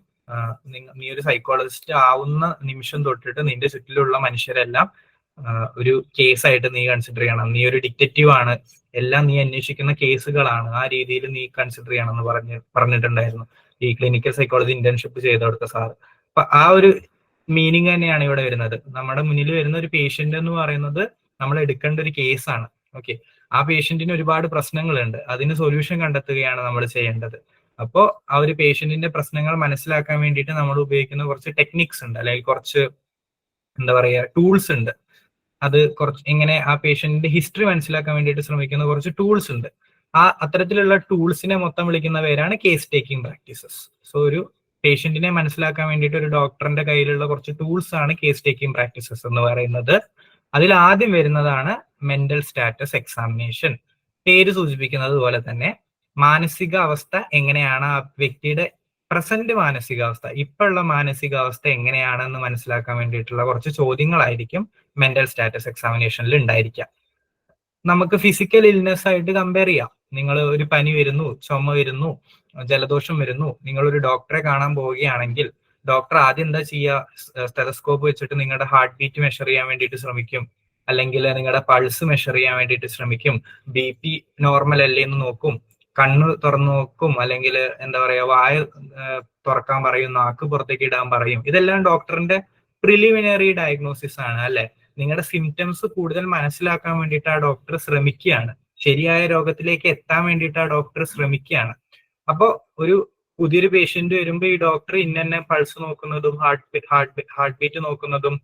നീ ഒരു സൈക്കോളജിസ്റ്റ് ആവുന്ന നിമിഷം തൊട്ടിട്ട് നിന്റെ ചുറ്റിലുള്ള മനുഷ്യരെല്ലാം ഒരു കേസായിട്ട് നീ കൺസിഡർ ചെയ്യണം. നീ ഒരു ഡിറ്റക്റ്റീവ് ആണ്, എല്ലാം നീ അന്വേഷിക്കുന്ന കേസുകളാണ്, ആ രീതിയിൽ നീ കൺസിഡർ ചെയ്യണം എന്ന് പറഞ്ഞിട്ടുണ്ടായിരുന്നു ഈ ക്ലിനിക്കൽ സൈക്കോളജി ഇന്റേൺഷിപ്പ് ചെയ്ത് കൊടുത്ത സാർ. അപ്പൊ ആ ഒരു മീനിങ് തന്നെയാണ് ഇവിടെ വരുന്നത്. നമ്മുടെ മുന്നിൽ വരുന്ന ഒരു പേഷ്യന്റ് എന്ന് പറയുന്നത് നമ്മൾ എടുക്കേണ്ട ഒരു കേസാണ്. ഓക്കെ, ആ പേഷ്യന്റിന് ഒരുപാട് പ്രശ്നങ്ങളുണ്ട്, അതിന് സൊല്യൂഷൻ കണ്ടെത്തുകയാണ് നമ്മൾ ചെയ്യേണ്ടത്. അപ്പോൾ ആ ഒരു പേഷ്യന്റിന്റെ പ്രശ്നങ്ങൾ മനസ്സിലാക്കാൻ വേണ്ടിയിട്ട് നമ്മൾ ഉപയോഗിക്കുന്ന കുറച്ച് ടെക്നിക്സ് ഉണ്ട്, അല്ലെങ്കിൽ കുറച്ച് എന്താ പറയുക ടൂൾസ് ഉണ്ട്. അത് കുറച്ച് എങ്ങനെ ആ പേഷ്യന്റിന്റെ ഹിസ്റ്ററി മനസ്സിലാക്കാൻ വേണ്ടിയിട്ട് ശ്രമിക്കുന്ന കുറച്ച് ടൂൾസ് ഉണ്ട്. ആ അത്തരത്തിലുള്ള ടൂൾസിനെ മൊത്തം വിളിക്കുന്ന പേരാണ് കേസ് ടേക്കിംഗ് പ്രാക്ടീസസ്. സോ ഒരു പേഷ്യന്റിനെ മനസ്സിലാക്കാൻ വേണ്ടിയിട്ട് ഒരു ഡോക്ടറിന്റെ കയ്യിലുള്ള കുറച്ച് ടൂൾസ് ആണ് കേസ് ടേക്കിംഗ് പ്രാക്ടീസസ് എന്ന് പറയുന്നത്. അതിൽ ആദ്യം വരുന്നതാണ് മെന്റൽ സ്റ്റാറ്റസ് എക്സാമിനേഷൻ. പേര് സൂചിപ്പിക്കുന്നത് പോലെ തന്നെ മാനസികാവസ്ഥ എങ്ങനെയാണ്, ആ വ്യക്തിയുടെ പ്രസന്റ് മാനസികാവസ്ഥ, ഇപ്പോഴുള്ള മാനസികാവസ്ഥ എങ്ങനെയാണെന്ന് മനസ്സിലാക്കാൻ വേണ്ടിയിട്ടുള്ള കുറച്ച് ചോദ്യങ്ങളായിരിക്കും മെന്റൽ സ്റ്റാറ്റസ് എക്സാമിനേഷനിൽ ഉണ്ടായിരിക്കുക. നമുക്ക് ഫിസിക്കൽ ഇൽനെസ് ആയിട്ട് കമ്പയർ ചെയ്യാം. നിങ്ങൾ ഒരു പനി വരുന്നു, ചുമ വരുന്നു, ജലദോഷം വരുന്നു, നിങ്ങൾ ഒരു ഡോക്ടറെ കാണാൻ പോവുകയാണെങ്കിൽ ഡോക്ടർ ആദ്യം എന്താ ചെയ്യുക? സ്റ്റെതസ്കോപ്പ് വെച്ചിട്ട് നിങ്ങളുടെ ഹാർട്ട് ബീറ്റ് മെഷർ ചെയ്യാൻ വേണ്ടിയിട്ട് ശ്രമിക്കും, അല്ലെങ്കിൽ നിങ്ങളുടെ പൾസ് മെഷർ ചെയ്യാൻ വേണ്ടിയിട്ട് ശ്രമിക്കും, BP നോർമൽ അല്ലേ എന്ന് നോക്കും, കണ്ണ് തുറന്നു നോക്കും, അല്ലെങ്കിൽ എന്താ പറയാ വായ തുറക്കാൻ പറയും, നാക്ക് പുറത്തേക്ക് ഇടാൻ പറയും. ഇതെല്ലാം ഡോക്ടറിന്റെ പ്രിലിമിനറി ഡയഗ്നോസിസ് ആണ് അല്ലെ. നിങ്ങളുടെ സിംറ്റംസ് കൂടുതൽ മനസ്സിലാക്കാൻ വേണ്ടിയിട്ട് ആ ഡോക്ടർ ശ്രമിക്കുകയാണ്, ശരിയായ രോഗത്തിലേക്ക് എത്താൻ വേണ്ടിയിട്ട് ആ ഡോക്ടർ ശ്രമിക്കുകയാണ്. അപ്പോ ഒരു പുതിയൊരു പേഷ്യന്റ് വരുമ്പോൾ ഈ ഡോക്ടർ ഇന്നെ പൾസ് നോക്കുന്നതും ഹാർട്ട് ബീറ്റ് നോക്കുന്നതും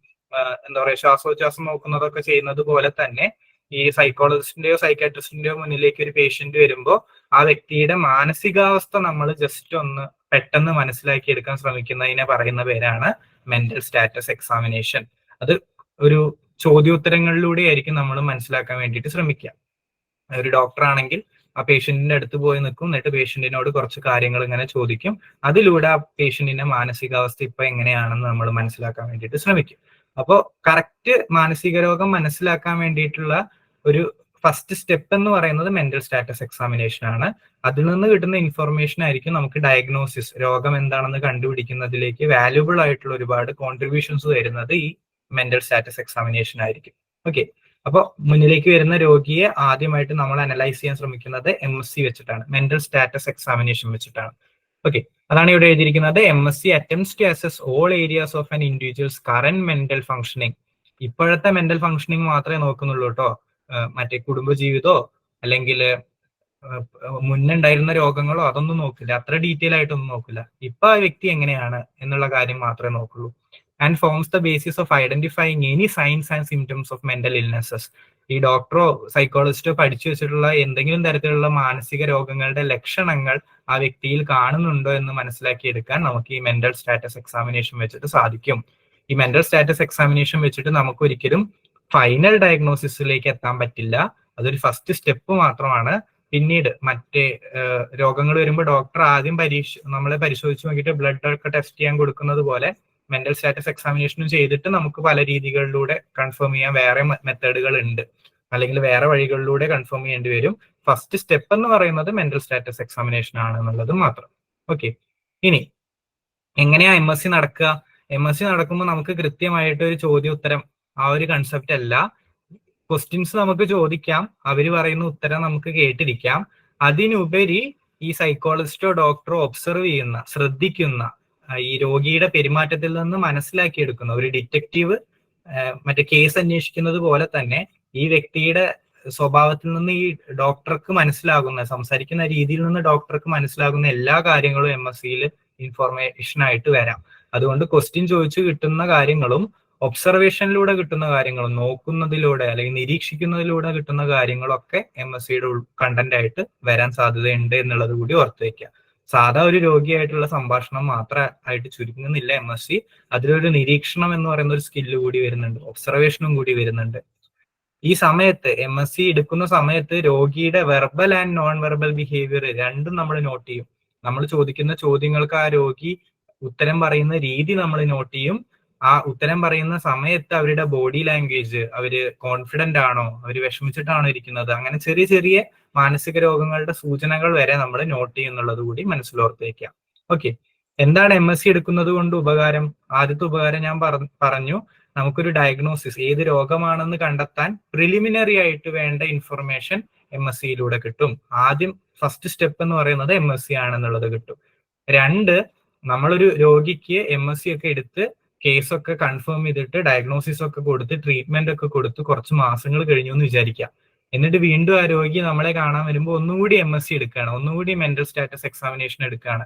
എന്താ പറയാ ശ്വാസോച്ഛ്വാസം നോക്കുന്നതൊക്കെ ചെയ്യുന്നത് പോലെ തന്നെ ഈ സൈക്കോളജിസ്റ്റിന്റെയോ സൈക്കാട്രിസ്റ്റിന്റെയോ മുന്നിലേക്ക് ഒരു പേഷ്യന്റ് വരുമ്പോൾ ആ വ്യക്തിയുടെ മാനസികാവസ്ഥ നമ്മൾ ജസ്റ്റ് ഒന്ന് പെട്ടെന്ന് മനസ്സിലാക്കി എടുക്കാൻ ശ്രമിക്കുന്നതിനെ പറയുന്ന പേരാണ് മെന്റൽ സ്റ്റാറ്റസ് എക്സാമിനേഷൻ. അത് ഒരു ചോദ്യോത്തരങ്ങളിലൂടെ ആയിരിക്കും നമ്മൾ മനസ്സിലാക്കാൻ വേണ്ടിയിട്ട് ശ്രമിക്കുക. ഒരു ഡോക്ടർ ആണെങ്കിൽ ആ പേഷ്യന്റിന്റെ അടുത്ത് പോയി നിൽക്കും, എന്നിട്ട് പേഷ്യന്റിനോട് കുറച്ച് കാര്യങ്ങൾ ഇങ്ങനെ ചോദിക്കും. അതിലൂടെ ആ പേഷ്യന്റിന്റെ മാനസികാവസ്ഥ ഇപ്പൊ എങ്ങനെയാണെന്ന് നമ്മൾ മനസ്സിലാക്കാൻ വേണ്ടിയിട്ട് ശ്രമിക്കും. അപ്പോൾ കറക്റ്റ് മാനസിക രോഗം മനസ്സിലാക്കാൻ വേണ്ടിയിട്ടുള്ള ഒരു ഫസ്റ്റ് സ്റ്റെപ്പ് എന്ന് പറയുന്നത് മെന്റൽ സ്റ്റാറ്റസ് എക്സാമിനേഷൻ ആണ്. അതിൽ നിന്ന് കിട്ടുന്ന ഇൻഫർമേഷൻ ആയിരിക്കും നമുക്ക് ഡയഗ്നോസിസ്, രോഗം എന്താണെന്ന് കണ്ടുപിടിക്കുന്നതിലേക്ക് വാല്യുബിൾ ആയിട്ടുള്ള ഒരുപാട് കോൺട്രിബ്യൂഷൻസ് തരുന്നത് ഈ മെന്റൽ സ്റ്റാറ്റസ് എക്സാമിനേഷൻ ആയിരിക്കും. ഓക്കെ, അപ്പോൾ മുന്നിലേക്ക് വരുന്ന രോഗിയെ ആദ്യമായിട്ട് നമ്മൾ അനലൈസ് ചെയ്യാൻ ശ്രമിക്കുന്നത് MSc വെച്ചിട്ടാണ്, മെന്റൽ സ്റ്റാറ്റസ് എക്സാമിനേഷൻ വെച്ചിട്ടാണ്. ഓക്കെ, അതാണ് ഇവിടെ എഴുതിയിരിക്കുന്നത്. MSc attempts to assess all areas of an individual's current mental functioning. ഇപ്പോഴത്തെ മെന്റൽ ഫംഗ്ഷനിങ് മാത്രമേ നോക്കുന്നുള്ളൂ കേട്ടോ, മറ്റേ കുടുംബജീവിതമോ അല്ലെങ്കിൽ മുന്നുണ്ടായിരുന്ന രോഗങ്ങളോ അതൊന്നും നോക്കില്ല, അത്ര ഡീറ്റെയിൽ ആയിട്ടൊന്നും നോക്കില്ല. ഇപ്പൊ ആ വ്യക്തി എങ്ങനെയാണ് എന്നുള്ള കാര്യം മാത്രമേ നോക്കുള്ളൂ. And forms the basis of identifying any signs and symptoms of mental illnesses. ഈ ഡോക്ടറോ സൈക്കോളജിസ്റ്റോ പഠിച്ചു വെച്ചിട്ടുള്ള എന്തെങ്കിലും തരത്തിലുള്ള മാനസിക രോഗങ്ങളുടെ ലക്ഷണങ്ങൾ ആ വ്യക്തിയിൽ കാണുന്നുണ്ടോ എന്ന് മനസ്സിലാക്കിയെടുക്കാൻ നമുക്ക് ഈ മെന്റൽ സ്റ്റാറ്റസ് എക്സാമിനേഷൻ വെച്ചിട്ട് സാധിക്കും. ഈ മെന്റൽ സ്റ്റാറ്റസ് എക്സാമിനേഷൻ വെച്ചിട്ട് നമുക്ക് ഒരിക്കലും ഫൈനൽ ഡയഗ്നോസിസിലേക്ക് എത്താൻ പറ്റില്ല, അതൊരു ഫസ്റ്റ് സ്റ്റെപ്പ് മാത്രമാണ്. പിന്നീട് മറ്റേ രോഗങ്ങൾ വരുമ്പോൾ ഡോക്ടർ ആദ്യം നമ്മളെ പരിശോധിച്ച് നോക്കിയിട്ട് ബ്ലഡ് ഒക്കെ ടെസ്റ്റ് ചെയ്യാൻ കൊടുക്കുന്നത് പോലെ മെന്റൽ സ്റ്റാറ്റസ് എക്സാമിനേഷനും ചെയ്തിട്ട് നമുക്ക് പല രീതികളിലൂടെ കൺഫേം ചെയ്യാൻ വേറെ മെത്തേഡുകൾ ഉണ്ട്, അല്ലെങ്കിൽ വേറെ വഴികളിലൂടെ കൺഫേം ചെയ്യേണ്ടി വരും. ഫസ്റ്റ് സ്റ്റെപ്പ് എന്ന് പറയുന്നത് മെന്റൽ സ്റ്റാറ്റസ് എക്സാമിനേഷൻ ആണ് എന്നുള്ളത് മാത്രം. ഓക്കെ, ഇനി എങ്ങനെയാ MSc നടക്കുക? MSc നടക്കുമ്പോൾ നമുക്ക് കൃത്യമായിട്ട് ഒരു ചോദ്യോത്തരം, ആ ഒരു കൺസെപ്റ്റ് അല്ല. ക്വസ്റ്റ്യൻസ് നമുക്ക് ചോദിക്കാം, അവർ പറയുന്ന ഉത്തരം നമുക്ക് കേട്ടിരിക്കാം. അതിനുപരി ഈ സൈക്കോളജിസ്റ്റോ ഡോക്ടറോ ഒബ്സർവ് ചെയ്യുന്ന, ശ്രദ്ധിക്കുന്ന, ഈ രോഗിയുടെ പെരുമാറ്റത്തിൽ നിന്ന് മനസ്സിലാക്കിയെടുക്കുന്ന ഒരു ഡിറ്റക്റ്റീവ് മറ്റേ കേസ് അന്വേഷിക്കുന്നത് പോലെ തന്നെ ഈ വ്യക്തിയുടെ സ്വഭാവത്തിൽ നിന്ന് ഈ ഡോക്ടർക്ക് മനസ്സിലാകുന്ന, സംസാരിക്കുന്ന രീതിയിൽ നിന്ന് ഡോക്ടർക്ക് മനസ്സിലാകുന്ന എല്ലാ കാര്യങ്ങളും MScയിൽ ഇൻഫോർമേഷൻ ആയിട്ട് വരാം. അതുകൊണ്ട് ക്വസ്റ്റ്യൻ ചോദിച്ചു കിട്ടുന്ന കാര്യങ്ങളും ഒബ്സർവേഷനിലൂടെ കിട്ടുന്ന കാര്യങ്ങളും നോക്കുന്നതിലൂടെ അല്ലെങ്കിൽ നിരീക്ഷിക്കുന്നതിലൂടെ കിട്ടുന്ന കാര്യങ്ങളൊക്കെ MScയുടെ കണ്ടന്റ് ആയിട്ട് വരാൻ സാധ്യതയുണ്ട് എന്നുള്ളത് കൂടി ഓർത്ത് വെക്കുക. സാധാ ഒരു രോഗിയായിട്ടുള്ള സംഭാഷണം മാത്രമായിട്ട് ചുരുങ്ങുന്നില്ല MSc, അതിലൊരു നിരീക്ഷണം എന്ന് പറയുന്ന ഒരു സ്കില്ല് കൂടി വരുന്നുണ്ട്, ഒബ്സർവേഷനും കൂടി വരുന്നുണ്ട്. ഈ സമയത്ത് MSc എടുക്കുന്ന സമയത്ത് രോഗിയുടെ verbal and non verbal behaviour രണ്ടും നമ്മൾ നോട്ട് ചെയ്യും. നമ്മൾ ചോദിക്കുന്ന ചോദ്യങ്ങൾക്ക് ആ രോഗി ഉത്തരം പറയുന്ന രീതി നമ്മൾ നോട്ട് ചെയ്യും. ആ ഉത്തരം പറയുന്ന സമയത്ത് അവരുടെ ബോഡി ലാംഗ്വേജ്, അവര് കോൺഫിഡന്റ് ആണോ, അവര് വിഷമിച്ചിട്ടാണോ ഇരിക്കുന്നത്, അങ്ങനെ ചെറിയ ചെറിയ മാനസിക രോഗങ്ങളുടെ സൂചനകൾ വരെ നമ്മൾ നോട്ട് ചെയ്യുന്നുള്ളത് കൂടി മനസ്സിലോർത്ത് വയ്ക്കാം. ഓക്കെ, എന്താണ് MSc എടുക്കുന്നത് കൊണ്ട് ഉപകാരം? ആദ്യത്തെ ഉപകാരം ഞാൻ പറഞ്ഞു, നമുക്കൊരു ഡയഗ്നോസിസ്, ഏത് രോഗമാണെന്ന് കണ്ടെത്താൻ പ്രിലിമിനറി ആയിട്ട് വേണ്ട ഇൻഫർമേഷൻ MScയിലൂടെ കിട്ടും. ആദ്യം ഫസ്റ്റ് സ്റ്റെപ്പ് എന്ന് പറയുന്നത് MSc ആണെന്നുള്ളത് കിട്ടും. 2, നമ്മളൊരു രോഗിക്ക് MSc ഒക്കെ എടുത്ത് കേസൊക്കെ കൺഫേം ചെയ്തിട്ട് ഡയഗ്നോസിസ് ഒക്കെ കൊടുത്ത് ട്രീറ്റ്മെന്റ് ഒക്കെ കൊടുത്ത് കുറച്ച് മാസങ്ങൾ കഴിഞ്ഞു എന്ന് വിചാരിക്കാം. എന്നിട്ട് വീണ്ടും ആ രോഗി നമ്മളെ കാണാൻ വരുമ്പോൾ ഒന്നുകൂടി MSc എടുക്കുകയാണ്, ഒന്നുകൂടി മെന്റൽ സ്റ്റാറ്റസ് എക്സാമിനേഷൻ എടുക്കുകയാണ്.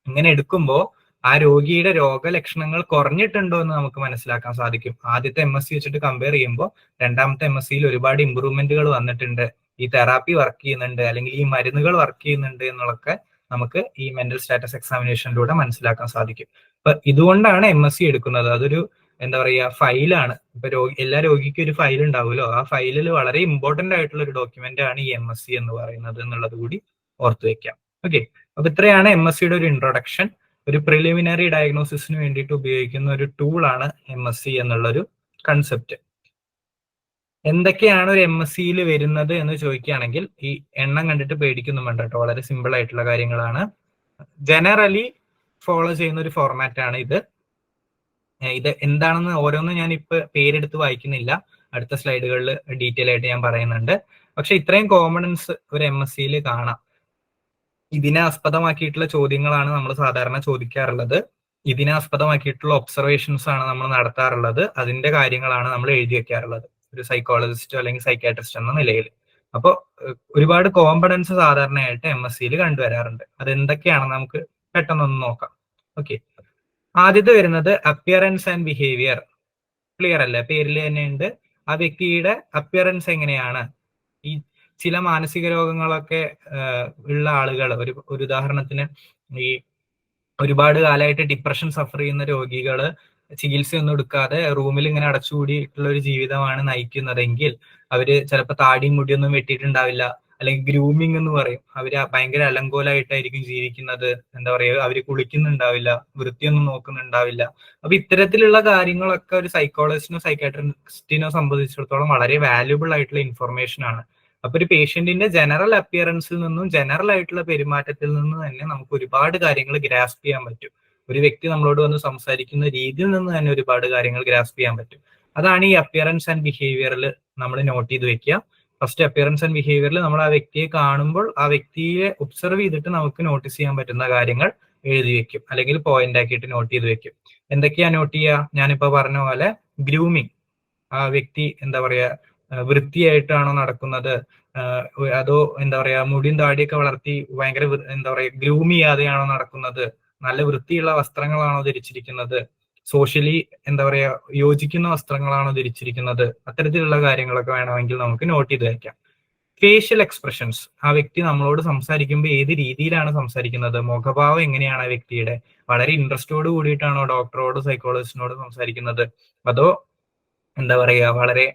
ഇങ്ങനെ എടുക്കുമ്പോൾ ആ രോഗിയുടെ രോഗലക്ഷണങ്ങൾ കുറഞ്ഞിട്ടുണ്ടോ എന്ന് നമുക്ക് മനസ്സിലാക്കാൻ സാധിക്കും. ആദ്യത്തെ MSc വെച്ചിട്ട് കമ്പയർ ചെയ്യുമ്പോൾ രണ്ടാമത്തെ MScയിൽ ഒരുപാട് ഇമ്പ്രൂവ്മെന്റുകൾ വന്നിട്ടുണ്ട്, ഈ തെറാപ്പി വർക്ക് ചെയ്യുന്നുണ്ട്, അല്ലെങ്കിൽ ഈ മരുന്നുകൾ വർക്ക് ചെയ്യുന്നുണ്ട് എന്നുള്ളതൊക്കെ നമുക്ക് ഈ മെന്റൽ സ്റ്റാറ്റസ് എക്സാമിനേഷനിലൂടെ മനസ്സിലാക്കാൻ സാധിക്കും. അപ്പൊ ഇതുകൊണ്ടാണ് MSc എടുക്കുന്നത്. അതൊരു എന്താ പറയുക ഫയലാണ്. ഇപ്പൊ എല്ലാ രോഗിക്കും ഒരു ഫയൽ ഉണ്ടാവുമല്ലോ, ആ ഫയലിൽ വളരെ ഇമ്പോർട്ടന്റ് ആയിട്ടുള്ള ഒരു ഡോക്യുമെന്റ് ആണ് ഈ MSc എന്ന് പറയുന്നത് എന്നുള്ളത് കൂടി ഓർത്തു വെക്കാം. ഓക്കെ, അപ്പൊ ഇത്രയാണ് MScയുടെ ഒരു ഇൻട്രൊഡക്ഷൻ. ഒരു പ്രിലിമിനറി ഡയഗ്നോസിസിന് വേണ്ടിയിട്ട് ഉപയോഗിക്കുന്ന ഒരു ടൂളാണ് MSc എന്നുള്ളൊരു കൺസെപ്റ്റ്. എന്തൊക്കെയാണ് ഒരു MScയിൽ വരുന്നത് എന്ന് ചോദിക്കുകയാണെങ്കിൽ ഈ എണ്ണം കണ്ടിട്ട് പേടിക്കൊന്നും വേണ്ട കേട്ടോ, വളരെ സിമ്പിൾ ആയിട്ടുള്ള കാര്യങ്ങളാണ്. ജനറലി ഫോളോ ചെയ്യുന്ന ഒരു ഫോർമാറ്റ് ആണ് ഇത്. ഇത് എന്താണെന്ന് ഓരോന്നും ഞാൻ ഇപ്പൊ പേരെടുത്ത് വായിക്കുന്നില്ല, അടുത്ത സ്ലൈഡുകളിൽ ഡീറ്റെയിൽ ആയിട്ട് ഞാൻ പറയുന്നുണ്ട്. പക്ഷെ ഇത്രയും കോമണൻസ് ഒരു MScയിൽ കാണാം. ഇതിനെ ആസ്പദമാക്കിയിട്ടുള്ള ചോദ്യങ്ങളാണ് നമ്മൾ സാധാരണ ചോദിക്കാറുള്ളത്. ഇതിനെ ആസ്പദമാക്കിയിട്ടുള്ള ഒബ്സർവേഷൻസ് ആണ് നമ്മൾ നടത്താറുള്ളത്. അതിന്റെ കാര്യങ്ങളാണ് നമ്മൾ എഴുതി വെക്കാറുള്ളത് ഒരു സൈക്കോളജിസ്റ്റോ അല്ലെങ്കിൽ സൈക്കാട്രിസ്റ്റ് എന്ന നിലയിൽ. അപ്പോൾ ഒരുപാട് കോമ്പണൻസ് സാധാരണയായിട്ട് MScയിൽ കണ്ടുവരാറുണ്ട്. അതെന്തൊക്കെയാണെന്ന് നമുക്ക് പെട്ടെന്നൊന്ന് നോക്കാം. ഓക്കെ, ആദ്യത്തെ വരുന്നത് അപ്പിയറൻസ് ആൻഡ് ബിഹേവിയർ. ക്ലിയർ അല്ലേ? പേരിൽ തന്നെ ഉണ്ട്. ആ വ്യക്തിയുടെ അപ്പിയറൻസ് എങ്ങനെയാണ്. ഈ ചില മാനസിക രോഗങ്ങളൊക്കെ ഉള്ള ആളുകൾ, ഒരു ഉദാഹരണത്തിന് ഈ ഒരുപാട് കാലമായിട്ട് ഡിപ്രഷൻ സഫർ ചെയ്യുന്ന രോഗികള് ചികിത്സയൊന്നും എടുക്കാതെ റൂമിൽ ഇങ്ങനെ അടച്ചുകൂടിയിട്ടുള്ള ഒരു ജീവിതമാണ് നയിക്കുന്നതെങ്കിൽ അവര് ചിലപ്പോൾ താടിയും മുടിയൊന്നും വെട്ടിയിട്ടുണ്ടാവില്ല, അല്ലെങ്കിൽ ഗ്രൂമിങ് എന്ന് പറയും. അവര് ഭയങ്കര അലങ്കോലായിട്ടായിരിക്കും ജീവിക്കുന്നത്. എന്താ പറയുക, അവര് കുളിക്കുന്നുണ്ടാവില്ല, വൃത്തിയൊന്നും നോക്കുന്നുണ്ടാവില്ല. അപ്പൊ ഇത്തരത്തിലുള്ള കാര്യങ്ങളൊക്കെ ഒരു സൈക്കോളജിസ്റ്റിനോ സൈക്കാട്രിസ്റ്റിനോ സംബന്ധിച്ചിടത്തോളം വളരെ വാല്യുബിൾ ആയിട്ടുള്ള ഇൻഫർമേഷൻ ആണ്. അപ്പൊ ഒരു പേഷ്യന്റിന്റെ ജനറൽ അപ്പിയറൻസിൽ നിന്നും ജനറൽ ആയിട്ടുള്ള പെരുമാറ്റത്തിൽ നിന്നും തന്നെ നമുക്ക് ഒരുപാട് കാര്യങ്ങൾ ഗ്രാസ്പ് ചെയ്യാൻ പറ്റും. ഒരു വ്യക്തി നമ്മളോട് വന്ന് സംസാരിക്കുന്ന രീതിയിൽ നിന്ന് തന്നെ ഒരുപാട് കാര്യങ്ങൾ ഗ്രാസ്പ് ചെയ്യാൻ പറ്റും. അതാണ് ഈ അപ്പിയറൻസ് ആൻഡ് ബിഹേവിയറിൽ നമ്മൾ നോട്ട് ചെയ്ത് വെക്കുക. ഫസ്റ്റ് അപ്പിയറൻസ് ആൻഡ് ബിഹേവിയറിൽ നമ്മൾ ആ വ്യക്തിയെ കാണുമ്പോൾ ആ വ്യക്തിയെ ഒബ്സർവ് ചെയ്തിട്ട് നമുക്ക് നോട്ടീസ് ചെയ്യാൻ പറ്റുന്ന കാര്യങ്ങൾ എഴുതി വെക്കും, അല്ലെങ്കിൽ പോയിന്റ് ആക്കിയിട്ട് നോട്ട് ചെയ്ത് വെക്കും. എന്തൊക്കെയാ നോട്ട് ചെയ്യുക? ഞാനിപ്പോ പറഞ്ഞ പോലെ ഗ്രൂമിങ്, ആ വ്യക്തി എന്താ പറയാ വൃത്തിയായിട്ടാണോ നടക്കുന്നത്, അതോ എന്താ പറയാ മുടിയും താടിയൊക്കെ വളർത്തി ഭയങ്കര എന്താ പറയാ ഗ്രൂം ചെയ്യാതെയാണോ നടക്കുന്നത്, നല്ല വൃത്തിയുള്ള വസ്ത്രങ്ങളാണോ ധരിച്ചിരിക്കുന്നത്, സോഷ്യലി എന്താ പറയാ യോജിക്കുന്ന വസ്ത്രങ്ങളാണോ ധരിച്ചിരിക്കുന്നത്, അത്തരത്തിലുള്ള കാര്യങ്ങളൊക്കെ വേണമെങ്കിൽ നമുക്ക് നോട്ട് ചെയ്ത് വെക്കാം. ഫേഷ്യൽ എക്സ്പ്രഷൻസ്, ആ വ്യക്തി നമ്മളോട് സംസാരിക്കുമ്പോൾ ഏത് രീതിയിലാണ് സംസാരിക്കുന്നത്, മുഖഭാവം എങ്ങനെയാണ് ആ വ്യക്തിയുടെ, വളരെ ഇൻട്രസ്റ്റോട് കൂടിയിട്ടാണോ ഡോക്ടറോട് സൈക്കോളജിസ്റ്റിനോട് സംസാരിക്കുന്നത്, അതോ എന്താ പറയുക വളരെ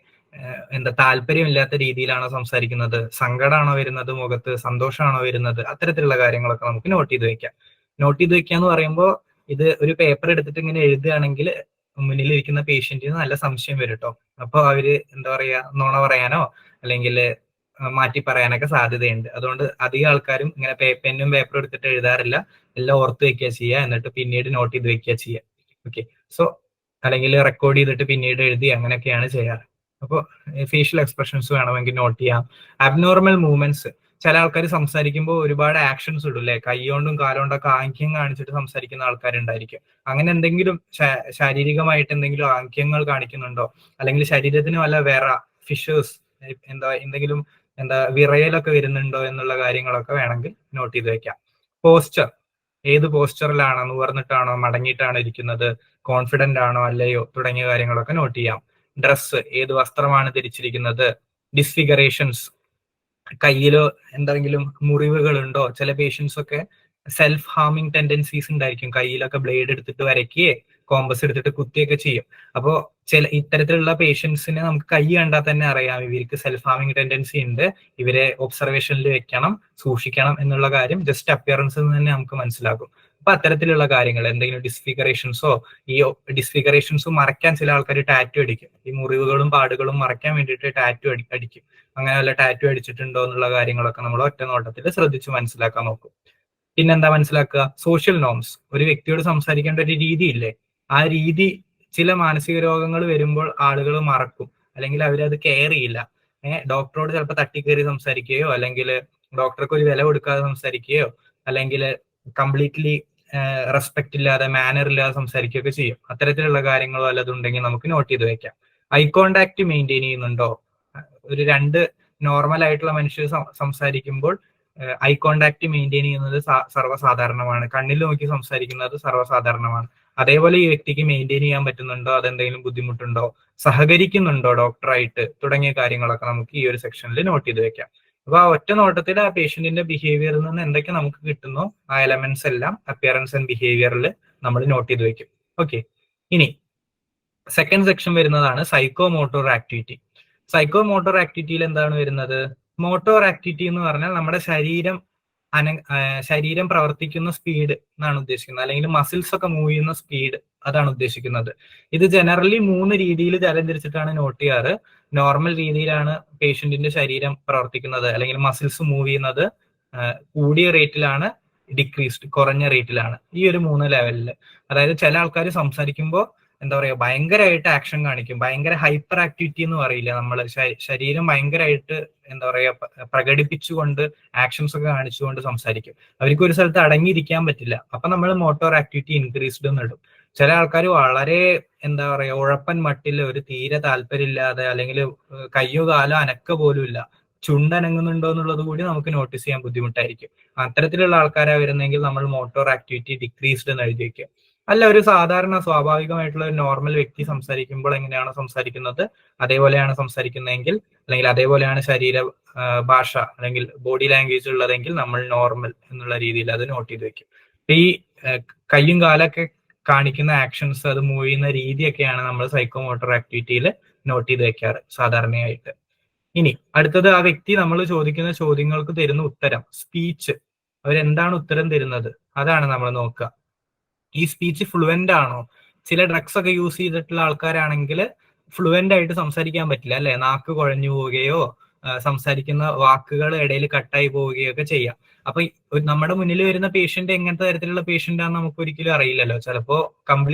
താല്പര്യമില്ലാത്ത രീതിയിലാണോ സംസാരിക്കുന്നത്, സങ്കടമാണോ വരുന്നത് മുഖത്ത്, സന്തോഷമാണോ വരുന്നത്, അത്തരത്തിലുള്ള കാര്യങ്ങളൊക്കെ നമുക്ക് നോട്ട് ചെയ്ത് വെക്കാം. നോട്ട് ചെയ്ത് വെക്കുക എന്ന് പറയുമ്പോൾ ഇത് ഒരു പേപ്പർ എടുത്തിട്ട് ഇങ്ങനെ എഴുതുകയാണെങ്കിൽ മുന്നിലിരിക്കുന്ന പേഷ്യന്റിന് നല്ല സംശയം വരും കേട്ടോ. അപ്പൊ അവര് എന്താ പറയാ നുണ പറയാനോ അല്ലെങ്കിൽ മാറ്റി പറയാനൊക്കെ സാധ്യതയുണ്ട്. അതുകൊണ്ട് അധികം ആൾക്കാരും ഇങ്ങനെ പെന്നും പേപ്പറും എടുത്തിട്ട് എഴുതാറില്ല, എല്ലാം ഓർത്ത് വെക്കുക ചെയ്യുക, എന്നിട്ട് പിന്നീട് നോട്ട് ചെയ്ത് വെക്കുക ചെയ്യുക. ഓക്കെ, സോ അല്ലെങ്കിൽ റെക്കോർഡ് ചെയ്തിട്ട് പിന്നീട് എഴുതി അങ്ങനെയൊക്കെയാണ് ചെയ്യാറ്. അപ്പോൾ ഫേഷ്യൽ എക്സ്പ്രഷൻസ് വേണമെങ്കിൽ നോട്ട് ചെയ്യാം. അബ്നോർമൽ മൂവ്മെന്റ്സ്, ചില ആൾക്കാർ സംസാരിക്കുമ്പോൾ ഒരുപാട് ആക്ഷൻസ് ഇടും അല്ലെ, കൈകൊണ്ടും കാലുകൊണ്ടൊക്കെ ആംഗ്യം കാണിച്ചിട്ട് സംസാരിക്കുന്ന ആൾക്കാരുണ്ടായിരിക്കും. അങ്ങനെ എന്തെങ്കിലും ശാരീരികമായിട്ട് എന്തെങ്കിലും ആംഗ്യങ്ങൾ കാണിക്കുന്നുണ്ടോ, അല്ലെങ്കിൽ ശരീരത്തിന് വല്ല വേറെ ഫിഷേഴ്സ് എന്തെങ്കിലും വിറയലൊക്കെ വരുന്നുണ്ടോ എന്നുള്ള കാര്യങ്ങളൊക്കെ വേണമെങ്കിൽ നോട്ട് ചെയ്ത് വെക്കാം. പോസ്ചർ, ഏത് പോസ്ചറിലാണ്, നിവർന്നിട്ടാണോ മടങ്ങിയിട്ടാണോ ഇരിക്കുന്നത്, കോൺഫിഡന്റ് ആണോ അല്ലയോ തുടങ്ങിയ കാര്യങ്ങളൊക്കെ നോട്ട് ചെയ്യാം. ഡ്രസ്സ്, ഏത് വസ്ത്രമാണ് ധരിച്ചിരിക്കുന്നത്. ഡിസ്ഫിഗറേഷൻസ്, കയ്യിലോ എന്തെങ്കിലും മുറിവുകൾ ഉണ്ടോ. ചില പേഷ്യൻസ് ഒക്കെ സെൽഫ് ഹാർമിങ് ടെൻഡൻസീസ് ഉണ്ടായിരിക്കും, കയ്യിലൊക്കെ ബ്ലേഡ് എടുത്തിട്ട് വരയ്ക്കുകയെ കോമ്പസ് എടുത്തിട്ട് കുത്തിയൊക്കെ ചെയ്യും. അപ്പോൾ ഇത്തരത്തിലുള്ള പേഷ്യൻസിനെ നമുക്ക് കൈ കണ്ടാൽ തന്നെ അറിയാം ഇവർക്ക് സെൽഫ് ഹാർമിങ് ടെൻഡൻസി ഉണ്ട്, ഇവരെ ഒബ്സർവേഷനിൽ വെക്കണം, സൂക്ഷിക്കണം എന്നുള്ള കാര്യം ജസ്റ്റ് അപ്പിയറൻസിൽ നിന്ന് തന്നെ നമുക്ക് മനസ്സിലാകും. അപ്പൊ അത്തരത്തിലുള്ള കാര്യങ്ങൾ എന്തെങ്കിലും ഡിസ്ഫിഗറേഷൻസോ, ഈ ഡിസ്ഫിഗറേഷൻസും മറയ്ക്കാൻ ചില ആൾക്കാർ ടാറ്റു അടിക്കും, ഈ മുറിവുകളും പാടുകളും മറയ്ക്കാൻ വേണ്ടിയിട്ട് ടാറ്റു അടിക്കും. അങ്ങനെ വല്ല ടാറ്റു അടിച്ചിട്ടുണ്ടോ എന്നുള്ള കാര്യങ്ങളൊക്കെ നമ്മൾ ഒറ്റ നോട്ടത്തിൽ ശ്രദ്ധിച്ച് മനസ്സിലാക്കാൻ നോക്കും. പിന്നെന്താ മനസ്സിലാക്കുക? സോഷ്യൽ നോംസ്, ഒരു വ്യക്തിയോട് സംസാരിക്കേണ്ട ഒരു രീതിയില്ലേ, ആ രീതി ചില മാനസിക രോഗങ്ങൾ വരുമ്പോൾ ആളുകൾ മറക്കും, അല്ലെങ്കിൽ അവരത് കെയർ ചെയ്യില്ല. ഡോക്ടറോട് ചിലപ്പോൾ തട്ടിക്കേറി സംസാരിക്കുകയോ, അല്ലെങ്കിൽ ഡോക്ടർക്ക് ഒരു വില കൊടുക്കാതെ സംസാരിക്കുകയോ, അല്ലെങ്കിൽ കംപ്ലീറ്റ്ലി റെസ്പെക്ട് ഇല്ലാതെ മാനർ ഇല്ലാതെ സംസാരിക്കുകയൊക്കെ ചെയ്യും. അത്തരത്തിലുള്ള കാര്യങ്ങൾ വല്ലതുണ്ടെങ്കിൽ നമുക്ക് നോട്ട് ചെയ്ത് വെക്കാം. ഐ കോണ്ടാക്ട് മെയിൻറ്റെയിൻ ചെയ്യുന്നുണ്ടോ? ഒരു രണ്ട് നോർമൽ ആയിട്ടുള്ള മനുഷ്യർ സംസാരിക്കുമ്പോൾ ഐ കോണ്ടാക്ട് മെയിൻറ്റെയിൻ ചെയ്യുന്നത് സർവ്വസാധാരണമാണ്, കണ്ണിൽ നോക്കി സംസാരിക്കുന്നത് സർവ്വസാധാരണമാണ്. അതേപോലെ ഈ വ്യക്തിക്ക് മെയിൻറ്റെയിൻ ചെയ്യാൻ പറ്റുന്നുണ്ടോ, അതെന്തെങ്കിലും ബുദ്ധിമുട്ടുണ്ടോ, സഹകരിക്കുന്നുണ്ടോ ഡോക്ടറായിട്ട് തുടങ്ങിയ കാര്യങ്ങളൊക്കെ നമുക്ക് ഈ ഒരു സെക്ഷനിൽ നോട്ട് ചെയ്ത് വെക്കാം. അപ്പൊ ആ ഒറ്റ നോട്ടത്തിൽ ആ പേഷ്യന്റിന്റെ ബിഹേവിയറിൽ നിന്ന് എന്തൊക്കെ നമുക്ക് കിട്ടുന്നോ ആ എലമെന്റ്സ് എല്ലാം അപ്പിയറൻസ് ആൻഡ് ബിഹേവിയറിൽ നമ്മൾ നോട്ട് ചെയ്ത് വെക്കും. ഓക്കെ, ഇനി സെക്കൻഡ് സെക്ഷൻ വരുന്നതാണ് psycho motor activity. Psycho motor ആക്ടിവിറ്റിയിൽ എന്താണ് വരുന്നത്? മോട്ടോർ ആക്ടിവിറ്റി എന്ന് പറഞ്ഞാൽ നമ്മുടെ ശരീരം പ്രവർത്തിക്കുന്ന സ്പീഡ് എന്നാണ് ഉദ്ദേശിക്കുന്നത്, അല്ലെങ്കിൽ മസിൽസ് ഒക്കെ മൂവ് ചെയ്യുന്ന സ്പീഡ്, അതാണ് ഉദ്ദേശിക്കുന്നത്. ഇത് ജനറലി 3 രീതിയിൽ തരംതിരിച്ചിട്ടാണ് നോട്ട് ചെയ്യാറ്. നോർമൽ രീതിയിലാണ് പേഷ്യന്റിന്റെ ശരീരം പ്രവർത്തിക്കുന്നത്, അല്ലെങ്കിൽ മസിൽസ് മൂവ് ചെയ്യുന്നത് കൂടിയ റേറ്റിലാണ്, ഡിക്രീസ്ഡ് കുറഞ്ഞ റേറ്റിലാണ്. ഈ ഒരു 3 ലെവലിൽ. അതായത് ചില ആൾക്കാർ സംസാരിക്കുമ്പോൾ എന്താ പറയാ ഭയങ്കരമായിട്ട് ആക്ഷൻ കാണിക്കും, ഭയങ്കര ഹൈപ്പർ ആക്ടിവിറ്റി എന്ന് പറയില്ല നമ്മൾ, ശരീരം ഭയങ്കരമായിട്ട് എന്താ പറയാ പ്രകടിപ്പിച്ചുകൊണ്ട് ആക്ഷൻസ് ഒക്കെ കാണിച്ചുകൊണ്ട് സംസാരിക്കും. അവർക്ക് ഒരു സ്ഥലത്ത് അടങ്ങിയിരിക്കാൻ പറ്റില്ല. അപ്പൊ നമ്മൾ മോട്ടോർ ആക്ടിവിറ്റി ഇൻക്രീസ്ഡ് എന്ന് ഇടും. ചില ആൾക്കാർ വളരെ എന്താ പറയാ ഉഴപ്പൻ മട്ടിൽ, ഒരു തീരെ താല്പര്യമില്ലാതെ, അല്ലെങ്കിൽ കയ്യോ കാലോ അനക്ക പോലും ഇല്ല, ചുണ്ടനങ്ങുന്നുണ്ടോ എന്നുള്ളത് കൂടി നമുക്ക് നോട്ടീസ് ചെയ്യാൻ ബുദ്ധിമുട്ടായിരിക്കും. അത്തരത്തിലുള്ള ആൾക്കാരാ വരുന്നെങ്കിൽ നമ്മൾ മോട്ടോർ ആക്ടിവിറ്റി ഡിക്രീസ്ഡ് എന്ന് എഴുതി വെക്കുക. അല്ല, ഒരു സാധാരണ സ്വാഭാവികമായിട്ടുള്ള ഒരു നോർമൽ വ്യക്തി സംസാരിക്കുമ്പോൾ എങ്ങനെയാണോ സംസാരിക്കുന്നത് അതേപോലെയാണ് സംസാരിക്കുന്നതെങ്കിൽ, അല്ലെങ്കിൽ അതേപോലെയാണ് ശരീര ഭാഷ അല്ലെങ്കിൽ ബോഡി ലാംഗ്വേജ് ഉള്ളതെങ്കിൽ നമ്മൾ നോർമൽ എന്നുള്ള രീതിയിൽ അത് നോട്ട് ചെയ്ത് വെക്കും. ഈ കയ്യും കാലൊക്കെ കാണിക്കുന്ന ആക്ഷൻസ്, അത് മൂവ് ചെയ്യുന്ന രീതിയൊക്കെയാണ് നമ്മൾ സൈക്കോ മോട്ടോർ ആക്ടിവിറ്റിയിൽ നോട്ട് ചെയ്ത് വെക്കാറ് സാധാരണയായിട്ട്. ഇനി അടുത്തത്, ആ വ്യക്തി നമ്മൾ ചോദിക്കുന്ന ചോദ്യങ്ങൾക്ക് തരുന്ന ഉത്തരം, സ്പീച്ച്, അവരെന്താണ് ഉത്തരം തരുന്നത്, അതാണ് നമ്മൾ നോക്കുക. ഈ സ്പീച്ച് ഫ്ലുവന്റ് ആണോ? ചില ഡ്രഗ്സ് ഒക്കെ യൂസ് ചെയ്തിട്ടുള്ള ആൾക്കാരാണെങ്കിൽ ഫ്ലുവന്റ് ആയിട്ട് സംസാരിക്കാൻ പറ്റില്ല, അല്ലെ? നാക്ക് കുഴഞ്ഞു പോവുകയോ സംസാരിക്കുന്ന വാക്കുകൾ ഇടയിൽ കട്ടായി പോവുകയോ ഒക്കെ ചെയ്യാം. അപ്പൊ നമ്മുടെ മുന്നിൽ വരുന്ന പേഷ്യന്റ് എങ്ങനത്തെ തരത്തിലുള്ള പേഷ്യന്റ് ആണെന്ന് നമുക്ക് ഒരിക്കലും അറിയില്ലല്ലോ. ചിലപ്പോ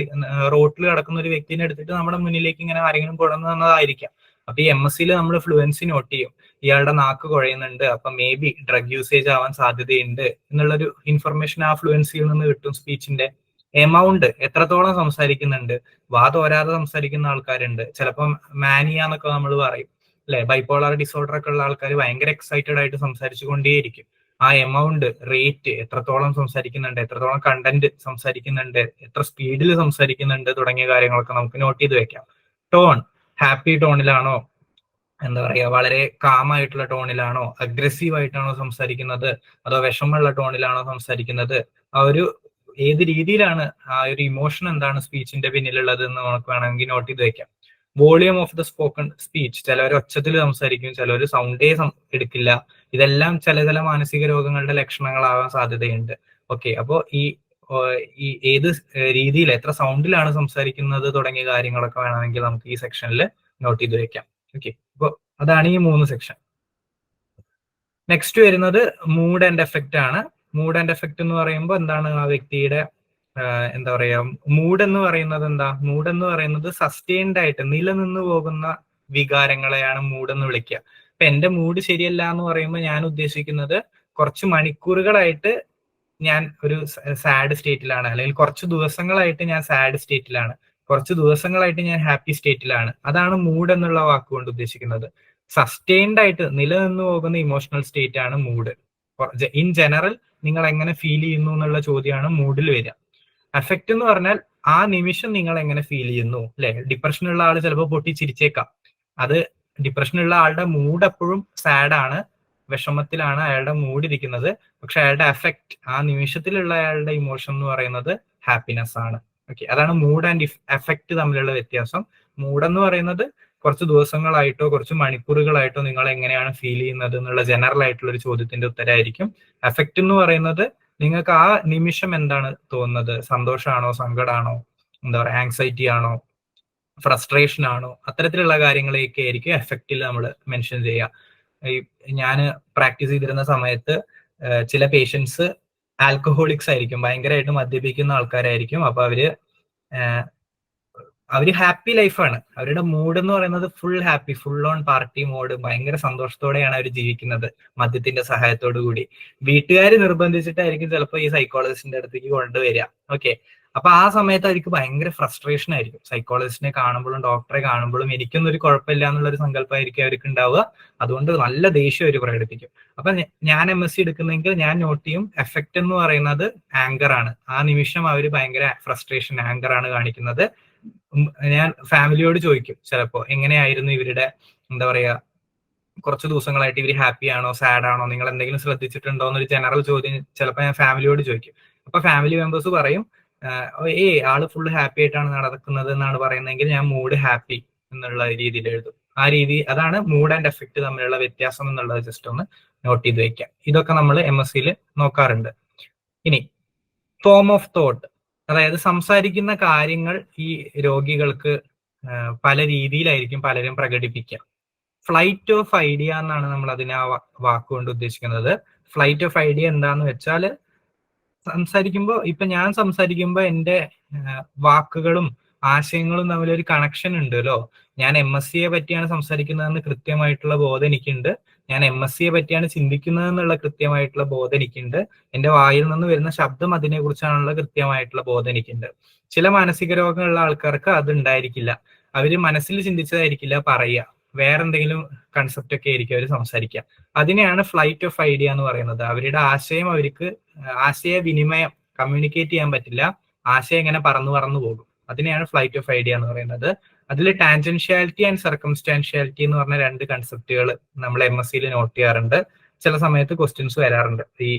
റോട്ടിൽ കിടക്കുന്ന ഒരു വ്യക്തിനെ എടുത്തിട്ട് നമ്മുടെ മുന്നിലേക്ക് ഇങ്ങനെ ആരെങ്കിലും കൊണ്ടുവന്നു തന്നതായിരിക്കാം. അപ്പൊ ഈ MSc നമ്മൾ ഫ്ലുവൻസി നോട്ട് ചെയ്യും. ഇയാളുടെ നാക്ക് കുഴയുന്നുണ്ട്, അപ്പൊ മേ ബി ഡ്രഗ് യൂസേജ് ആവാൻ സാധ്യതയുണ്ട് എന്നുള്ളൊരു ഇൻഫർമേഷൻ ആ ഫ്ലുവൻസിയിൽ നിന്ന് കിട്ടും. സ്പീച്ചിന്റെ എമൗണ്ട്, എത്രത്തോളം സംസാരിക്കുന്നുണ്ട്, വാ തോരാതെ സംസാരിക്കുന്ന ആൾക്കാരുണ്ട്, ചിലപ്പം മാനിയ എന്നൊക്കെ നമ്മൾ പറയും, അല്ലെ? ബൈപോളാർ ഡിസോർഡർ ഒക്കെ ഉള്ള ആൾക്കാർ ഭയങ്കര എക്സൈറ്റഡ് ആയിട്ട് സംസാരിച്ചു കൊണ്ടേയിരിക്കും. ആ എമൗണ്ട്, റേറ്റ്, എത്രത്തോളം സംസാരിക്കുന്നുണ്ട്, എത്രത്തോളം കണ്ടന്റ് സംസാരിക്കുന്നുണ്ട്, എത്ര സ്പീഡിൽ സംസാരിക്കുന്നുണ്ട് തുടങ്ങിയ കാര്യങ്ങളൊക്കെ നമുക്ക് നോട്ട് ചെയ്ത് വെക്കാം. ടോൺ, ഹാപ്പി ടോണിലാണോ, എന്താ പറയാ വളരെ കാമായിട്ടുള്ള ടോണിലാണോ, അഗ്രസീവ് ആയിട്ടാണോ സംസാരിക്കുന്നത്, അതോ വിഷമമുള്ള ടോണിലാണോ സംസാരിക്കുന്നത്, ആ ഒരു ഏത് രീതിയിലാണ്, ആ ഒരു ഇമോഷൻ എന്താണ് സ്പീച്ചിന്റെ പിന്നിലുള്ളത് എന്ന് നമുക്ക് വേണമെങ്കിൽ നോട്ട് ചെയ്ത് വെക്കാം. Volume of the spoken speech, ചിലവർ ഒച്ചത്തിൽ സംസാരിക്കും, ചിലവർ സൗണ്ടേ എടുക്കില്ല. ഇതെല്ലാം ചില മാനസിക രോഗങ്ങളുടെ ലക്ഷണങ്ങളാവാൻ സാധ്യതയുണ്ട്. ഓക്കെ, അപ്പോൾ ഈ ഏത് രീതിയിൽ, എത്ര സൗണ്ടിലാണ് സംസാരിക്കുന്നത് തുടങ്ങിയ കാര്യങ്ങളൊക്കെ വേണമെങ്കിൽ നമുക്ക് ഈ സെക്ഷനിൽ നോട്ട് ചെയ്ത് വെക്കാം. ഓക്കെ, അപ്പോൾ അതാണ് ഈ 3 സെക്ഷൻ. നെക്സ്റ്റ് വരുന്നത് മൂഡ് ആൻഡ് എഫക്റ്റ് ആണ്. മൂഡ് ആൻഡ് എഫക്റ്റ് എന്ന് പറയുമ്പോൾ എന്താണ്? ആ വ്യക്തിയുടെ എന്താ പറയാ മൂഡ് എന്ന് പറയുന്നത് എന്താ? മൂഡ് എന്ന് പറയുന്നത് സസ്റ്റെയിൻഡ് ആയിട്ട് നിലനിന്ന് പോകുന്ന വികാരങ്ങളെയാണ് മൂഡ് എന്ന് വിളിക്കുക. ഇപ്പൊ എന്റെ മൂഡ് ശരിയല്ല എന്ന് പറയുമ്പോൾ ഞാൻ ഉദ്ദേശിക്കുന്നത് കുറച്ച് മണിക്കൂറുകളായിട്ട് ഞാൻ ഒരു സാഡ് സ്റ്റേറ്റിലാണ്, അല്ലെങ്കിൽ കുറച്ച് ദിവസങ്ങളായിട്ട് ഞാൻ സാഡ് സ്റ്റേറ്റിലാണ്, കുറച്ച് ദിവസങ്ങളായിട്ട് ഞാൻ ഹാപ്പി സ്റ്റേറ്റിലാണ്. അതാണ് മൂഡ് എന്നുള്ള വാക്കുകൊണ്ട് ഉദ്ദേശിക്കുന്നത്. സസ്റ്റെയിൻഡ് ആയിട്ട് നിലനിന്ന് പോകുന്ന ഇമോഷണൽ സ്റ്റേറ്റ് ആണ് മൂഡ്. ഇൻ ജനറൽ നിങ്ങൾ എങ്ങനെ ഫീൽ ചെയ്യുന്നു എന്നുള്ള ചോദ്യമാണ് മൂഡിൽ വരിക. അഫക്റ്റ് എന്ന് പറഞ്ഞാൽ ആ നിമിഷം നിങ്ങൾ എങ്ങനെ ഫീൽ ചെയ്യുന്നു, അല്ലെ? ഡിപ്രഷനുള്ള ആൾ ചിലപ്പോൾ പൊട്ടി ചിരിച്ചേക്കാം. അത് ഡിപ്രഷനുള്ള ആളുടെ മൂഡ് എപ്പോഴും സാഡ് ആണ്, വിഷമത്തിലാണ് അയാളുടെ മൂഡ് ഇരിക്കുന്നത്. പക്ഷെ അയാളുടെ അഫക്റ്റ്, ആ നിമിഷത്തിലുള്ള അയാളുടെ ഇമോഷൻ എന്ന് പറയുന്നത് ഹാപ്പിനെസ് ആണ്. ഓക്കെ, അതാണ് മൂഡ് ആൻഡ് എഫക്റ്റ് തമ്മിലുള്ള വ്യത്യാസം. മൂഡ് എന്ന് പറയുന്നത് കുറച്ച് ദിവസങ്ങളായിട്ടോ കുറച്ച് മണിക്കൂറുകളായിട്ടോ നിങ്ങൾ എങ്ങനെയാണ് ഫീൽ ചെയ്യുന്നത് എന്നുള്ള ജനറൽ ആയിട്ടുള്ള ഒരു ചോദ്യത്തിന്റെ ഉത്തരമായിരിക്കും. എഫക്റ്റ് എന്ന് പറയുന്നത് നിങ്ങൾക്ക് ആ നിമിഷം എന്താണ് തോന്നുന്നത്, സന്തോഷമാണോ, സങ്കടമാണോ, എന്താ പറയുക ആങ്സൈറ്റി ആണോ, ഫ്രസ്ട്രേഷൻ ആണോ, അത്തരത്തിലുള്ള കാര്യങ്ങളെയൊക്കെ ആയിരിക്കും എഫക്റ്റിൽ നമ്മൾ മെൻഷൻ ചെയ്യുക. ഞാൻ പ്രാക്ടീസ് ചെയ്തിരുന്ന സമയത്ത് ചില പേഷ്യൻസ് ആൽക്കഹോളിക്സ് ആയിരിക്കും, ഭയങ്കരമായിട്ട് മദ്യപിക്കുന്ന ആൾക്കാരായിരിക്കും. അപ്പൊ അവര് ഹാപ്പി ലൈഫാണ്, അവരുടെ മൂഡ് എന്ന് പറയുന്നത് full happy, full on party mode, ഭയങ്കര സന്തോഷത്തോടെയാണ് അവർ ജീവിക്കുന്നത് മദ്യത്തിന്റെ സഹായത്തോടു കൂടി. വീട്ടുകാർ നിർബന്ധിച്ചിട്ടായിരിക്കും ചിലപ്പോൾ ഈ സൈക്കോളജിസ്റ്റിന്റെ അടുത്തേക്ക് കൊണ്ടുവരിക. ഓക്കെ, അപ്പൊ ആ സമയത്ത് അവർക്ക് ഭയങ്കര ഫ്രസ്ട്രേഷൻ ആയിരിക്കും. സൈക്കോളജിസ്റ്റിനെ കാണുമ്പോഴും ഡോക്ടറെ കാണുമ്പോഴും എനിക്കൊന്നും ഒരു കുഴപ്പമില്ല എന്നുള്ളൊരു സങ്കല്പമായിരിക്കും അവർക്ക് ഉണ്ടാവുക. അതുകൊണ്ട് നല്ല ദേഷ്യം അവർ പ്രകടിപ്പിക്കും. അപ്പൊ ഞാൻ MSc എടുക്കുന്നെങ്കിൽ ഞാൻ നോട്ട് ചെയ്യും, എഫക്റ്റ് എന്ന് പറയുന്നത് ആങ്കർ ആണ്. ആ നിമിഷം അവർ ഭയങ്കര ഫ്രസ്ട്രേഷൻ, ആങ്കർ ആണ് കാണിക്കുന്നത്. ഞാൻ ഫാമിലിയോട് ചോദിക്കും ചിലപ്പോ, എങ്ങനെയായിരുന്നു ഇവരുടെ എന്താ പറയാ കുറച്ച് ദിവസങ്ങളായിട്ട് ഇവർ ഹാപ്പി ആണോ, സാഡ് ആണോ, നിങ്ങൾ എന്തെങ്കിലും ശ്രദ്ധിച്ചിട്ടുണ്ടോ എന്നൊരു ജനറൽ ചോദ്യം ചിലപ്പോൾ ഞാൻ ഫാമിലിയോട് ചോദിക്കും. അപ്പൊ ഫാമിലി മെമ്പേഴ്സ് പറയും ആള് ഫുള്ള് ഹാപ്പി ആയിട്ടാണ് നടക്കുന്നത് എന്നാണ് പറയുന്നതെങ്കിൽ ഞാൻ മൂഡ് ഹാപ്പി എന്നുള്ള രീതിയിൽ എഴുതും. ആ രീതി, അതാണ് മൂഡ് ആൻഡ് എഫക്റ്റ് തമ്മിലുള്ള വ്യത്യാസം എന്നുള്ളത് ജസ്റ്റ് ഒന്ന് നോട്ട് ചെയ്ത് വെക്കാം. ഇതൊക്കെ നമ്മൾ MSc നോക്കാറുണ്ട്. ഇനി ഫോം ഓഫ് തോട്ട്, അതായത് സംസാരിക്കുന്ന കാര്യങ്ങൾ ഈ രോഗികൾക്ക് പല രീതിയിലായിരിക്കും പലരും പ്രകടിപ്പിക്കുക. ഫ്ലൈറ്റ് ഓഫ് ഐഡിയ എന്നാണ് നമ്മൾ അതിനെ ആ വാക്കുകൊണ്ട് ഉദ്ദേശിക്കുന്നത്. ഫ്ലൈറ്റ് ഓഫ് ഐഡിയ എന്താന്ന് വെച്ചാൽ, സംസാരിക്കുമ്പോൾ ഇപ്പൊ ഞാൻ സംസാരിക്കുമ്പോൾ എൻ്റെ വാക്കുകളും ആശയങ്ങളും തമ്മിലൊരു കണക്ഷൻ ഉണ്ടല്ലോ. ഞാൻ MScയെ പറ്റിയാണ് സംസാരിക്കുന്നതെന്ന് കൃത്യമായിട്ടുള്ള ബോധം എനിക്കുണ്ട്. ഞാൻ MScയെ പറ്റിയാണ് ചിന്തിക്കുന്നതെന്നുള്ള കൃത്യമായിട്ടുള്ള ബോധം എനിക്കുണ്ട്. എൻ്റെ വായിൽ നിന്ന് വരുന്ന ശബ്ദം അതിനെ കുറിച്ചാണുള്ള കൃത്യമായിട്ടുള്ള ബോധം എനിക്കുണ്ട്. ചില മാനസിക രോഗമുള്ള ആൾക്കാർക്ക് അത് ഉണ്ടായിരിക്കില്ല. അവര് മനസ്സിൽ ചിന്തിച്ചതായിരിക്കില്ല പറയുക, വേറെ എന്തെങ്കിലും കൺസെപ്റ്റ് ഒക്കെ ആയിരിക്കും അവർ സംസാരിക്കുക. അതിനെയാണ് ഫ്ലൈറ്റ് ഓഫ് ഐഡിയ എന്ന് പറയുന്നത്. അവരുടെ ആശയം അവർക്ക് ആശയവിനിമയം കമ്മ്യൂണിക്കേറ്റ് ചെയ്യാൻ പറ്റില്ല, ആശയം ഇങ്ങനെ പറന്നു പോകും. അതിനെയാണ് ഫ്ലൈറ്റ് ഓഫ് ഐഡിയ എന്ന് പറയുന്നത്. അതിൽ ടാൻജൻഷ്യാലിറ്റി ആൻഡ് സർക്കംസ്റ്റാൻഷ്യാലിറ്റി എന്ന് പറഞ്ഞ 2 കൺസെപ്റ്റുകൾ നമ്മൾ MSc നോട്ട് ചെയ്യാറുണ്ട്. ചില സമയത്ത് ക്വസ്റ്റ്യൻസ് വരാറുണ്ട്, ഈ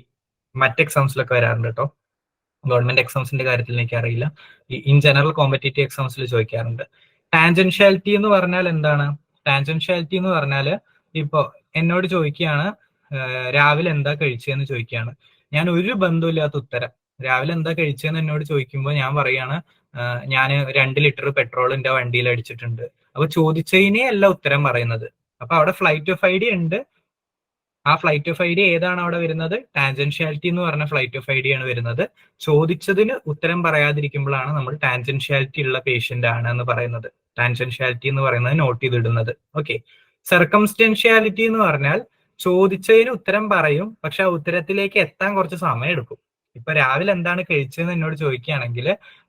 മറ്റ് എക്സാംസിലൊക്കെ വരാറുണ്ട് കേട്ടോ. ഗവൺമെന്റ് എക്സാംസിന്റെ കാര്യത്തിൽ എനിക്ക് അറിയില്ല, ഇൻ ജനറൽ കോമ്പറ്റേറ്റീവ് എക്സാംസിൽ ചോദിക്കാറുണ്ട്. ടാൻജൻഷ്യാലിറ്റി എന്ന് പറഞ്ഞാൽ എന്താണ്? ടാൻജൻഷ്യാലിറ്റി എന്ന് പറഞ്ഞാൽ, ഇപ്പൊ എന്നോട് ചോദിക്കുകയാണ് രാവിലെ എന്താ കഴിച്ചതെന്ന് ചോദിക്കുകയാണ്. ഞാൻ ഒരു ബന്ധമില്ലാത്ത ഉത്തരം, രാവിലെ എന്താ കഴിച്ചതെന്ന് എന്നോട് ചോദിക്കുമ്പോൾ ഞാൻ പറയാണ് ഞാൻ 2 ലിറ്റർ പെട്രോൾ എന്റെ വണ്ടിയിൽ അടിച്ചിട്ടുണ്ട്. അപ്പൊ ചോദിച്ചതിനെ അല്ല ഉത്തരം പറയുന്നത്. അപ്പൊ അവിടെ ഫ്ലൈറ്റ് ഓഫ് ഐഡിയ ഉണ്ട്. ആ ഫ്ലൈറ്റ് ഓഫ് ഐഡിയ ഏതാണ് അവിടെ വരുന്നത്? ടാൻജൻഷ്യാലിറ്റി എന്ന് പറഞ്ഞ ഫ്ലൈറ്റ് ഓഫ് ഐഡിയ ആണ് വരുന്നത്. ചോദിച്ചതിന് ഉത്തരം പറയാതിരിക്കുമ്പോഴാണ് നമ്മൾ ടാൻജൻഷ്യാലിറ്റി ഉള്ള പേഷ്യന്റ് ആണ് എന്ന് പറയുന്നത്. ടാൻജൻഷ്യാലിറ്റി എന്ന് പറയുന്നത് നോട്ട് ചെയ്തിടുന്നത്. ഓക്കെ. സർക്കംസ്റ്റൻഷ്യാലിറ്റി എന്ന് പറഞ്ഞാൽ ചോദിച്ചതിന് ഉത്തരം പറയും, പക്ഷെ ആ ഉത്തരത്തിലേക്ക് എത്താൻ കുറച്ച് സമയം എടുക്കും. ഇപ്പൊ രാവിലെ എന്താണ് കഴിച്ചതെന്ന് എന്നോട് ചോദിക്കുകയാണെങ്കിൽ,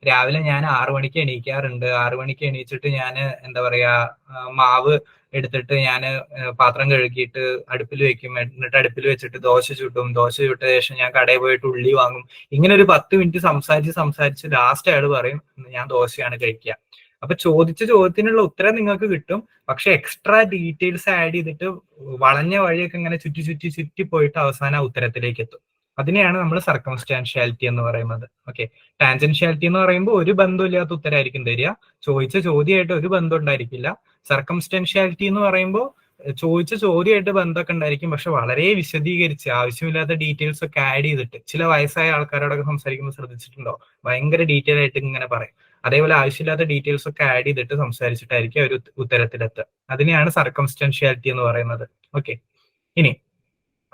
രാവിലെ ഞാൻ 6 മണിക്ക് എണീക്കാറുണ്ട്. 6 മണിക്ക് എണീച്ചിട്ട് ഞാൻ എന്താ പറയാ, മാവ് എടുത്തിട്ട് ഞാൻ പാത്രം കഴുകിയിട്ട് അടുപ്പിൽ വെക്കും. എന്നിട്ട് അടുപ്പിൽ വെച്ചിട്ട് ദോശ ചുട്ടും. ദോശ ചുട്ട ശേഷം ഞാൻ കടയിൽ പോയിട്ട് ഉള്ളി വാങ്ങും. ഇങ്ങനെ ഒരു 10 മിനിറ്റ് സംസാരിച്ച് ലാസ്റ്റ് അയാൾ പറയും ഞാൻ ദോശയാണ് കഴിക്കുക. അപ്പൊ ചോദിച്ച ചോദ്യത്തിനുള്ള ഉത്തരം നിങ്ങൾക്ക് കിട്ടും, പക്ഷെ എക്സ്ട്രാ ഡീറ്റെയിൽസ് ആഡ് ചെയ്തിട്ട് വളഞ്ഞ വഴിയൊക്കെ ഇങ്ങനെ ചുറ്റി പോയിട്ട് അവസാനം ഉത്തരത്തിലേക്ക് എത്തും. അതിനെയാണ് നമ്മൾ സർക്കംസ്റ്റാൻഷ്യാലിറ്റി എന്ന് പറയുന്നത്. ഓക്കെ. ടാൻജൻഷ്യാലിറ്റി എന്ന് പറയുമ്പോൾ ഒരു ബന്ധമില്ലാത്ത ഉത്തരമായിരിക്കും തരിക, ചോദിച്ച ചോദ്യമായിട്ട് ഒരു ബന്ധം ഉണ്ടായിരിക്കില്ല. സർക്കംസ്റ്റൻഷ്യാലിറ്റി എന്ന് പറയുമ്പോൾ ചോദിച്ച ചോദ്യമായിട്ട് ബന്ധമൊക്കെ ഉണ്ടായിരിക്കും, പക്ഷെ വളരെ വിശദീകരിച്ച് ആവശ്യമില്ലാത്ത ഡീറ്റെയിൽസ് ഒക്കെ ആഡ് ചെയ്തിട്ട്, ചില വയസ്സായ ആൾക്കാരോടൊക്കെ സംസാരിക്കുമ്പോൾ ശ്രദ്ധിച്ചിട്ടുണ്ടോ, ഭയങ്കര ഡീറ്റെയിൽ ആയിട്ട് ഇങ്ങനെ പറയും. അതേപോലെ ആവശ്യമില്ലാത്ത ഡീറ്റെയിൽസ് ഒക്കെ ആഡ് ചെയ്തിട്ട് സംസാരിച്ചിട്ടായിരിക്കും ഒരു ഉത്തരത്തിലെത്തുക. അതിനെയാണ് സർക്കംസ്റ്റൻഷ്യാലിറ്റി എന്ന് പറയുന്നത്. ഓക്കെ. ഇനി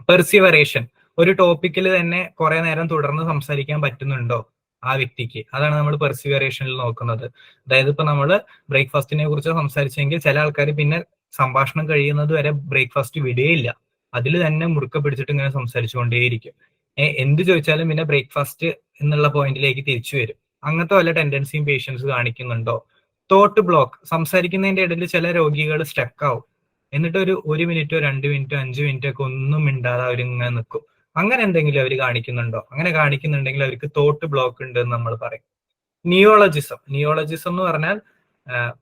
പെർസിവറേഷൻ, ഒരു ടോപ്പിക്കിൽ തന്നെ കുറെ നേരം തുടർന്ന് സംസാരിക്കാൻ പറ്റുന്നുണ്ടോ ആ വ്യക്തിക്ക്, അതാണ് നമ്മൾ പെർസിവറേഷനിൽ നോക്കുന്നത്. അതായത് ഇപ്പൊ നമ്മൾ ബ്രേക്ക്ഫാസ്റ്റിനെ കുറിച്ച് സംസാരിച്ചെങ്കിൽ ചില ആൾക്കാർ പിന്നെ സംഭാഷണം കഴിയുന്നത് വരെ ബ്രേക്ക്ഫാസ്റ്റ് വിടുകയില്ല, അതിൽ തന്നെ മുറുക്കെ പിടിച്ചിട്ട് ഇങ്ങനെ സംസാരിച്ചുകൊണ്ടേയിരിക്കും. എന്ത് ചോദിച്ചാലും പിന്നെ ബ്രേക്ക്ഫാസ്റ്റ് എന്നുള്ള പോയിന്റിലേക്ക് തിരിച്ചു വരും. അങ്ങനത്തെ വല്ല ടെൻഡൻസിയും പേഷ്യൻസ് കാണിക്കുന്നുണ്ടോ? തോട്ട് ബ്ലോക്ക്, സംസാരിക്കുന്നതിന്റെ ഇടയിൽ ചില രോഗികൾ സ്റ്റക്ക് ആവും, എന്നിട്ട് ഒരു 1 മിനിറ്റോ 2 മിനിറ്റോ 5 മിനിറ്റോ ഒക്കെ ഒന്നും മിണ്ടാതെ അവരിങ്ങനെ നിൽക്കും. അങ്ങനെ എന്തെങ്കിലും അവർ കാണിക്കുന്നുണ്ടോ? അങ്ങനെ കാണിക്കുന്നുണ്ടെങ്കിൽ അവർക്ക് തോട്ട് ബ്ലോക്ക് ഉണ്ട് എന്ന് നമ്മൾ പറയും. നിയോളജിസം എന്ന് പറഞ്ഞാൽ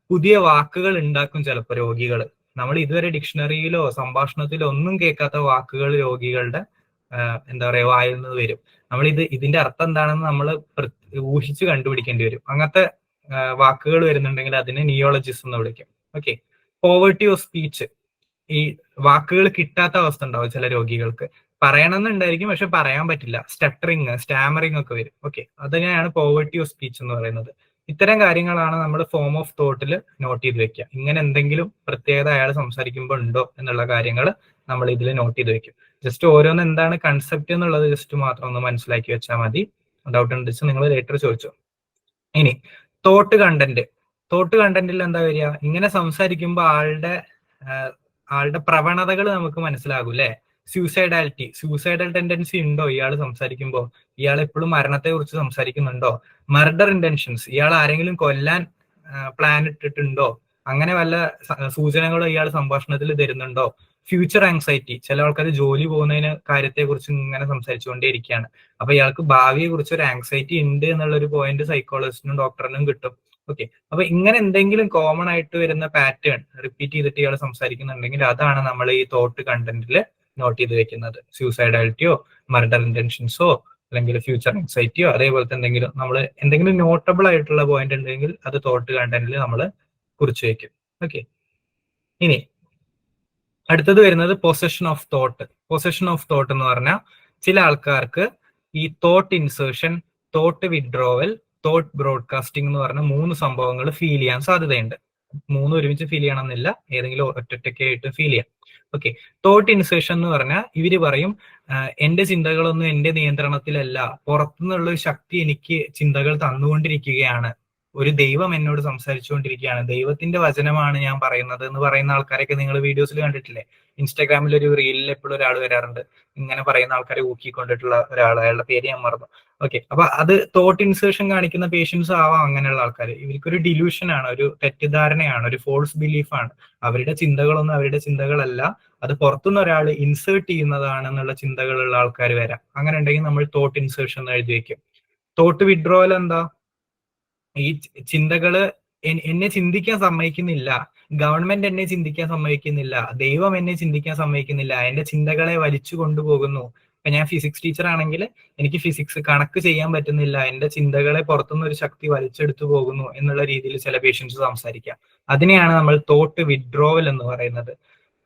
പുതിയ വാക്കുകൾ ഉണ്ടാക്കും ചിലപ്പോൾ രോഗികൾ. നമ്മൾ ഇതുവരെ ഡിക്ഷണറിയിലോ സംഭാഷണത്തിലോ ഒന്നും കേൾക്കാത്ത വാക്കുകൾ രോഗികളുടെ എന്താ പറയാ വായിൽ നിന്ന് വരും. നമ്മൾ ഇതിന്റെ അർത്ഥം എന്താണെന്ന് നമ്മൾ ഊഹിച്ച് കണ്ടുപിടിക്കേണ്ടി വരും. അങ്ങനത്തെ വാക്കുകൾ വരുന്നുണ്ടെങ്കിൽ അതിനെ നിയോളജിസം എന്ന് വിളിക്കും. ഓക്കെ. പോവർട്ടി ഓഫ് സ്പീച്ച്, ഈ വാക്കുകൾ കിട്ടാത്ത അവസ്ഥ ഉണ്ടാവും ചില രോഗികൾക്ക്. പറയണമെന്നുണ്ടായിരിക്കും പക്ഷെ പറയാൻ പറ്റില്ല, സ്റ്റട്ടറിങ് സ്റ്റാമറിങ് ഒക്കെ വരും. ഓക്കെ. അതിനെയാണ് പോവർട്ടി ഓഫ് സ്പീച്ച് എന്ന് പറയുന്നത്. ഇത്തരം കാര്യങ്ങളാണ് നമ്മൾ ഫോം ഓഫ് തോട്ടിൽ നോട്ട് ചെയ്ത് വെക്കുക. ഇങ്ങനെ എന്തെങ്കിലും പ്രത്യേകത അയാൾ സംസാരിക്കുമ്പോൾ ഉണ്ടോ എന്നുള്ള കാര്യങ്ങൾ നമ്മൾ ഇതിൽ നോട്ട് ചെയ്ത് വെക്കും. ജസ്റ്റ് ഓരോന്ന് എന്താണ് കൺസെപ്റ്റ് എന്നുള്ളത് ജസ്റ്റ് മാത്രം ഒന്ന് മനസ്സിലാക്കി വെച്ചാൽ മതി. ഡൗട്ട് ഉണ്ടെന്ന് നിങ്ങൾ ലേറ്റർ ചോദിച്ചോ. ഇനി തോട്ട് കണ്ടന്റിൽ എന്താ വരിക? ഇങ്ങനെ സംസാരിക്കുമ്പോൾ ആളുടെ പ്രവണതകൾ നമുക്ക് മനസ്സിലാകും അല്ലെ? സൂസൈഡൽ ടെൻഡൻസി ഉണ്ടോ ഇയാൾ സംസാരിക്കുമ്പോൾ? ഇയാൾ എപ്പോഴും മരണത്തെ കുറിച്ച് സംസാരിക്കുന്നുണ്ടോ? മർഡർ ഇന്റൻഷൻസ്, ഇയാൾ ആരെങ്കിലും കൊല്ലാൻ പ്ലാൻ ഇട്ടിട്ടുണ്ടോ? അങ്ങനെ വല്ല സൂചനകളോ ഇയാൾ സംഭാഷണത്തിൽ തരുന്നുണ്ടോ? ഫ്യൂച്ചർ ആങ്സൈറ്റി, ചില ആൾക്കാർ ജോലി പോകുന്നതിന് കാര്യത്തെ കുറിച്ച് ഇങ്ങനെ സംസാരിച്ചുകൊണ്ടേയിരിക്കുകയാണ്. അപ്പൊ ഇയാൾക്ക് ഭാവിയെ കുറിച്ച് ഒരു ആങ്സൈറ്റി ഉണ്ട് എന്നുള്ളൊരു പോയിന്റ് സൈക്കോളജിസ്റ്റിനും ഡോക്ടറിനും കിട്ടും. ഓക്കെ. അപ്പൊ ഇങ്ങനെ എന്തെങ്കിലും കോമൺ ആയിട്ട് വരുന്ന പാറ്റേൺ റിപ്പീറ്റ് ചെയ്തിട്ട് ഇയാൾ സംസാരിക്കുന്നുണ്ടെങ്കിൽ അതാണ് നമ്മൾ ഈ തോട്ട് കണ്ടന്റിൽ നോട്ട് ചെയ്ത് വെക്കുന്നത്. സൂസൈഡാലിറ്റിയോ മർഡർ ഇന്റൻഷൻസോ അല്ലെങ്കിൽ ഫ്യൂച്ചർ ആൻസൈറ്റിയോ അതേപോലത്തെ എന്തെങ്കിലും നമ്മൾ എന്തെങ്കിലും നോട്ടബിൾ ആയിട്ടുള്ള പോയിന്റ് ഉണ്ടെങ്കിൽ അത് തോട്ട് കണ്ടന്റിൽ നമ്മൾ കുറിച്ച് വെക്കും. ഓക്കെ, ഇനി അടുത്തത് വരുന്നത് possession of thought. Possession of thought എന്ന് പറഞ്ഞാൽ ചില ആൾക്കാർക്ക് ഈ thought insertion, thought withdrawal, thought broadcasting എന്ന് പറഞ്ഞ 3 സംഭവങ്ങൾ ഫീൽ ചെയ്യാൻ സാധ്യതയുണ്ട്. 3 ഒരുമിച്ച് ഫീൽ ചെയ്യണമെന്നില്ല, ഏതെങ്കിലും ഒറ്റയ്ക്കായിട്ട് ഫീൽ ചെയ്യാം. ഓക്കെ, തോട്ട് ഇൻസേർഷൻ എന്ന് പറഞ്ഞാൽ ഇവര് പറയും എന്റെ ചിന്തകളൊന്നും എന്റെ നിയന്ത്രണത്തിലല്ല, പുറത്തുനിന്നുള്ള ഒരു ശക്തി എനിക്ക് ചിന്തകൾ തന്നുകൊണ്ടിരിക്കുകയാണ്, ഒരു ദൈവം എന്നോട് സംസാരിച്ചുകൊണ്ടിരിക്കുകയാണ്, ദൈവത്തിന്റെ വചനമാണ് ഞാൻ പറയുന്നത് എന്ന് പറയുന്ന ആൾക്കാരൊക്കെ നിങ്ങൾ വീഡിയോസിൽ കണ്ടിട്ടില്ലേ? ഇൻസ്റ്റാഗ്രാമിൽ ഒരു റീലിൽ എപ്പോഴും ഒരാൾ വരാറുണ്ട്, ഇങ്ങനെ പറയുന്ന ആൾക്കാരെ ഊക്കിക്കൊണ്ടിട്ടുള്ള ഒരാൾ, അയാളുടെ പേര് ഞാൻ മറന്നു. ഓക്കെ, അപ്പൊ അത് തോട്ട് ഇൻസേർഷൻ കാണിക്കുന്ന പേഷ്യൻസ് ആവാം അങ്ങനെയുള്ള ആൾക്കാർ. ഇവർക്കൊരു ഡിലൂഷനാണ്, ഒരു തെറ്റിദ്ധാരണയാണ്, ഒരു ഫോൾസ് ബിലീഫാണ്. അവരുടെ ചിന്തകളൊന്നും അവരുടെ ചിന്തകളല്ല, അത് പുറത്തുനിന്ന് ഒരാൾ ഇൻസേർട്ട് ചെയ്യുന്നതാണ് എന്നുള്ള ചിന്തകളുള്ള ആൾക്കാർ വരാം. അങ്ങനെ ഉണ്ടെങ്കിൽ നമ്മൾ തോട്ട് ഇൻസേർഷൻ എന്ന് എഴുതി വെക്കും. തോട്ട് വിഡ്രോവൽ എന്താ? ഈ ചിന്തകള് എന്നെ ചിന്തിക്കാൻ സമ്മതിക്കുന്നില്ല, ഗവൺമെന്റ് എന്നെ ചിന്തിക്കാൻ സമ്മതിക്കുന്നില്ല, ദൈവം എന്നെ ചിന്തിക്കാൻ സമ്മതിക്കുന്നില്ല, എന്റെ ചിന്തകളെ വലിച്ചു കൊണ്ടുപോകുന്നു. ഇപ്പൊ ഞാൻ ഫിസിക്സ് ടീച്ചർ ആണെങ്കിൽ എനിക്ക് ഫിസിക്സ് കണക്ക് ചെയ്യാൻ പറ്റുന്നില്ല, എന്റെ ചിന്തകളെ പുറത്തുനിന്ന് ഒരു ശക്തി വലിച്ചെടുത്തു പോകുന്നു എന്നുള്ള രീതിയിൽ ചില പേഷ്യൻസ് സംസാരിക്കാം. അതിനെയാണ് നമ്മൾ തോട്ട് വിഡ്രോവൽ എന്ന് പറയുന്നത്.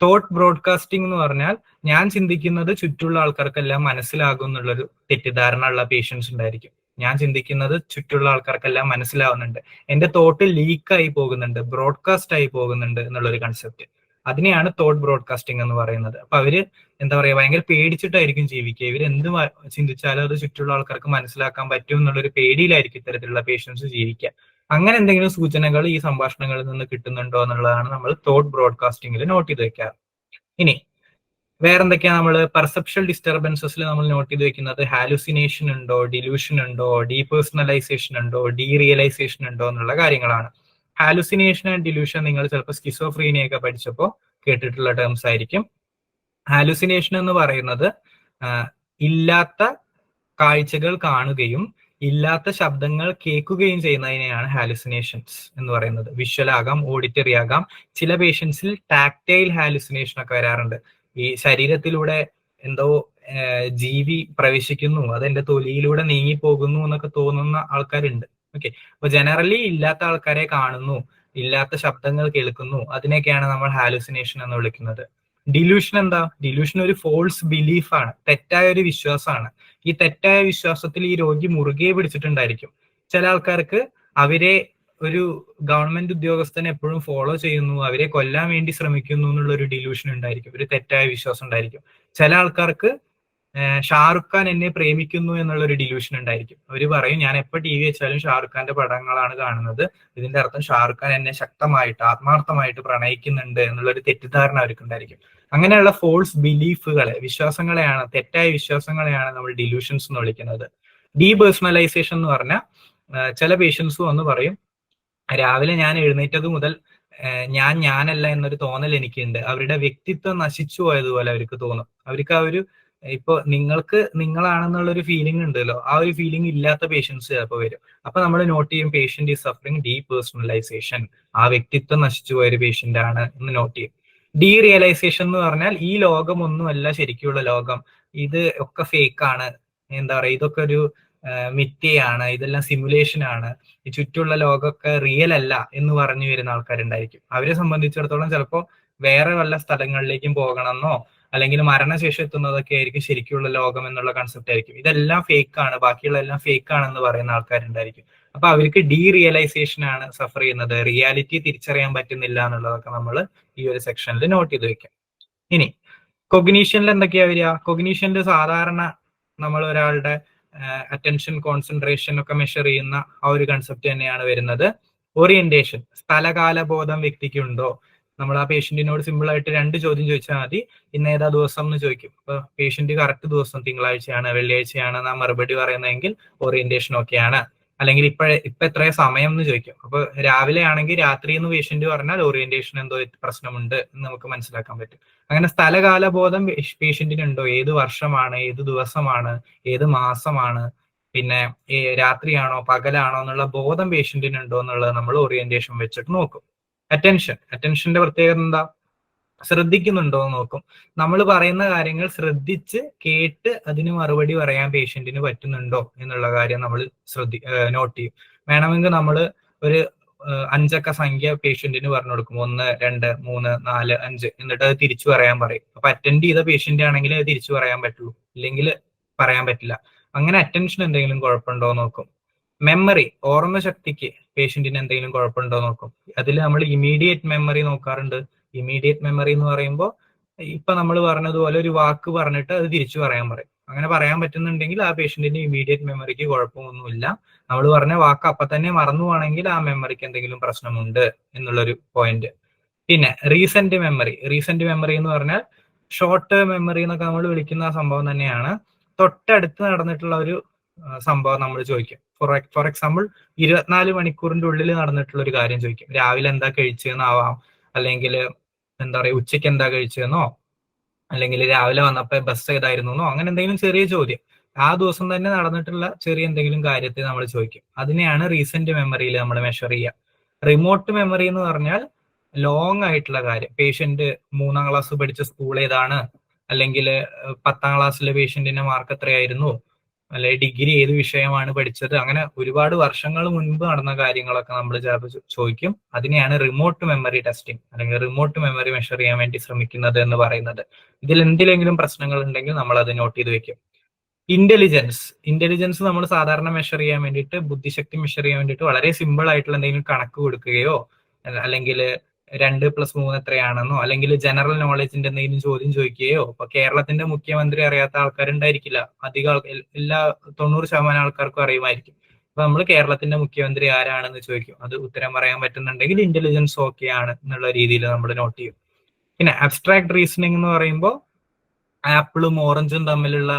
തോട്ട് ബ്രോഡ്കാസ്റ്റിംഗ് എന്ന് പറഞ്ഞാൽ ഞാൻ ചിന്തിക്കുന്നത് ചുറ്റുള്ള ആൾക്കാർക്കെല്ലാം മനസ്സിലാകും എന്നുള്ളൊരു തെറ്റിദ്ധാരണ ഉള്ള പേഷ്യൻസ് ഉണ്ടായിരിക്കും. ഞാൻ ചിന്തിക്കുന്നത് ചുറ്റുള്ള ആൾക്കാർക്കെല്ലാം മനസ്സിലാവുന്നുണ്ട്, എന്റെ തോട്ട് ലീക്കായി പോകുന്നുണ്ട്, ബ്രോഡ്കാസ്റ്റ് ആയി പോകുന്നുണ്ട് എന്നുള്ളൊരു കൺസെപ്റ്റ്. അതിനെയാണ് തോട്ട് ബ്രോഡ്കാസ്റ്റിംഗ് എന്ന് പറയുന്നത്. അപ്പൊ അവര് എന്താ പറയാ, ഭയങ്കര പേടിച്ചിട്ടായിരിക്കും ജീവിക്കുക. ഇവർ എന്ത് ചിന്തിച്ചാലും അത് ചുറ്റുള്ള ആൾക്കാർക്ക് മനസ്സിലാക്കാൻ പറ്റും എന്നുള്ളൊരു പേടിയിലായിരിക്കും ഇത്തരത്തിലുള്ള പേഷ്യൻസ് ജീവിക്കുക. അങ്ങനെ എന്തെങ്കിലും സൂചനകൾ ഈ സംഭാഷണങ്ങളിൽ നിന്ന് കിട്ടുന്നുണ്ടോ എന്നുള്ളതാണ് നമ്മൾ തോട്ട് ബ്രോഡ്കാസ്റ്റിംഗിൽ നോട്ട് ചെയ്ത് വെക്കാറ്. ഇനി വേറെന്തൊക്കെയാണ് നമ്മൾ പെർസെപ്ഷൻ ഡിസ്റ്റർബൻസസിൽ നമ്മൾ നോട്ട് ചെയ്ത് വെക്കുന്നത്? ഹാലുസിനേഷൻ ഉണ്ടോ, ഡിലൂഷൻ ഉണ്ടോ, ഡീപേഴ്സണലൈസേഷൻ ഉണ്ടോ, ഡീറിയലൈസേഷൻ ഉണ്ടോ എന്നുള്ള കാര്യങ്ങളാണ്. ഹാലുസിനേഷൻ ആൻഡ് ഡിലൂഷൻ നിങ്ങൾ ചിലപ്പോൾ സ്കിസോഫ്രീനിയൊക്കെ പഠിച്ചപ്പോൾ കേട്ടിട്ടുള്ള ടേംസ് ആയിരിക്കും. ഹാലുസിനേഷൻ എന്ന് പറയുന്നത് ഇല്ലാത്ത കാഴ്ചകൾ കാണുകയും ഇല്ലാത്ത ശബ്ദങ്ങൾ കേൾക്കുകയും ചെയ്യുന്നതിനെയാണ് ഹാലുസിനേഷൻസ് എന്ന് പറയുന്നത്. വിഷ്വൽ ആകാം, ഓഡിറ്ററി ആകാം. ചില പേഷ്യൻസിൽ ടാക്ടൈൽ ഹാലുസിനേഷൻ ഒക്കെ വരാറുണ്ട്. ഈ ശരീരത്തിലൂടെ എന്തോ ജീവി പ്രവേശിക്കുന്നു, അതെന്റെ തൊലിയിലൂടെ നീങ്ങി പോകുന്നു എന്നൊക്കെ തോന്നുന്ന ആൾക്കാരുണ്ട്. ഓക്കെ, അപ്പൊ ജനറലി ഇല്ലാത്ത ആൾക്കാരെ കാണുന്നു, ഇല്ലാത്ത ശബ്ദങ്ങൾ കേൾക്കുന്നു, അതിനൊക്കെയാണ് നമ്മൾ ഹാലുസിനേഷൻ എന്ന് വിളിക്കുന്നത്. ഡിലൂഷൻ എന്താ? ഡിലൂഷൻ ഒരു ഫോൾസ് ബിലീഫാണ്, തെറ്റായ ഒരു വിശ്വാസമാണ്. ഈ തെറ്റായ വിശ്വാസത്തിൽ ഈ രോഗി മുറുകെ പിടിച്ചിട്ടുണ്ടായിരിക്കും. ചില ആൾക്കാർക്ക് അവരെ ഒരു ഗവൺമെന്റ് ഉദ്യോഗസ്ഥനെ എപ്പോഴും ഫോളോ ചെയ്യുന്നു, അവരെ കൊല്ലാൻ വേണ്ടി ശ്രമിക്കുന്നു എന്നുള്ള ഒരു ഡിലൂഷൻ ഉണ്ടായിരിക്കും, ഒരു തെറ്റായ വിശ്വാസം ഉണ്ടായിരിക്കും. ചില ആൾക്കാർക്ക് ഷാറുഖ് ഖാൻ എന്നെ പ്രേമിക്കുന്നു എന്നുള്ള ഒരു ഡിലൂഷൻ ഉണ്ടായിരിക്കും. അവര് പറയും ഞാൻ എപ്പോൾ ടി വി വെച്ചാലും ഷാറുഖ് ഖാന്റെ പടങ്ങളാണ് കാണുന്നത്, ഇതിന്റെ അർത്ഥം ഷാറുഖ് ഖാൻ എന്നെ ശക്തമായിട്ട് ആത്മാർത്ഥമായിട്ട് പ്രണയിക്കുന്നുണ്ട് എന്നുള്ളൊരു തെറ്റിദ്ധാരണ അവർക്ക് ഉണ്ടായിരിക്കും. അങ്ങനെയുള്ള ഫോൾസ് ബിലീഫുകളെ, വിശ്വാസങ്ങളെയാണ്, തെറ്റായ വിശ്വാസങ്ങളെയാണ് നമ്മൾ ഡിലൂഷൻസ് എന്ന് വിളിക്കുന്നത്. ഡീപേഴ്സണലൈസേഷൻ എന്ന് പറഞ്ഞാൽ ചില പേഷ്യൻസ് വന്ന് പറയും രാവിലെ ഞാൻ എഴുന്നേറ്റത് മുതൽ ഞാനല്ല എന്നൊരു തോന്നൽ എനിക്കുണ്ട്, അവരുടെ വ്യക്തിത്വം നശിച്ചു പോയതുപോലെ അവർക്ക് തോന്നും. അവർക്ക് ആ ഒരു ഇപ്പൊ നിങ്ങൾക്ക് നിങ്ങളാണെന്നുള്ളൊരു ഫീലിംഗ് ഉണ്ടല്ലോ, ആ ഒരു ഫീലിംഗ് ഇല്ലാത്ത പേഷ്യൻസ് ചിലപ്പോൾ വരും. അപ്പൊ നമ്മൾ നോട്ട് ചെയ്യും പേഷ്യന്റ് ഈസ് സഫറിങ് ഡീപേഴ്സണലൈസേഷൻ, ആ വ്യക്തിത്വം നശിച്ചു പോയൊരു പേഷ്യന്റ് ആണ് എന്ന് നോട്ട് ചെയ്യും. ഡീറിയലൈസേഷൻ എന്ന് പറഞ്ഞാൽ ഈ ലോകം ഒന്നുമല്ല ശരിക്കുള്ള ലോകം, ഇത് ഒക്കെ ഫേക്ക് ആണ്, എന്താ പറയാ, ഇതൊക്കെ ഒരു മിഥ്യയാണ്, ഇതെല്ലാം സിമുലേഷൻ ആണ്, ഈ ചുറ്റുള്ള ലോകമൊക്കെ റിയൽ അല്ല എന്ന് പറഞ്ഞു വരുന്ന ആൾക്കാരുണ്ടായിരിക്കും. അവരെ സംബന്ധിച്ചിടത്തോളം ചിലപ്പോൾ വേറെ വല്ല സ്ഥലങ്ങളിലേക്കും പോകണമെന്നോ അല്ലെങ്കിൽ മരണശേഷം എത്തുന്നതൊക്കെ ആയിരിക്കും ശരിക്കുള്ള ലോകം എന്നുള്ള കൺസെപ്റ്റ് ആയിരിക്കും. ഇതെല്ലാം ഫേക്ക് ആണ്, ബാക്കിയുള്ള എല്ലാം ഫേക്ക് ആണെന്ന് പറയുന്ന ആൾക്കാരുണ്ടായിരിക്കും. അപ്പൊ അവർക്ക് ഡീറിയലൈസേഷൻ ആണ് സഫർ ചെയ്യുന്നത്, റിയാലിറ്റി തിരിച്ചറിയാൻ പറ്റുന്നില്ല എന്നുള്ളതൊക്കെ നമ്മൾ ഈ ഒരു സെക്ഷനിൽ നോട്ട് ചെയ്ത് വെക്കാം. ഇനി കൊഗ്നീഷനിൽ എന്തൊക്കെയാ വരിക? കൊഗ്നീഷനിൽ സാധാരണ നമ്മൾ ഒരാളുടെ അറ്റൻഷൻ, കോൺസെൻട്രേഷൻ ഒക്കെ മെഷർ ചെയ്യുന്ന ആ ഒരു കൺസെപ്റ്റ് തന്നെയാണ് വരുന്നത്. ഓറിയന്റേഷൻ, സ്ഥലകാലബോധം വ്യക്തിക്കുണ്ടോ? നമ്മൾ ആ പേഷ്യന്റിനോട് സിമ്പിൾ ആയിട്ട് 2 ചോദ്യം ചോദിച്ചാൽ മതി. ഇന്ന് ഏതാ ദിവസം എന്ന് ചോദിക്കും. ഇപ്പൊ പേഷ്യന്റ് കറക്റ്റ് ദിവസം തിങ്കളാഴ്ചയാണ് വെള്ളിയാഴ്ചയാണ് എന്നാ മറുപടി പറയുന്നതെങ്കിൽ ഓറിയന്റേഷൻ ഒക്കെയാണ്. അല്ലെങ്കിൽ ഇപ്പൊ എത്രയോ സമയം എന്ന് ചോദിക്കും. അപ്പൊ രാവിലെ ആണെങ്കിൽ രാത്രി എന്ന് പേഷ്യന്റ് പറഞ്ഞാൽ ഓറിയന്റേഷൻ എന്തോ പ്രശ്നമുണ്ട് എന്ന് നമുക്ക് മനസ്സിലാക്കാൻ പറ്റും. അങ്ങനെ സ്ഥലകാലബോധം പേഷ്യന്റിനുണ്ടോ? ഏത് വർഷമാണ്, ഏത് ദിവസമാണ്, ഏത് മാസമാണ്, പിന്നെ രാത്രിയാണോ പകലാണോ എന്നുള്ള ബോധം പേഷ്യന്റിനുണ്ടോ എന്നുള്ളത് നമ്മൾ ഓറിയന്റേഷൻ വെച്ചിട്ട് നോക്കും. അറ്റൻഷന്റെ പ്രത്യേകത എന്താ? ശ്രദ്ധിക്കുന്നുണ്ടോ എന്ന് നോക്കും. നമ്മൾ പറയുന്ന കാര്യങ്ങൾ ശ്രദ്ധിച്ച് കേട്ട് അതിന് മറുപടി പറയാൻ പേഷ്യന്റിന് പറ്റുന്നുണ്ടോ എന്നുള്ള കാര്യം നമ്മൾ നോട്ട് ചെയ്യും. വേണമെങ്കിൽ നമ്മൾ ഒരു 5 അക്ക സംഖ്യ പേഷ്യന്റിന് പറഞ്ഞു കൊടുക്കും. 1, 2, 3, 4, 5 എന്നിട്ട് അത് തിരിച്ചു പറയാൻ പറയും. അപ്പൊ അറ്റൻഡ് ചെയ്ത പേഷ്യന്റ് ആണെങ്കിൽ അത് തിരിച്ചു പറയാൻ പറ്റുള്ളൂ, ഇല്ലെങ്കിൽ പറയാൻ പറ്റില്ല. അങ്ങനെ അറ്റൻഷൻ എന്തെങ്കിലും കുഴപ്പമുണ്ടോ നോക്കും. മെമ്മറി, ഓർമ്മ ശക്തിക്ക് പേഷ്യന്റിന് എന്തെങ്കിലും കുഴപ്പമുണ്ടോ നോക്കും. അതിൽ നമ്മൾ ഇമീഡിയറ്റ് മെമ്മറി നോക്കാറുണ്ട്. ഇമീഡിയറ്റ് മെമ്മറി എന്ന് പറയുമ്പോൾ ഇപ്പൊ നമ്മൾ പറഞ്ഞതുപോലെ ഒരു വാക്ക് പറഞ്ഞിട്ട് അത് തിരിച്ചു പറയാൻ പറയും. അങ്ങനെ പറയാൻ പറ്റുന്നുണ്ടെങ്കിൽ ആ പേഷ്യന്റിന്റെ ഇമീഡിയറ്റ് മെമ്മറിക്ക് കുഴപ്പമൊന്നുമില്ല. നമ്മൾ പറഞ്ഞ വാക്ക് അപ്പൊ തന്നെ മറന്നു പോവാണെങ്കിൽ ആ മെമ്മറിക്ക് എന്തെങ്കിലും പ്രശ്നമുണ്ട് എന്നുള്ളൊരു പോയിന്റ്. പിന്നെ റീസെന്റ് മെമ്മറി എന്ന് പറഞ്ഞാൽ ഷോർട്ട് ടേം മെമ്മറി എന്നൊക്കെ നമ്മൾ വിളിക്കുന്ന ആ സംഭവം തന്നെയാണ്. തൊട്ടടുത്ത് നടന്നിട്ടുള്ള ഒരു സംഭവം നമ്മൾ ചോദിക്കും. ഫോർ എക്സാമ്പിൾ 24 മണിക്കൂറിന്റെ ഉള്ളിൽ നടന്നിട്ടുള്ള ഒരു കാര്യം ചോദിക്കും. രാവിലെ എന്താ കഴിച്ചതെന്നാവാം, അല്ലെങ്കിൽ എന്താ പറയുക ഉച്ചയ്ക്ക് എന്താ കഴിച്ചതെന്നോ, അല്ലെങ്കിൽ രാവിലെ വന്നപ്പോ ബസ് ഏതായിരുന്നോ, അങ്ങനെ എന്തെങ്കിലും ചെറിയ ചോദ്യം. ആ ദിവസം തന്നെ നടന്നിട്ടുള്ള ചെറിയ എന്തെങ്കിലും കാര്യത്തെ നമ്മൾ ചോദിക്കും. അതിനെയാണ് റീസെന്റ് മെമ്മറിയിൽ നമ്മൾ മെഷർ ചെയ്യുക. റിമോട്ട് മെമ്മറി എന്ന് പറഞ്ഞാൽ ലോങ് ആയിട്ടുള്ള കാര്യം. പേഷ്യന്റ് 3ാം ക്ലാസ് പഠിച്ച സ്കൂൾ ഏതാണ്, അല്ലെങ്കിൽ 10ാം ക്ലാസ്സിലെ പേഷ്യന്റിന്റെ മാർക്ക് എത്രയായിരുന്നു, അല്ലെങ്കിൽ ഡിഗ്രി ഏത് വിഷയമാണ് പഠിച്ചത്, അങ്ങനെ ഒരുപാട് വർഷങ്ങൾ മുൻപ് നടന്ന കാര്യങ്ങളൊക്കെ നമ്മൾ ചിലപ്പോൾ ചോദിക്കും. അതിനെയാണ് റിമോട്ട് മെമ്മറി ടെസ്റ്റിംഗ് അല്ലെങ്കിൽ റിമോട്ട് മെമ്മറി മെഷർ ചെയ്യാൻ വേണ്ടി ശ്രമിക്കുന്നത് എന്ന് പറയുന്നത്. ഇതിൽ എന്തെങ്കിലും പ്രശ്നങ്ങൾ ഉണ്ടെങ്കിൽ നമ്മൾ അത് നോട്ട് ചെയ്ത് വെക്കും. ഇന്റലിജൻസ് നമ്മൾ സാധാരണ മെഷർ ചെയ്യാൻ വേണ്ടിയിട്ട്, ബുദ്ധിശക്തി മെഷർ ചെയ്യാൻ വേണ്ടിയിട്ട് വളരെ സിമ്പിൾ ആയിട്ടുള്ള എന്തെങ്കിലും കണക്ക് കൊടുക്കുകയോ, അല്ലെങ്കിൽ 2+3 എത്രയാണെന്നോ, അല്ലെങ്കിൽ ജനറൽ നോളജിന്റെ എന്തെങ്കിലും ചോദ്യം ചോദിക്കുകയോ. ഇപ്പൊ കേരളത്തിന്റെ മുഖ്യമന്ത്രി അറിയാത്ത ആൾക്കാരുണ്ടായിരിക്കില്ല. അധികം എല്ലാ 90% ആൾക്കാർക്കും അറിയുമായിരിക്കും. അപ്പൊ നമ്മൾ കേരളത്തിന്റെ മുഖ്യമന്ത്രി ആരാണെന്ന് ചോദിക്കും. അത് ഉത്തരം പറയാൻ പറ്റുന്നുണ്ടെങ്കിൽ ഇന്റലിജൻസ് ഓക്കെ ആണ് എന്നുള്ള രീതിയിൽ നമ്മൾ നോട്ട് ചെയ്യും. പിന്നെ അബ്സ്ട്രാക്ട് റീസണിങ് എന്ന് പറയുമ്പോൾ ആപ്പിളും ഓറഞ്ചും തമ്മിലുള്ള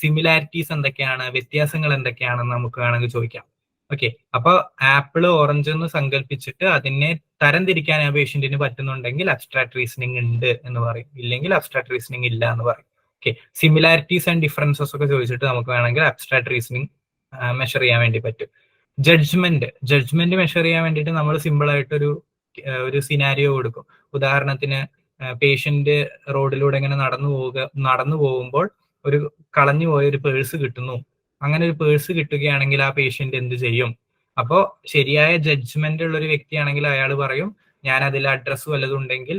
സിമിലാരിറ്റീസ് എന്തൊക്കെയാണ്, വ്യത്യാസങ്ങൾ എന്തൊക്കെയാണെന്ന് നമുക്ക് വേണമെങ്കിൽ ചോദിക്കാം. ഓക്കെ, അപ്പൊ ആപ്പിള് ഓറഞ്ച് എന്ന് സങ്കല്പിച്ചിട്ട് അതിനെ തരംതിരിക്കാൻ ആ പേഷ്യന്റിന് പറ്റുന്നുണ്ടെങ്കിൽ അബ്സ്ട്രാക്ട് റീസണിങ് ഉണ്ട് എന്ന് പറയും, ഇല്ലെങ്കിൽ അബ്സ്ട്രാക്ട് റീസണിങ് ഇല്ല എന്ന് പറയും. ഓക്കെ, സിമിലാരിറ്റീസ് ആൻഡ് ഡിഫറൻസസ് ഒക്കെ ചോദിച്ചിട്ട് നമുക്ക് വേണമെങ്കിൽ അബ്സ്ട്രാക്ട് റീസണിങ് മെഷർ ചെയ്യാൻ വേണ്ടി പറ്റും. ജഡ്ജ്മെന്റ് മെഷർ ചെയ്യാൻ വേണ്ടിയിട്ട് നമ്മൾ സിമ്പിൾ ആയിട്ട് ഒരു സിനാരിയോ കൊടുക്കും. ഉദാഹരണത്തിന് പേഷ്യന്റ് റോഡിലൂടെ ഇങ്ങനെ നടന്നു പോകുമ്പോൾ ഒരു കളഞ്ഞു പോയ ഒരു പേഴ്സ് കിട്ടുന്നു. അങ്ങനെ ഒരു പേഴ്സ് കിട്ടുകയാണെങ്കിൽ ആ പേഷ്യന്റ് എന്ത് ചെയ്യും? അപ്പോൾ ശരിയായ ജഡ്ജ്മെന്റ് ഉള്ള ഒരു വ്യക്തിയാണെങ്കിൽ അയാൾ പറയും, ഞാൻ അതിൽ അഡ്രസ്സ് വല്ലതും ഉണ്ടെങ്കിൽ,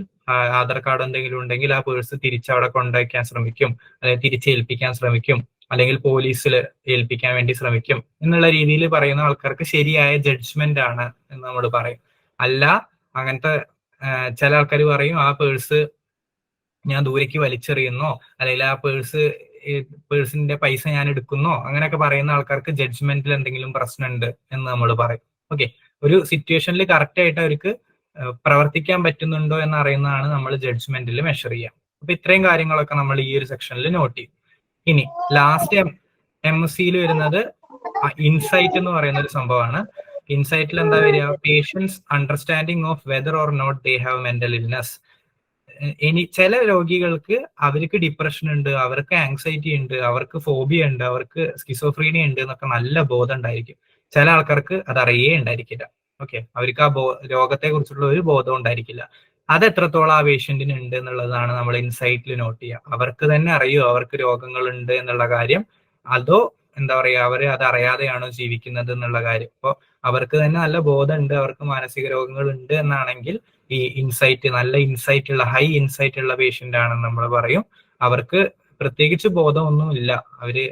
ആധാർ കാർഡ് എന്തെങ്കിലും ഉണ്ടെങ്കിൽ ആ പേഴ്സ് തിരിച്ചവിടെ കൊണ്ടുവയ്ക്കാൻ ശ്രമിക്കും, അല്ലെങ്കിൽ തിരിച്ചേൽപ്പിക്കാൻ ശ്രമിക്കും, അല്ലെങ്കിൽ പോലീസിൽ ഏൽപ്പിക്കാൻ വേണ്ടി ശ്രമിക്കും എന്നുള്ള രീതിയിൽ പറയുന്ന ആൾക്കാർക്ക് ശരിയായ ജഡ്ജ്മെന്റ് ആണ് എന്ന് നമ്മൾ പറയും. അല്ല, അങ്ങനത്തെ ചില ആൾക്കാർ പറയും ആ പേഴ്സ് ഞാൻ ദൂരേക്ക് വലിച്ചെറിയുന്നോ, അല്ലെങ്കിൽ ആ പേഴ്സിന്റെ പൈസ ഞാൻ എടുക്കുന്നോ, അങ്ങനെയൊക്കെ പറയുന്ന ആൾക്കാർക്ക് ജഡ്ജ്മെന്റിൽ എന്തെങ്കിലും പ്രശ്നമുണ്ട് എന്ന് നമ്മൾ പറയും. ഓക്കെ, ഒരു സിറ്റുവേഷനിൽ കറക്റ്റ് ആയിട്ട് അവർക്ക് പ്രവർത്തിക്കാൻ പറ്റുന്നുണ്ടോ എന്ന് അറിയുന്നതാണ് നമ്മൾ ജഡ്ജ്മെന്റിൽ മെഷർ ചെയ്യുക. അപ്പൊ ഇത്രയും കാര്യങ്ങളൊക്കെ നമ്മൾ ഈ ഒരു സെക്ഷനിൽ നോട്ട് ചെയ്യും. ഇനി ലാസ്റ്റ് MSCയിൽ വരുന്നത് ഇൻസൈറ്റ് എന്ന് പറയുന്ന ഒരു സംഭവമാണ്. ഇൻസൈറ്റിൽ എന്താ വരിക? Patients understanding of whether or not they have mental illness. ചില രോഗികൾക്ക് അവർക്ക് ഡിപ്രഷൻ ഉണ്ട്, അവർക്ക് ആങ്സൈറ്റി ഉണ്ട്, അവർക്ക് ഫോബിയ ഉണ്ട്, അവർക്ക് സ്കിസോഫ്രീനിയ ഉണ്ട് എന്നൊക്കെ നല്ല ബോധം ഉണ്ടായിരിക്കും. ചില ആൾക്കാർക്ക് അത് അറിയേ ഉണ്ടായിരിക്കില്ല. ഓക്കെ, അവർക്ക് ആ രോഗത്തെ കുറിച്ചുള്ള ഒരു ബോധം ഉണ്ടായിരിക്കില്ല. അത് എത്രത്തോളം ആ പേഷ്യന്റിന് ഉണ്ട് എന്നുള്ളതാണ് നമ്മൾ ഇൻസൈറ്റിൽ നോട്ട് ചെയ്യുക. അവർക്ക് തന്നെ അറിയോ അവർക്ക് രോഗങ്ങൾ ഉണ്ട് എന്നുള്ള കാര്യം, അതോ എന്താ പറയുക അവർ അത് അറിയാതെയാണോ ജീവിക്കുന്നത് എന്നുള്ള കാര്യം. അപ്പോൾ അവർക്ക് തന്നെ നല്ല ബോധമുണ്ട്, അവർക്ക് മാനസിക രോഗങ്ങൾ ഉണ്ട് എന്നാണെങ്കിൽ ഈ ഇൻസൈറ്റ്, നല്ല ഇൻസൈറ്റ് ഉള്ള, ഹൈ ഇൻസൈറ്റ് ഉള്ള പേഷ്യന്റ് ആണെന്ന് നമ്മൾ പറയും. അവർക്ക് പ്രത്യേകിച്ച് ബോധമൊന്നും ഇല്ല, അവര്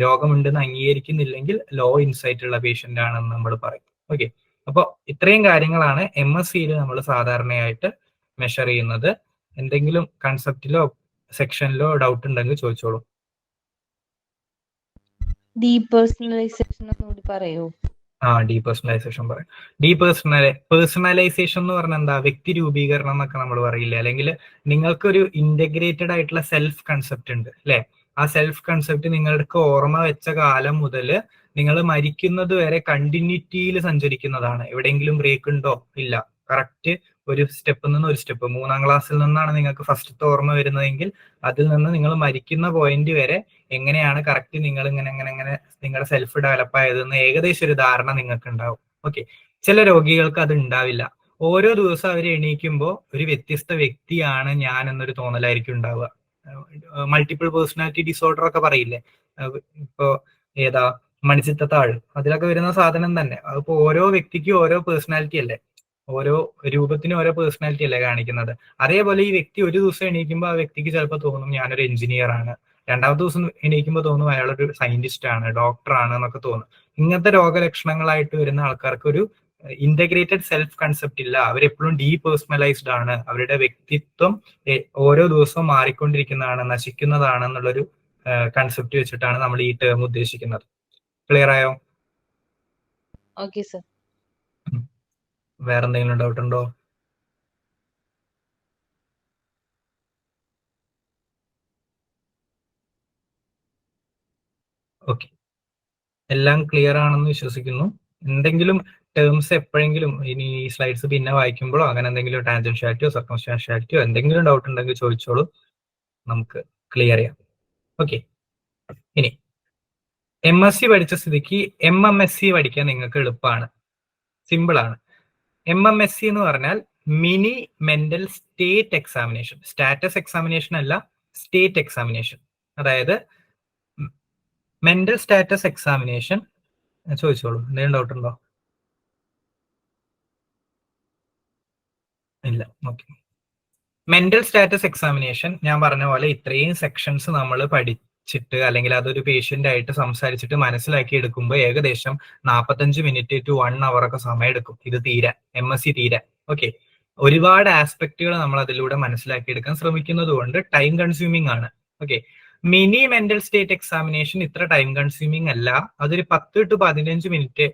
രോഗമുണ്ടെന്ന് അംഗീകരിക്കുന്നില്ലെങ്കിൽ ലോ ഇൻസൈറ്റ് ഉള്ള പേഷ്യന്റ് ആണെന്ന് നമ്മൾ പറയും. ഓക്കെ, അപ്പോൾ ഇത്രയും കാര്യങ്ങളാണ് MSCയിൽ നമ്മൾ സാധാരണയായിട്ട് മെഷർ ചെയ്യുന്നത്. എന്തെങ്കിലും കൺസെപ്റ്റിലോ സെക്ഷനിലോ ഡൗട്ട് ഉണ്ടെങ്കിൽ ചോദിച്ചോളൂ. ഡീപേഴ്സണലൈസേഷൻ ഒന്നുകൂടി പറയൂ. ഡീപേഴ്സണലൈസേഷൻ പറയാം. പേഴ്സണലൈസേഷൻ എന്ന് പറഞ്ഞാൽ എന്താ? വ്യക്തി രൂപീകരണം എന്നൊക്കെ നമ്മൾ പറയില്ലേ? അല്ലെങ്കിൽ നിങ്ങൾക്കൊരു ഇന്റഗ്രേറ്റഡ് ആയിട്ടുള്ള സെൽഫ് കൺസെപ്റ്റ് ഉണ്ട് അല്ലെ? ആ സെൽഫ് കൺസെപ്റ്റ് നിങ്ങൾക്ക് ഓർമ്മ വെച്ച കാലം മുതൽ നിങ്ങൾ മരിക്കുന്നത് വരെ കണ്ടിന്യൂറ്റിയിൽ സഞ്ചരിക്കുന്നതാണ്. എവിടെയെങ്കിലും ബ്രേക്ക് ഉണ്ടോ? ഇല്ല. കറക്റ്റ് ഒരു സ്റ്റെപ്പിൽ നിന്ന് ഒരു സ്റ്റെപ്പ്. 3ാം ക്ലാസ്സിൽ നിന്നാണ് നിങ്ങൾക്ക് ഫസ്റ്റത്തെ ഓർമ്മ വരുന്നതെങ്കിൽ അതിൽ നിന്ന് നിങ്ങൾ മരിക്കുന്ന പോയിന്റ് വരെ എങ്ങനെയാണ് കറക്റ്റ് നിങ്ങൾ ഇങ്ങനെ നിങ്ങളുടെ സെൽഫ് ഡെവലപ്പ് ആയതെന്ന് ഏകദേശം ഒരു ധാരണ നിങ്ങൾക്ക് ഉണ്ടാവും. ഓക്കെ, ചില രോഗികൾക്ക് അത് ഉണ്ടാവില്ല. ഓരോ ദിവസം അവർ എണീക്കുമ്പോൾ ഒരു വ്യത്യസ്ത വ്യക്തിയാണ് ഞാൻ എന്നൊരു തോന്നലായിരിക്കും ഉണ്ടാവുക. മൾട്ടിപ്പിൾ പേഴ്സണാലിറ്റി ഡിസോർഡർ ഒക്കെ പറയില്ലേ, ഇപ്പോ ഏതാ മണിച്ചിത്രത്താഴ്, അതിലൊക്കെ വരുന്ന സാധനം തന്നെ. അതിപ്പോ ഓരോ വ്യക്തിക്കും ഓരോ പേഴ്സണാലിറ്റി അല്ലേ, ഓരോ രൂപത്തിനും ഓരോ പേഴ്സണാലിറ്റി അല്ലേ കാണിക്കുന്നത്. അതേപോലെ ഈ വ്യക്തി ഒരു ദിവസം എണീക്കുമ്പോൾ ആ വ്യക്തിക്ക് ചിലപ്പോൾ തോന്നും ഞാനൊരു എഞ്ചിനീയർ ആണ്, രണ്ടാമത്തെ ദിവസം എണീക്കുമ്പോൾ തോന്നും അയാളൊരു സയന്റിസ്റ്റ് ആണ്, ഡോക്ടർ ആണ് എന്നൊക്കെ തോന്നും. ഇങ്ങനത്തെ രോഗലക്ഷണങ്ങളായിട്ട് വരുന്ന ആൾക്കാർക്ക് ഒരു ഇന്റഗ്രേറ്റഡ് സെൽഫ് കൺസെപ്റ്റ് ഇല്ല. അവരെപ്പോഴും ഡീപേഴ്സണലൈസ്ഡ് ആണ്. അവരുടെ വ്യക്തിത്വം ഓരോ ദിവസവും മാറിക്കൊണ്ടിരിക്കുന്നതാണ്, നശിക്കുന്നതാണ് എന്നുള്ളൊരു കൺസെപ്റ്റ് വെച്ചിട്ടാണ് നമ്മൾ ഈ ടേം ഉദ്ദേശിക്കുന്നത്. ക്ലിയർ ആയോ? Okay sir. വേറെ എന്തെങ്കിലും ഡൗട്ട് ഉണ്ടോ? ഓക്കെ, എല്ലാം ക്ലിയർ ആണെന്ന് വിശ്വസിക്കുന്നു. എന്തെങ്കിലും ടേംസ് എപ്പോഴെങ്കിലും ഇനി ഈ സ്ലൈഡ്സ് പിന്നെ വായിക്കുമ്പോഴോ അങ്ങനെ എന്തെങ്കിലും ടാൻജൻഷ്യാലിറ്റിയോ സർക്കംസ്റ്റാൻഷ്യാലിറ്റിയോ എന്തെങ്കിലും ഡൗട്ട് ഉണ്ടെങ്കിൽ ചോദിച്ചോളൂ, നമുക്ക് ക്ലിയർ ചെയ്യാം. ഓക്കെ, ഇനി MSc പഠിച്ച സ്ഥിതിക്ക് MMSc പഠിക്കാൻ നിങ്ങൾക്ക് എളുപ്പമാണ്, സിമ്പിൾ ആണ്. MMSc എന്ന് പറഞ്ഞാൽ mini mental state examination. Status examination അല്ല, സ്റ്റേറ്റ് എക്സാമിനേഷൻ. അതായത് മെന്റൽ സ്റ്റാറ്റസ് എക്സാമിനേഷൻ. ചോദിച്ചോളൂ, എന്തെങ്കിലും ഡൗട്ട് ഉണ്ടോ? ഇല്ല, ഓക്കെ. മെന്റൽ സ്റ്റാറ്റസ് എക്സാമിനേഷൻ ഞാൻ പറഞ്ഞ പോലെ ഇത്രയും സെക്ഷൻസ് നമ്മൾ പഠിച്ചിട്ട് അല്ലെങ്കിൽ അതൊരു പേഷ്യന്റ് ആയിട്ട് സംസാരിച്ചിട്ട് മനസ്സിലാക്കി എടുക്കുമ്പോൾ ഏകദേശം 45 മിനിറ്റ് ടു 1 hour ഒക്കെ സമയം എടുക്കും ഇത് തീരാൻ, MSc തീരാൻ. ഓക്കെ, ഒരുപാട് ആസ്പെക്റ്റുകൾ നമ്മൾ അതിലൂടെ മനസ്സിലാക്കി എടുക്കാൻ ശ്രമിക്കുന്നത് കൊണ്ട് ടൈം കൺസ്യൂമിംഗ് ആണ്. Okay, mini mental state examination ഇത്ര ടൈം കൺസ്യൂമിംഗ് അല്ല, അതൊരു 10 to 15 മിനിറ്റ്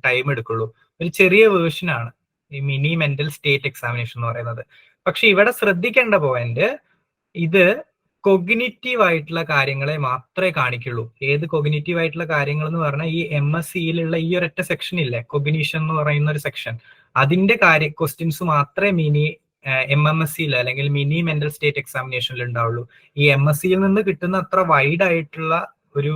ടൈം എടുക്കുള്ളൂ. ഒരു ചെറിയ വേർഷൻ ആണ് ഈ മിനി മെന്റൽ സ്റ്റേറ്റ് എക്സാമിനേഷൻ എന്ന് പറയുന്നത്. പക്ഷെ ഇവിടെ ശ്രദ്ധിക്കേണ്ട പോയിന്റ്, ഇത് കൊഗ്നിറ്റീവ് ആയിട്ടുള്ള കാര്യങ്ങളെ മാത്രമേ കാണിക്കുള്ളൂ. ഏത് കൊഗ്നിറ്റീവ് ആയിട്ടുള്ള കാര്യങ്ങൾ എന്ന് പറഞ്ഞാൽ ഈ MScയിലുള്ള ഈ ഒരൊറ്റ സെക്ഷൻ ഇല്ലേ, കൊഗ്നിഷൻ എന്ന് പറയുന്ന ഒരു സെക്ഷൻ, അതിന്റെ ക്വസ്റ്റ്യൻസ് മാത്രമേ മിനി MMScയിൽ അല്ലെങ്കിൽ മിനി മെന്റൽ സ്റ്റേറ്റ് എക്സാമിനേഷനിൽ ഉണ്ടാവുള്ളൂ. ഈ MScയിൽ നിന്ന് കിട്ടുന്ന അത്ര വൈഡ് ആയിട്ടുള്ള ഒരു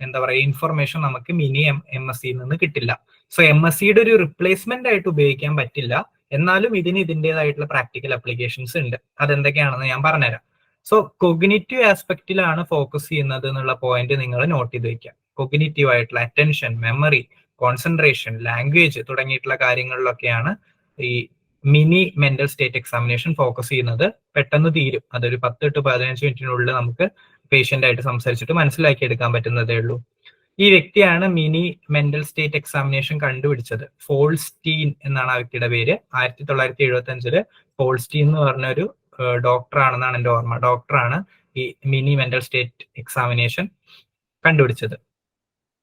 എന്താ പറയുക ഇൻഫർമേഷൻ നമുക്ക് മിനി MScയിൽ നിന്ന് കിട്ടില്ല. സോ MScയുടെ ഒരു റിപ്ലേസ്മെന്റ് ആയിട്ട് ഉപയോഗിക്കാൻ പറ്റില്ല. എന്നാലും ഇതിന് ഇതിൻ്റെതായിട്ടുള്ള പ്രാക്ടിക്കൽ അപ്ലിക്കേഷൻസ് ഉണ്ട്. അതെന്തൊക്കെയാണെന്ന് ഞാൻ പറഞ്ഞുതരാം. സോ കൊഗ്നിറ്റീവ് ആസ്പെക്റ്റിലാണ് ഫോക്കസ് ചെയ്യുന്നത് എന്നുള്ള പോയിന്റ് നിങ്ങൾ നോട്ട് ചെയ്ത് വെക്കുക. കൊഗ്നിറ്റീവ് ആയിട്ടുള്ള അറ്റൻഷൻ, മെമ്മറി, കോൺസെൻട്രേഷൻ, ലാംഗ്വേജ് തുടങ്ങിയിട്ടുള്ള കാര്യങ്ങളിലൊക്കെയാണ് ഈ mini mental state examination focus ചെയ്യുന്നത്. പെട്ടെന്ന് തീരും, അതൊരു 10 to 15 മിനിറ്റിനുള്ളിൽ നമുക്ക് പേഷ്യന്റ് ആയിട്ട് സംസാരിച്ചിട്ട് മനസ്സിലാക്കി എടുക്കാൻ പറ്റുന്നതേ ഉള്ളൂ. ഈ വ്യക്തിയാണ് മിനി മെന്റൽ സ്റ്റേറ്റ് എക്സാമിനേഷൻ കണ്ടുപിടിച്ചത്. ഫോൾസ്റ്റീൻ എന്നാണ് ആ വ്യക്തിയുടെ പേര്. 1975 ഫോൾസ്റ്റീൻ എന്ന് പറഞ്ഞ ഒരു ഡോക്ടർ ആണെന്നാണ് എൻ്റെ ഓർമ്മ. ഡോക്ടറാണ് ഈ മിനി മെന്റൽ സ്റ്റേറ്റ് എക്സാമിനേഷൻ കണ്ടുപിടിച്ചത്.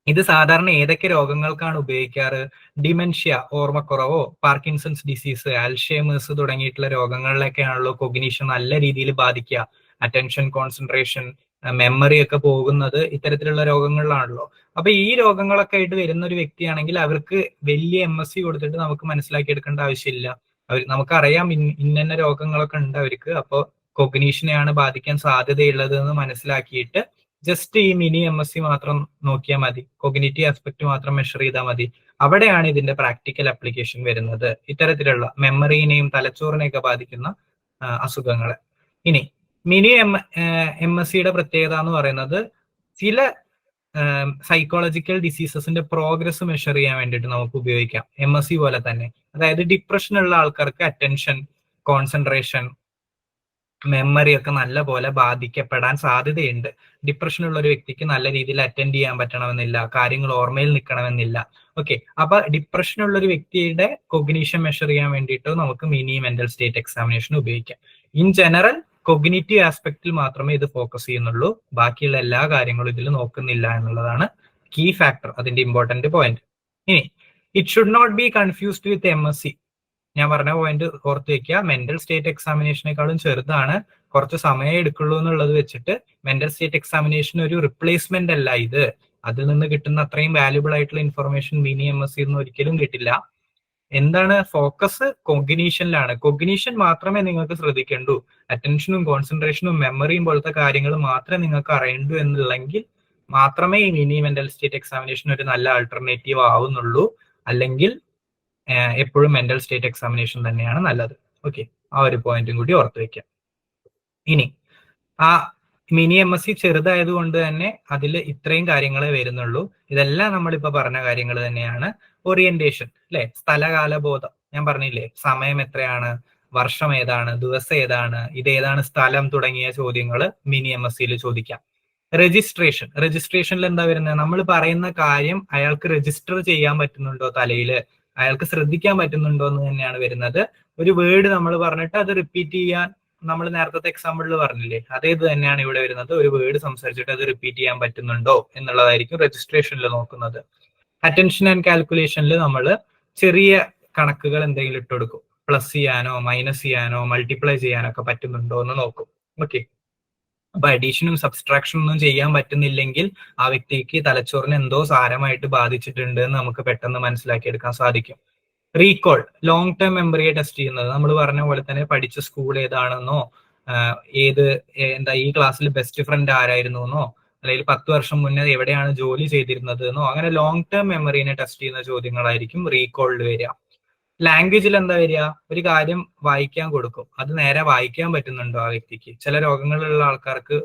ഇത് സാധാരണ ഏതൊക്കെ രോഗങ്ങൾക്കാണ് ഉപയോഗിക്കാറ്? ഡിമെൻഷ്യ, ഓർമ്മക്കുറവോ, പാർക്കിൻസൺസ് ഡിസീസ്, അൽഷേമേഴ്സ് തുടങ്ങിയിട്ടുള്ള രോഗങ്ങളിലൊക്കെയാണല്ലോ കൊഗ്നിഷൻ നല്ല രീതിയിൽ ബാധിക്കുക. അറ്റൻഷൻ, കോൺസെൻട്രേഷൻ, മെമ്മറി ഒക്കെ പോകുന്നത് ഇത്തരത്തിലുള്ള രോഗങ്ങളിലാണല്ലോ. അപ്പൊ ഈ രോഗങ്ങളൊക്കെ ആയിട്ട് വരുന്ന ഒരു വ്യക്തിയാണെങ്കിൽ അവർക്ക് വലിയ MSc കൊടുത്തിട്ട് നമുക്ക് മനസ്സിലാക്കി എടുക്കേണ്ട ആവശ്യമില്ല. നമുക്കറിയാം ഇന്ന രോഗങ്ങളൊക്കെ ഉണ്ട് അവർക്ക്, അപ്പോൾ കൊഗ്നീഷനെയാണ് ബാധിക്കാൻ സാധ്യതയുള്ളത് എന്ന് മനസ്സിലാക്കിയിട്ട് ജസ്റ്റ് ഈ മിനി MSc മാത്രം നോക്കിയാൽ മതി, കൊഗ്നിറ്റീവ് ആസ്പെക്ട് മാത്രം മെഷർ ചെയ്താൽ മതി. അവിടെയാണ് ഇതിന്റെ പ്രാക്ടിക്കൽ അപ്ലിക്കേഷൻ വരുന്നത്, ഇത്തരത്തിലുള്ള മെമ്മറിനെയും തലച്ചോറിനെയൊക്കെ ബാധിക്കുന്ന അസുഖങ്ങളെ. ഇനി മിനി MScയുടെ പ്രത്യേകത എന്ന് പറയുന്നത് ചില സൈക്കോളജിക്കൽ ഡിസീസസിന്റെ പ്രോഗ്രസ് മെഷർ ചെയ്യാൻ വേണ്ടിയിട്ട് നമുക്ക് ഉപയോഗിക്കാം, MSc പോലെ തന്നെ. അതായത് ഡിപ്രഷനുള്ള ആൾക്കാർക്ക് അറ്റൻഷൻ, കോൺസെൻട്രേഷൻ, മെമ്മറി ഒക്കെ നല്ല പോലെ ബാധിക്കപ്പെടാൻ സാധ്യതയുണ്ട്. ഡിപ്രഷനുള്ള ഒരു വ്യക്തിക്ക് നല്ല രീതിയിൽ അറ്റൻഡ് ചെയ്യാൻ പറ്റണമെന്നില്ല, കാര്യങ്ങൾ ഓർമ്മയിൽ നിൽക്കണമെന്നില്ല. ഓക്കെ, അപ്പൊ ഡിപ്രഷനുള്ള ഒരു വ്യക്തിയുടെ കൊഗ്നീഷൻ മെഷർ ചെയ്യാൻ വേണ്ടിയിട്ട് നമുക്ക് മിനി മെന്റൽ സ്റ്റേറ്റ് എക്സാമിനേഷൻ ഉപയോഗിക്കാം. ഇൻ ജനറൽ കൊഗ്നിറ്റീവ് ആസ്പെക്റ്റിൽ മാത്രമേ ഇത് ഫോക്കസ് ചെയ്യുന്നുള്ളൂ, ബാക്കിയുള്ള എല്ലാ കാര്യങ്ങളും ഇതിൽ നോക്കുന്നില്ല എന്നുള്ളതാണ് കീ ഫാക്ടർ, അതിന്റെ ഇമ്പോർട്ടന്റ് പോയിന്റ്. ഇനി it should not be confused with MSc. ഞാൻ പറഞ്ഞ പോയിന്റ് ഓർത്ത് വെക്കുക, മെന്റൽ സ്റ്റേറ്റ് എക്സാമിനേഷനേക്കാളും ചെറുതാണ്, കുറച്ച് സമയം എടുക്കുള്ളൂ എന്നുള്ളത് വെച്ചിട്ട് മെന്റൽ സ്റ്റേറ്റ് എക്സാമിനേഷൻ ഒരു റിപ്ലേസ്മെന്റ് അല്ല ഇത്. അതിൽ നിന്ന് കിട്ടുന്ന അത്രയും വാല്യുബിൾ ആയിട്ടുള്ള ഇൻഫർമേഷൻ മിനി MSc ഒന്നും ഒരിക്കലും കിട്ടില്ല. എന്താണ് ഫോക്കസ്? കൊഗ്നീഷനിലാണ്. കൊഗ്നീഷൻ മാത്രമേ നിങ്ങൾക്ക് ശ്രദ്ധിക്കേണ്ടൂ, അറ്റൻഷനും കോൺസെൻട്രേഷനും മെമ്മറിയും പോലത്തെ കാര്യങ്ങൾ മാത്രമേ നിങ്ങൾക്ക് അറിയണ്ടൂ എന്നുള്ളെങ്കിൽ മാത്രമേ ഈ മിനി മെന്റൽ സ്റ്റേറ്റ് എക്സാമിനേഷൻ ഒരു നല്ല ആൾട്ടർനേറ്റീവ് ആവുന്നുള്ളൂ. അല്ലെങ്കിൽ എപ്പോഴും മെന്റൽ സ്റ്റേറ്റ് എക്സാമിനേഷൻ തന്നെയാണ് നല്ലത്. ഓക്കെ, ആ ഒരു പോയിന്റും കൂടി ഓർത്ത് വെക്കാം. ഇനി ആ മിനി MSc ചെറുതായത് കൊണ്ട് തന്നെ അതിൽ ഇത്രയും കാര്യങ്ങളെ വരുന്നുള്ളൂ. ഇതെല്ലാം നമ്മളിപ്പോ പറഞ്ഞ കാര്യങ്ങൾ തന്നെയാണ്. ഓറിയന്റേഷൻ അല്ലെ, സ്ഥലകാല ബോധം ഞാൻ പറഞ്ഞില്ലേ, സമയം എത്രയാണ്, വർഷം ഏതാണ്, ദിവസം ഏതാണ്, ഇതേതാണ് സ്ഥലം തുടങ്ങിയ ചോദ്യങ്ങൾ മിനി MScയിൽ ചോദിക്കാം. രജിസ്ട്രേഷനിൽ എന്താ വരുന്നത്, നമ്മൾ പറയുന്ന കാര്യം അയാൾക്ക് രജിസ്റ്റർ ചെയ്യാൻ പറ്റുന്നുണ്ടോ തലയിൽ, അയാൾക്ക് ശ്രദ്ധിക്കാൻ പറ്റുന്നുണ്ടോ എന്ന് തന്നെയാണ് വരുന്നത്. ഒരു വേർഡ് നമ്മൾ പറഞ്ഞിട്ട് അത് റിപ്പീറ്റ് ചെയ്യാൻ, നമ്മൾ നേരത്തെ എക്സാമ്പിളിൽ പറഞ്ഞില്ലേ, അതേത് തന്നെയാണ് ഇവിടെ വരുന്നത്. ഒരു വേർഡ് സംസാരിച്ചിട്ട് അത് റിപ്പീറ്റ് ചെയ്യാൻ പറ്റുന്നുണ്ടോ എന്നുള്ളതായിരിക്കും രജിസ്ട്രേഷനിൽ നോക്കുന്നത്. അറ്റൻഷൻ ആൻഡ് കാൽക്കുലേഷനിൽ നമ്മൾ ചെറിയ കണക്കുകൾ എന്തെങ്കിലും ഇട്ട് കൊടുക്കും, പ്ലസ് ചെയ്യാനോ മൈനസ് ചെയ്യാനോ മൾട്ടിപ്ലൈ ചെയ്യാനോ ഒക്കെ പറ്റുന്നുണ്ടോ എന്ന് നോക്കും. ഓക്കെ, അപ്പൊ അഡീഷനും സബ്സ്ട്രാക്ഷനും ഒന്നും ചെയ്യാൻ പറ്റുന്നില്ലെങ്കിൽ ആ വ്യക്തിക്ക് തലച്ചോറിന് എന്തോ സാരമായിട്ട് ബാധിച്ചിട്ടുണ്ട് എന്ന് നമുക്ക് പെട്ടെന്ന് മനസ്സിലാക്കിയെടുക്കാൻ സാധിക്കും. റീകോൾ, ലോങ് ടേം മെമ്മറിയെ ടെസ്റ്റ് ചെയ്യുന്നത്, നമ്മൾ പറഞ്ഞ പോലെ തന്നെ പഠിച്ച സ്കൂൾ ഏതാണെന്നോ, ഈ ക്ലാസ്സിൽ ബെസ്റ്റ് ഫ്രണ്ട് ആരായിരുന്നു എന്നോ, അല്ലെങ്കിൽ 10 വർഷം മുന്നേ എവിടെയാണ് ജോലി ചെയ്തിരുന്നത് എന്നോ, അങ്ങനെ ലോങ് ടേം മെമ്മറിനെ ടെസ്റ്റ് ചെയ്യുന്ന ചോദ്യങ്ങളായിരിക്കും റീകോളിൽ വരിക. ലാംഗ്വേജിൽ എന്താ വരിക, ഒരു കാര്യം വായിക്കാൻ കൊടുക്കും, അത് നേരെ വായിക്കാൻ പറ്റുന്നുണ്ടോ ആ വ്യക്തിക്ക്. ചില രോഗങ്ങളുള്ള ആൾക്കാർക്ക്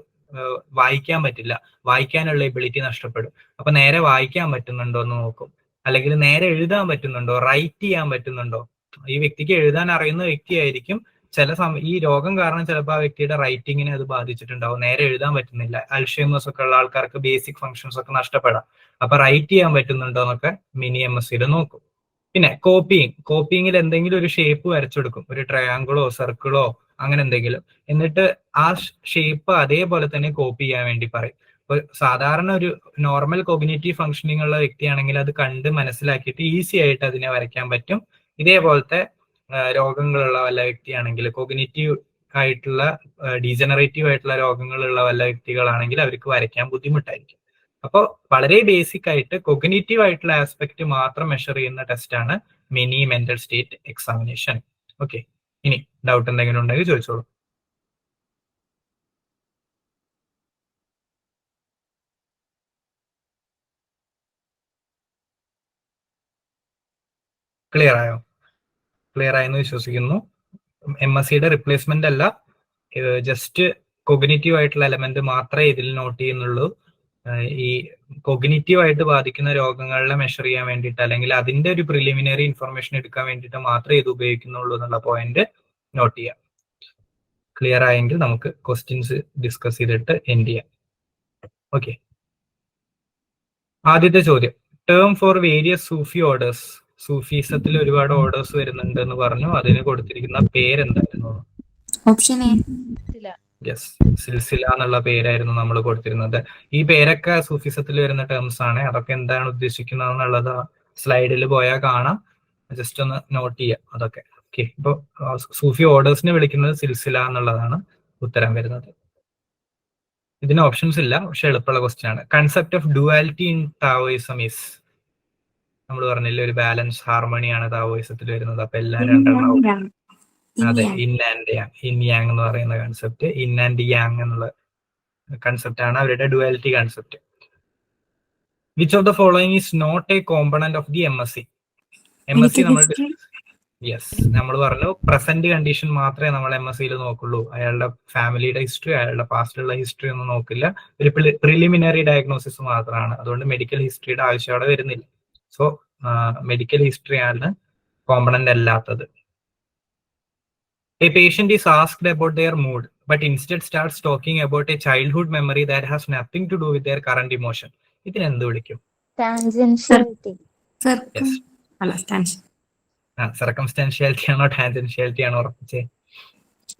വായിക്കാൻ പറ്റില്ല, വായിക്കാനുള്ള എബിലിറ്റി നഷ്ടപ്പെടും. അപ്പൊ നേരെ വായിക്കാൻ പറ്റുന്നുണ്ടോ എന്ന് നോക്കും. അല്ലെങ്കിൽ നേരെ എഴുതാൻ പറ്റുന്നുണ്ടോ, റൈറ്റ് ചെയ്യാൻ പറ്റുന്നുണ്ടോ. ഈ വ്യക്തിക്ക് എഴുതാൻ അറിയുന്ന വ്യക്തിയായിരിക്കും, ഈ രോഗം കാരണം ചിലപ്പോൾ ആ വ്യക്തിയുടെ റൈറ്റിങ്ങിനെ അത് ബാധിച്ചിട്ടുണ്ടാവും, നേരെ എഴുതാൻ പറ്റുന്നില്ല. അൽഷൈമേഴ്സ് ഒക്കെ ഉള്ള ആൾക്കാർക്ക് ബേസിക് ഫങ്ഷൻസ് ഒക്കെ നഷ്ടപ്പെടാം. അപ്പൊ റൈറ്റ് ചെയ്യാൻ പറ്റുന്നുണ്ടോ എന്നൊക്കെ മിനി MScയിൽ നോക്കും. പിന്നെ കോപ്പിങ്ങിൽ എന്തെങ്കിലും ഒരു ഷേപ്പ് വരച്ചെടുക്കും, ഒരു ട്രയാങ്കിളോ സർക്കിളോ അങ്ങനെ എന്തെങ്കിലും, എന്നിട്ട് ആ ഷേപ്പ് അതേപോലെ തന്നെ കോപ്പി ചെയ്യാൻ വേണ്ടി പറയും. ഇപ്പൊ സാധാരണ ഒരു നോർമൽ കോഗ്നിറ്റീവ് ഫംഗ്ഷനിങ് ഉള്ള വ്യക്തിയാണെങ്കിൽ അത് കണ്ട് മനസ്സിലാക്കിയിട്ട് ഈസി ആയിട്ട് അതിനെ വരയ്ക്കാൻ പറ്റും. ഇതേപോലത്തെ രോഗങ്ങളുള്ള വല്ല വ്യക്തിയാണെങ്കിൽ, കോഗ്നിറ്റീവ് ആയിട്ടുള്ള ഡീജനറേറ്റീവ് ആയിട്ടുള്ള രോഗങ്ങളുള്ള വല്ല വ്യക്തികളാണെങ്കിൽ അവർക്ക് വരയ്ക്കാൻ ബുദ്ധിമുട്ടായിരിക്കും. അപ്പോൾ വളരെ ബേസിക് ആയിട്ട് കോഗ്നിറ്റീവ് ആയിട്ടുള്ള ആസ്പെക്ട് മാത്രം മെഷർ ചെയ്യുന്ന ടെസ്റ്റാണ് mini mental state examination. Okay, ഇനി ഡൗട്ട് എന്തെങ്കിലും ഉണ്ടെങ്കിൽ ചോദിച്ചോളൂ. ക്ലിയർ ആയെന്ന് വിശ്വസിക്കുന്നു. MScയുടെ റിപ്ലേസ്മെന്റ് അല്ല, ജസ്റ്റ് കോഗ്നിറ്റീവ് ആയിട്ടുള്ള എലമെന്റ് മാത്രമേ ഇതിൽ നോട്ട് ചെയ്യുന്നുള്ളൂ. ഈ കോഗ്നിറ്റീവ് ആയിട്ട് ബാധിക്കുന്ന രോഗങ്ങളെ മെഷർ ചെയ്യാൻ വേണ്ടിയിട്ട്, അല്ലെങ്കിൽ അതിന്റെ ഒരു പ്രിലിമിനറി ഇൻഫർമേഷൻ എടുക്കാൻ വേണ്ടിയിട്ട് മാത്രമേ ഇത് ഉപയോഗിക്കുന്നുള്ളൂ എന്നുള്ള പോയിന്റ് നോട്ട് ചെയ്യാം. ക്ലിയർ ആയെങ്കിൽ നമുക്ക് ക്വസ്റ്റ്യൻസ് ഡിസ്കസ് ചെയ്തിട്ട് എൻഡ് ചെയ്യാം. ഓക്കെ, ആദ്യത്തെ ചോദ്യം, term for various Sufi orders. സൂഫിസത്തിൽ ഒരുപാട് ഓർഡേഴ്സ് വരുന്നുണ്ട് എന്ന് പറഞ്ഞു, അതിന് കൊടുത്തിരിക്കുന്ന പേരെന്തായിരുന്നു? Option A. യെസ്, സിൽസില എന്നുള്ള പേരായിരുന്നു നമ്മൾ കൊടുത്തിരുന്നത്. ഈ പേരൊക്കെ സൂഫിസത്തിൽ വരുന്ന ടേംസ് ആണ്. അതൊക്കെ എന്താണ് ഉദ്ദേശിക്കുന്നത് എന്നുള്ളത് സ്ലൈഡിൽ പോയാൽ കാണാം, ജസ്റ്റ് ഒന്ന് നോട്ട് ചെയ്യാം അതൊക്കെ. ഓക്കെ, ഇപ്പൊ സൂഫി ഓർഡേഴ്സിനെ വിളിക്കുന്നത് സിൽസില എന്നുള്ളതാണ് ഉത്തരം വരുന്നത്. ഇതിന് ഓപ്ഷൻസ് ഇല്ല, പക്ഷെ എളുപ്പമുള്ള ക്വസ്റ്റ്യൻ ആണ്. Concept of duality in Taoism is, നമ്മൾ പറഞ്ഞില്ലേ ഒരു ബാലൻസ് ഹാർമണിയാണ് താവോയിസത്തിൽ വരുന്നത്. അപ്പൊ എല്ലാം രണ്ടെണ്ണം. അതെ, yin and yang, yin yang എന്ന് പറയുന്ന കൺസെപ്റ്റ്, ഇൻ ആൻഡ് യാങ് എന്നുള്ള കൺസെപ്റ്റ് ആണ് അവരുടെ duality concept. Which of the following is not a component of the MSc? നമ്മൾ പറഞ്ഞു പ്രസന്റ് കണ്ടീഷൻ മാത്രമേ നമ്മൾ MScയിൽ നോക്കുള്ളൂ. അയാളുടെ ഫാമിലിയുടെ ഹിസ്റ്ററി, അയാളുടെ പാസ്റ്റിലുള്ള ഹിസ്റ്ററി ഒന്നും നോക്കില്ല. ഒരു പ്രിലിമിനറി ഡയഗ്നോസിസ് മാത്രമാണ്. അതുകൊണ്ട് മെഡിക്കൽ ഹിസ്റ്ററിയുടെ ആവശ്യം അവിടെ വരുന്നില്ല. സോ മെഡിക്കൽ ഹിസ്റ്ററി ആണ് കോമ്പണന്റ് അല്ലാത്തത്. A patient is asked about their mood, but instead starts talking about a childhood memory that has nothing to do with their current emotion. ഇതിന് എന്ത് വിളിക്കും? Tangentiality. സർക്കംസ്റ്റാൻഷ്യാലിറ്റി ആണോ tangentiality ആണോ ഉറപ്പിച്ചേ?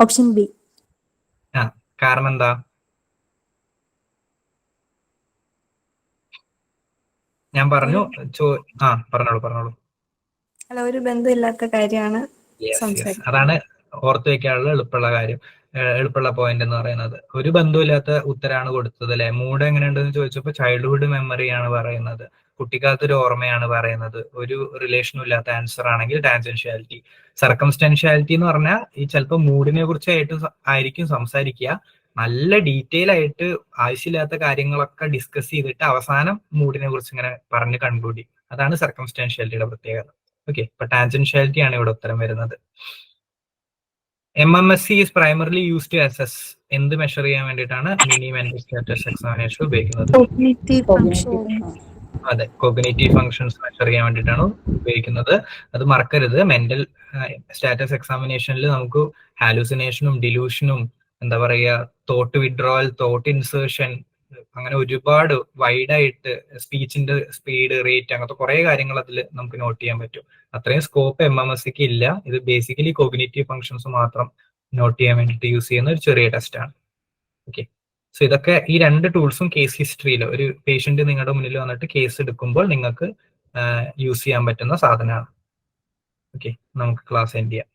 Option B. കാരണം എന്താ? ഞാൻ പറഞ്ഞു, പറഞ്ഞോളൂ. അല്ല, ഒരു ബന്ധമില്ലാത്ത കാര്യമാണ്. അതാണ് ഓർത്ത് വെക്കാനുള്ള എളുപ്പമുള്ള പോയിന്റ് എന്ന് പറയുന്നത്. ഒരു ബന്ധമില്ലാത്ത ഉത്തരാണ് കൊടുത്തത് അല്ലെ. മൂഡ് എങ്ങനെയുണ്ടെന്ന് ചോദിച്ചപ്പോൾ ചൈൽഡ്ഹുഡ് മെമ്മറിയാണ് പറയുന്നത്, കുട്ടിക്കാലത്തൊരു ഓർമ്മയാണ് പറയുന്നത്. ഒരു റിലേഷനും ഇല്ലാത്ത ആൻസർ ആണെങ്കിൽ ടാൻജൻഷ്യാലിറ്റി. സർക്കംസ്റ്റാൻഷ്യാലിറ്റി എന്ന് പറഞ്ഞാൽ ഈ ചിലപ്പോൾ മൂഡിനെ ആയിരിക്കും സംസാരിക്കുക, നല്ല ഡീറ്റെയിൽ ആയിട്ട് ആവശ്യമില്ലാത്ത കാര്യങ്ങളൊക്കെ ഡിസ്കസ് ചെയ്തിട്ട് അവസാനം മൂഡിനെ കുറിച്ച് ഇങ്ങനെ പറഞ്ഞ് കൺക്ലൂഡ് ചെയ്യും. അതാണ് സർക്കംസ്റ്റാൻഷ്യാലിറ്റിയുടെ പ്രത്യേകത. ഓക്കെ, ഇപ്പൊ ടാൻജൻഷ്യാലിറ്റി ആണ് ഇവിടെ ഉത്തരം വരുന്നത്. MMSE is primarily used to assess എന്ത് മെഷർ ചെയ്യാൻ വേണ്ടിയിട്ടാണ് മിനി മെന്റൽ സ്റ്റാറ്റസ് എക്സാമിനേഷൻ ഉപയോഗിക്കുന്നത്? അതെ, കോഗ്നിറ്റീവ് ഫങ്ഷൻസ് മെഷർ ചെയ്യാൻ വേണ്ടിയിട്ടാണ് ഉപയോഗിക്കുന്നത്. അത് മറക്കരുത്. മെന്റൽ സ്റ്റാറ്റസ് എക്സാമിനേഷനിൽ നമുക്ക് ഹാലൂസിനേഷനും ഡിലൂഷനും എന്താ പറയുക, തോട്ട് വിഡ്രോവൽ, തോട്ട് ഇൻസേർഷൻ, അങ്ങനെ ഒരുപാട് വൈഡായിട്ട് സ്പീച്ചിന്റെ സ്പീഡ്, റേറ്റ്, അങ്ങനത്തെ കുറെ കാര്യങ്ങൾ അതിൽ നമുക്ക് നോട്ട് ചെയ്യാൻ പറ്റും. അത്രയും സ്കോപ്പ് MMSക്ക് ഇല്ല. ഇത് ബേസിക്കലി കോഗ്നിറ്റീവ് ഫങ്ഷൻസ് മാത്രം നോട്ട് ചെയ്യാൻ വേണ്ടിയിട്ട് യൂസ് ചെയ്യുന്ന ഒരു ചെറിയ ടെസ്റ്റ് ആണ്. ഓക്കെ, സോ ഇതൊക്കെ ഈ രണ്ട് ടൂൾസും കേസ് ഹിസ്റ്ററിയിൽ ഒരു പേഷ്യന്റ് നിങ്ങളുടെ മുന്നിൽ വന്നിട്ട് കേസ് എടുക്കുമ്പോൾ നിങ്ങൾക്ക് യൂസ് ചെയ്യാൻ പറ്റുന്ന സാധനമാണ്. ഓക്കെ, നമുക്ക് ക്ലാസ് എൻഡ് ചെയ്യാം.